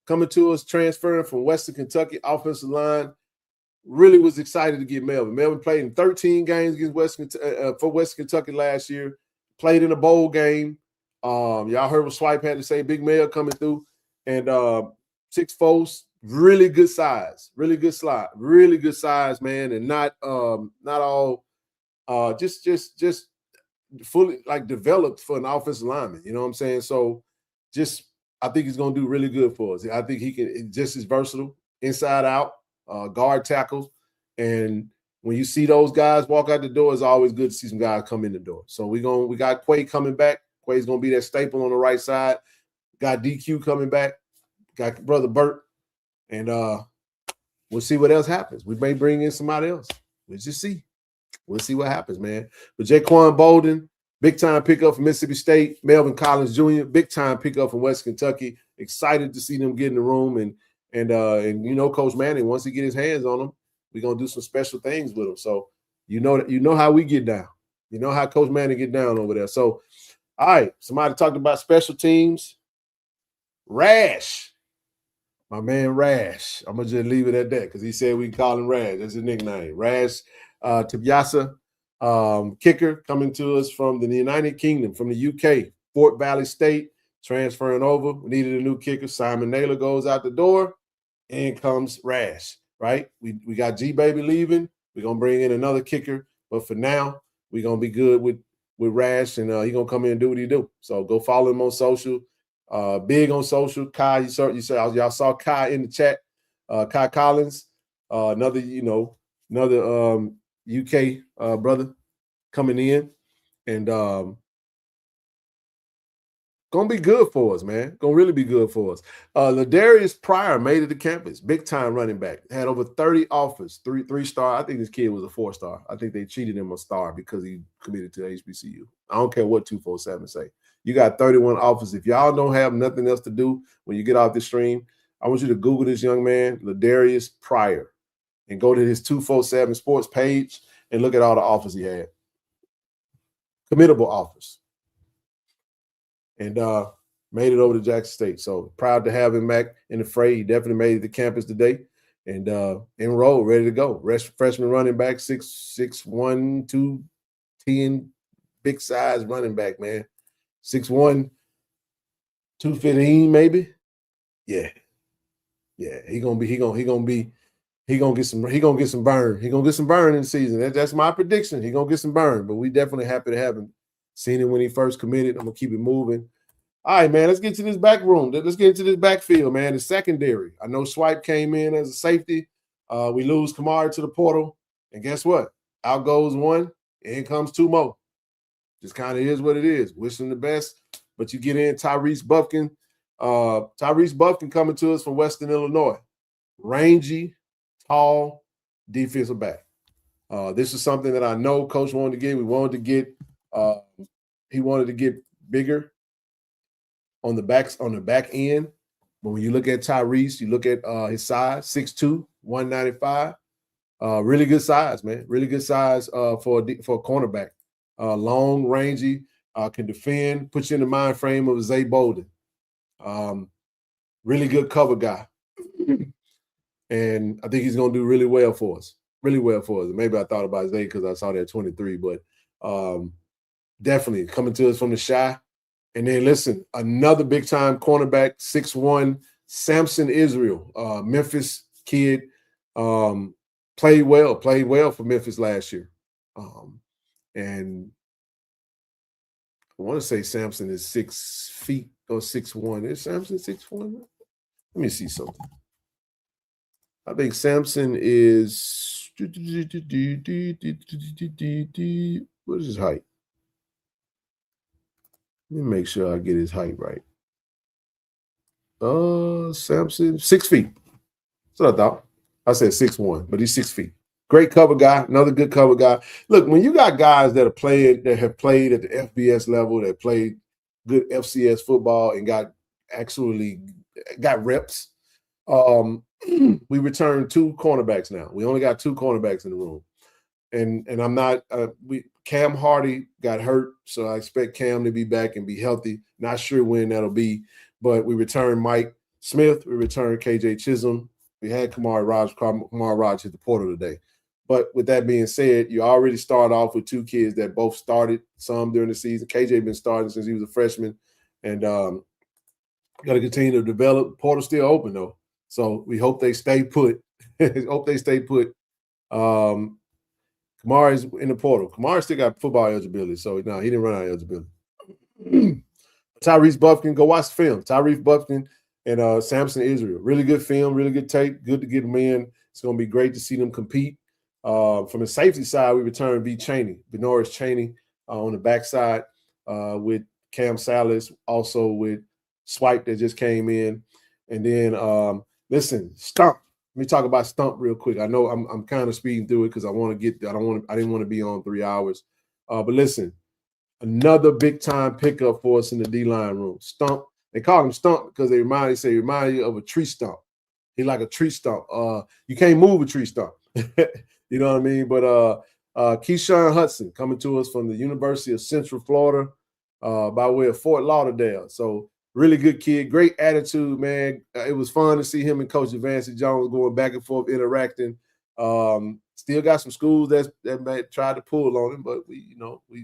coming to us, transferring from Western Kentucky offensive line. Really was excited to get Melvin. Melvin played in 13 games against for Western Kentucky last year. Played in a bowl game. Y'all heard what Swipe had to say. Big Mel coming through, and 6'4", really good size, really good size, man, and not all just fully like developed for an offensive lineman. You know what I'm saying? So I think he's gonna do really good for us. I think he can just as versatile inside out. Guard tackles, and when you see those guys walk out the door, it's always good to see some guys come in the door. So we got Quay coming back. Quay's gonna be that staple on the right side. Got DQ coming back. Got brother Burt, and we'll see what else happens. We may bring in somebody else. We'll just see. We'll see what happens, man. But Jaquan Bolden, big time pickup from Mississippi State. Melvin Collins Jr., big time pickup from West Kentucky. Excited to see them get in the room and you know, Coach Manning, once he get his hands on them, we're gonna do some special things with them. So you know how we get down. You know how Coach Manning get down over there. So, all right, somebody talked about special teams. Rash, my man Rash. I'm gonna just leave it at that because he said we can call him Rash. That's his nickname. Rash Tibiasa, kicker coming to us from the United Kingdom, from the UK, Fort Valley State, transferring over. We needed a new kicker. Simon Naylor goes out the door. In comes Rash, right? We got G-Baby leaving. We're going to bring in another kicker. But for now, we're going to be good with Rash, and he's going to come in and do what he do. So go follow him on social. Big on social. Kai, y'all saw Kai in the chat. Kai Collins, another UK brother coming in. And gonna be good for us, man. Gonna really be good for us. Ladarius Pryor made it to campus. Big time running back. Had over 30 offers. Three-star. I think this kid was a 4-star. I think they cheated him a star because he committed to HBCU. I don't care what 247 say. You got 31 offers. If y'all don't have nothing else to do when you get off the stream, I want you to Google this young man, Ladarius Pryor, and go to his 247 sports page and look at all the offers he had. Committable offers. And made it over to Jackson State. So proud to have him back in the fray. He definitely made it to campus today and enrolled, ready to go. Freshman running back, 6'1", 210, big size running back, man. 6'1", 215 maybe. Yeah. He gonna get some burn. He gonna get some burn in the season. That's my prediction. He gonna get some burn, but we definitely happy to have him. Seen it when he first committed. I'm gonna keep it moving. All right, man. Let's get to this back room. Let's get into this backfield, man. The secondary. I know Swipe came in as a safety. We lose Kamari to the portal, and guess what? Out goes one. In comes two more. Just kind of is what it is. Wish him the best, but you get in Tyrese Buffkin. Tyrese Buffkin coming to us from Western Illinois. Rangy, tall, defensive back. This is something that I know Coach wanted to get. We wanted to get. He wanted to get bigger on the back end. But when you look at Tyrese, you look at his size, 6'2", 195. Really good size, man. Really good size for a cornerback. long, rangy, can defend, put you in the mind frame of Zay Bolden. Really good cover guy. And I think he's going to do really well for us. Really well for us. Maybe I thought about Zay because I saw that 23, but definitely coming to us from the shy. And then listen, another big-time cornerback, 6'1", Samson Israel, Memphis kid, played well for Memphis last year. And I want to say Samson is 6 feet or 6'1". Is Samson 6'1"? Let me see something. I think Samson is what is his height? Let me make sure I get his height right. Samson, 6 feet. That's what I thought. I said 6'1", but he's 6 feet. Great cover guy, another good cover guy. Look, when you got guys that have played at the FBS level, that played good FCS football and got reps, we returned 2 cornerbacks now. We only got 2 cornerbacks in the room. And I'm not Cam Hardy got hurt, so I expect Cam to be back and be healthy. Not sure when that'll be, but we returned Mike Smith, we returned KJ Chisholm, we had Kamari Raj hit the portal today. But with that being said, you already start off with 2 kids that both started some during the season. KJ been starting since he was a freshman, and got to continue to develop. Portal's still open though, so we hope they stay put. Kamari's in the portal. Kamari still got football eligibility, so no, he didn't run out of eligibility. Tyrese Buffkin, go watch the film. Tyrese Buffkin and Samson Israel. Really good film, really good tape. Good to get them in. It's going to be great to see them compete. From the safety side, we returned Benoris Cheney on the backside with Cam Salas, also with Swipe that just came in. And then, listen, Stump. Let me talk about Stump real quick. I know I'm kind of speeding through it because I didn't want to be on 3 hours. But listen, another big time pickup for us in the D-line room. Stump. They call him Stump because they remind you of a tree stump. He's like a tree stump. You can't move a tree stump. You know what I mean? But Keyshawn Hudson coming to us from the University of Central Florida by way of Fort Lauderdale. So really good kid, great attitude, man. It was fun to see him and Coach Evancy Jones going back and forth, interacting. Still got some schools that may try to pull on him, but we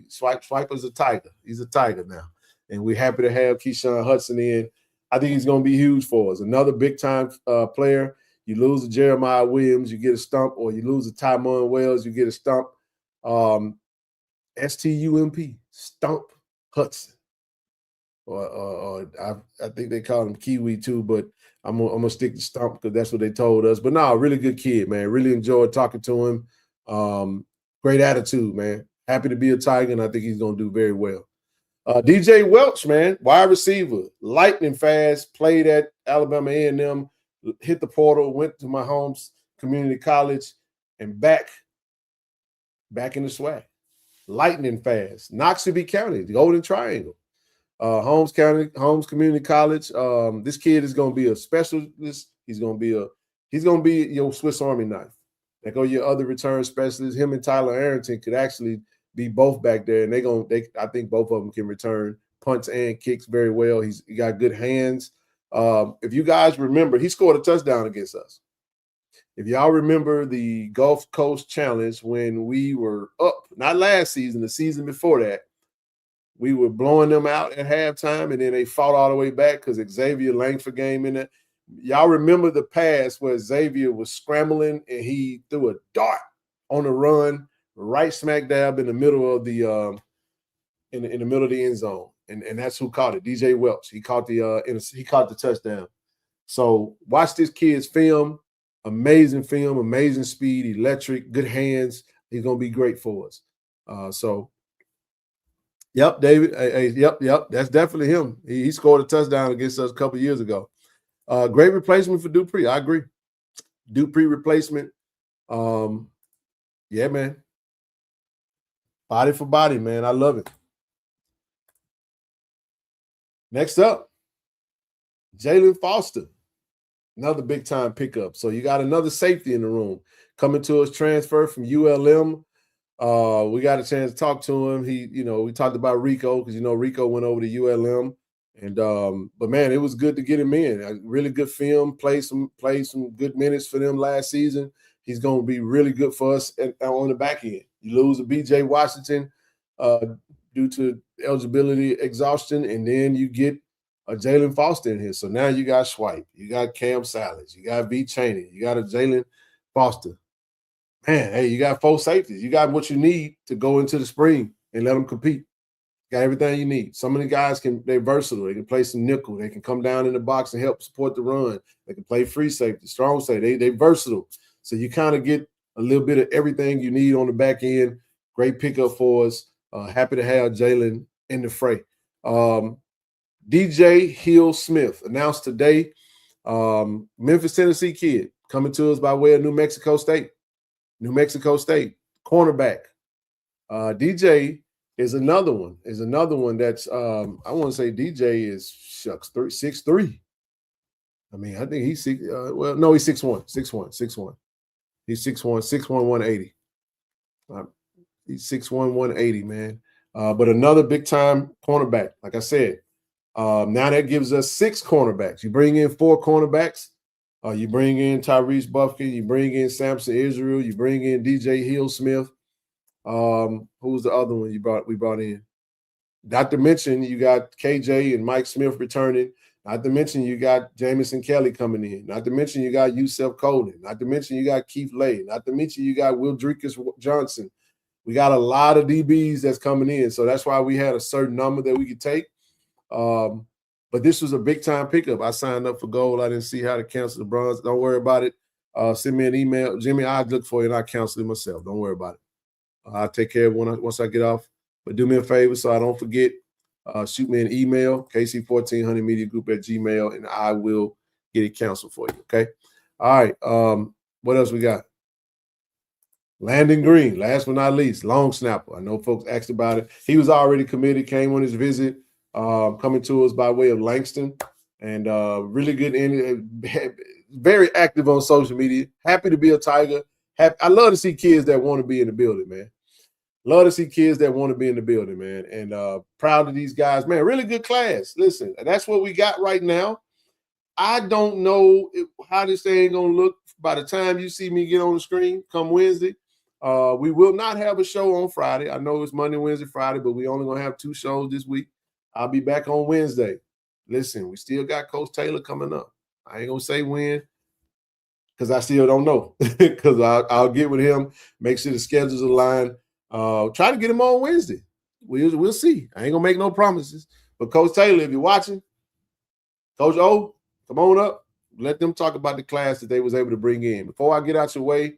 Swiper's a tiger. He's a tiger now. And we're happy to have Keyshawn Hudson in. I think he's going to be huge for us. Another big-time player. You lose to Jeremiah Williams, you get a stump, or you lose to Tymon Wells, you get a stump. STUMP, Stump Hudson. Or I think they call him Kiwi too, but I'm gonna stick to Stump because that's what they told us. But no, really good kid, man. Really enjoyed talking to him. Great attitude, man. Happy to be a Tiger, and I think he's gonna do very well. DJ Welch, man, wide receiver, lightning fast, played at Alabama A&M, hit the portal, went to my home's community college, and back in the swag. Lightning fast. Knoxville County, the Golden Triangle. Holmes Community College. This kid is going to be a specialist. He's going to be your Swiss Army knife. They go your other return specialist. Him and Tyler Arrington could actually be both back there, and I think both of them can return punts and kicks very well. He got good hands. If you guys remember, he scored a touchdown against us. If y'all remember the Gulf Coast Challenge when we were up, not last season, the season before that, we were blowing them out at halftime, and then they fought all the way back because Xavier Langford game in it. Y'all remember the pass where Xavier was scrambling and he threw a dart on the run right smack dab in the middle of the in the middle of the end zone, and that's who caught it. DJ Welch. He caught the touchdown. So watch this kid's film. Amazing film, amazing speed, electric, good hands. He's gonna be great for us. Yep, David. Hey, yep. That's definitely him. He scored a touchdown against us a couple years ago. Great replacement for Dupree. I agree. Dupree replacement. Yeah, man. Body for body, man. I love it. Next up, Jalen Foster. Another big-time pickup. So you got another safety in the room. Coming to us, transfer from ULM. We got a chance to talk to him. We talked about Rico because Rico went over to ULM, and but man, it was good to get him in. A really good film. Played some good minutes for them last season. He's going to be really good for us on the back end. You lose a BJ Washington due to eligibility exhaustion, and then you get a Jalen Foster in here. So now you got Swipe, you got Cam Salas, you got B. Chaney, you got a Jalen Foster. Man, hey, you got 4 safeties. You got what you need to go into the spring and let them compete. Got everything you need. Some of the guys they're versatile. They can play some nickel. They can come down in the box and help support the run. They can play free safety, strong safety. They're versatile. So you kind of get a little bit of everything you need on the back end. Great pickup for us. Happy to have Jalen in the fray. DJ Hill Smith announced today, Memphis, Tennessee kid coming to us by way of New Mexico State. New Mexico State cornerback. DJ is another one. That's I want to say DJ is 6'3". I mean, I think he's 6'1". He's 6'1". He's 6'1", 180. He's 6'1", 180, man. But another big time cornerback. Like I said, now that gives us 6 cornerbacks. You bring in 4 cornerbacks. You bring in Tyrese Buffkin. You bring in Samson Israel. You bring in DJ Hill Smith. Who's the other one we brought in? Not to mention you got KJ and Mike Smith returning. Not to mention you got Jamison Kelly coming in. Not to mention you got Yusef Colden. Not to mention you got Keith Lay. Not to mention you got Wildricus Johnson. We got a lot of DBs that's coming in. So that's why we had a certain number that we could take. But this was a big-time pickup. I signed up for gold. I didn't see how to cancel the bronze. Don't worry about it. Send me an email. Jimmy, I'll look for you, and I'll cancel it myself. Don't worry about it. I'll take care of it once I get off. But do me a favor so I don't forget. Shoot me an email, KC-1400mediagroup@gmail, and I will get it canceled for you, okay? All right. What else we got? Landon Green, last but not least, long snapper. I know folks asked about it. He was already committed, came on his visit. Coming to us by way of Langston, and really good, very active on social media. Happy to be a Tiger. I love to see kids that want to be in the building, man. Love to see kids that want to be in the building, man. And proud of these guys, man. Really good class. Listen, that's what we got right now. I don't know how this thing gonna look by the time you see me get on the screen come Wednesday. We will not have a show on Friday. I know it's Monday, Wednesday, Friday, but we only gonna have 2 shows this week. I'll be back on Wednesday. Listen, we still got Coach Taylor coming up. I ain't going to say when because I still don't know because I'll get with him, make sure the schedules align. Try to get him on Wednesday. We'll see. I ain't going to make no promises. But Coach Taylor, if you're watching, Coach O, come on up. Let them talk about the class that they was able to bring in. Before I get out your way,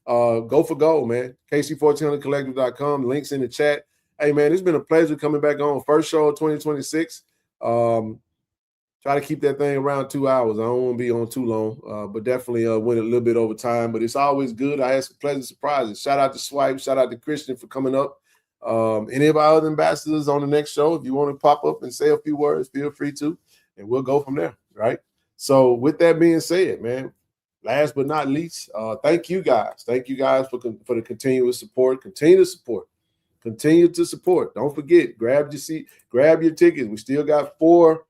go for gold, man. KC-1400collective.com. Links in the chat. Hey, man, it's been a pleasure coming back on. First show of 2026. Try to keep that thing around 2 hours. I don't want to be on too long, but definitely went a little bit over time. But it's always good. I had some pleasant surprises. Shout out to Swipe. Shout out to Christian for coming up. Any of our other ambassadors on the next show, if you want to pop up and say a few words, feel free to, and we'll go from there, right? So with that being said, man, last but not least, thank you guys. Thank you guys for the continuous support. Continue to support. Continue to support. Don't forget, grab your seat, grab your tickets. We still got 4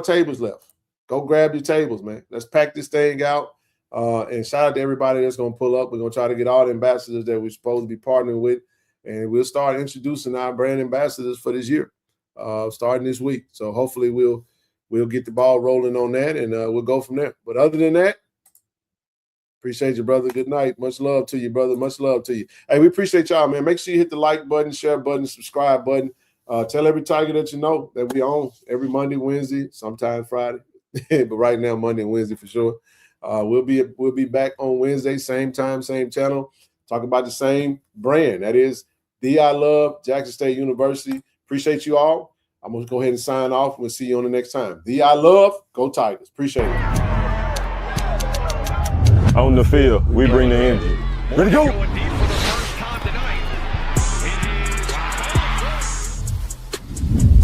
tables left. Go grab your tables, man. Let's pack this thing out. And shout out to everybody that's going to pull up. We're going to try to get all the ambassadors that we're supposed to be partnering with. And we'll start introducing our brand ambassadors for this year, starting this week. So hopefully we'll get the ball rolling on that, and we'll go from there. But other than that, appreciate you, brother. Good night. Much love to you, brother. Much love to you. Hey, we appreciate y'all, man. Make sure you hit the like button, share button, subscribe button. Tell every Tiger that you know that we on every Monday, Wednesday, sometimes Friday. But right now, Monday and Wednesday for sure. We'll be back on Wednesday, same time, same channel. Talk about the same brand. That is the I Love Jackson State University. Appreciate you all. I'm going to go ahead and sign off. We'll see you on the next time. The I Love, go Tigers. Appreciate it. On the field, we bring the energy. Ready to go.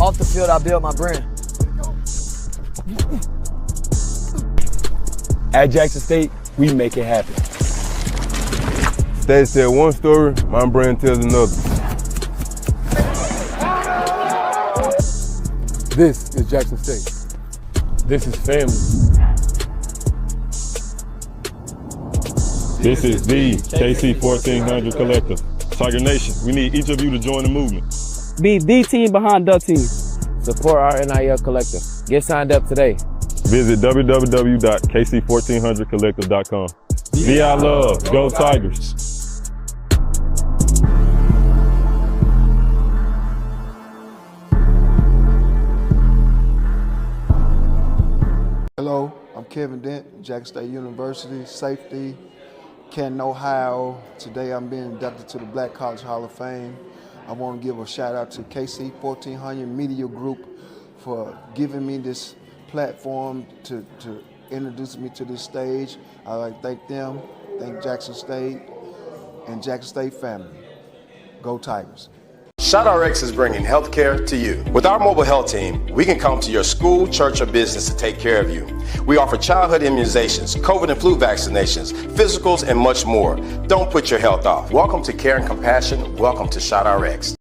Off the field, I build my brand. At Jackson State, we make it happen. State tells one story, my brand tells another. This is Jackson State. This is family. This is the KC-1400 Collective. Tiger Nation, we need each of you to join the movement. Be the team behind the team. Support our NIL collective. Get signed up today. Visit www.KC-1400collective.com. Be our love, go Tigers. Hello, I'm Kevin Dent, Jackson State University, safety, Canton, Ohio. Today I'm being inducted to the Black College Hall of Fame. I want to give a shout out to KC-1400 Media Group for giving me this platform to introduce me to this stage. I'd like to thank them, thank Jackson State, and Jackson State family. Go Tigers. ShotRx is bringing healthcare to you. With our mobile health team, we can come to your school, church, or business to take care of you. We offer childhood immunizations, COVID and flu vaccinations, physicals, and much more. Don't put your health off. Welcome to Care and Compassion. Welcome to ShotRx.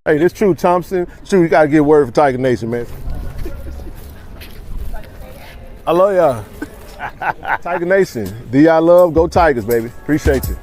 Hey, this True Thompson. True, you gotta get a word for Tiger Nation, man. I love y'all. Tiger Nation. Do y'all love? Go Tigers, baby. Appreciate you.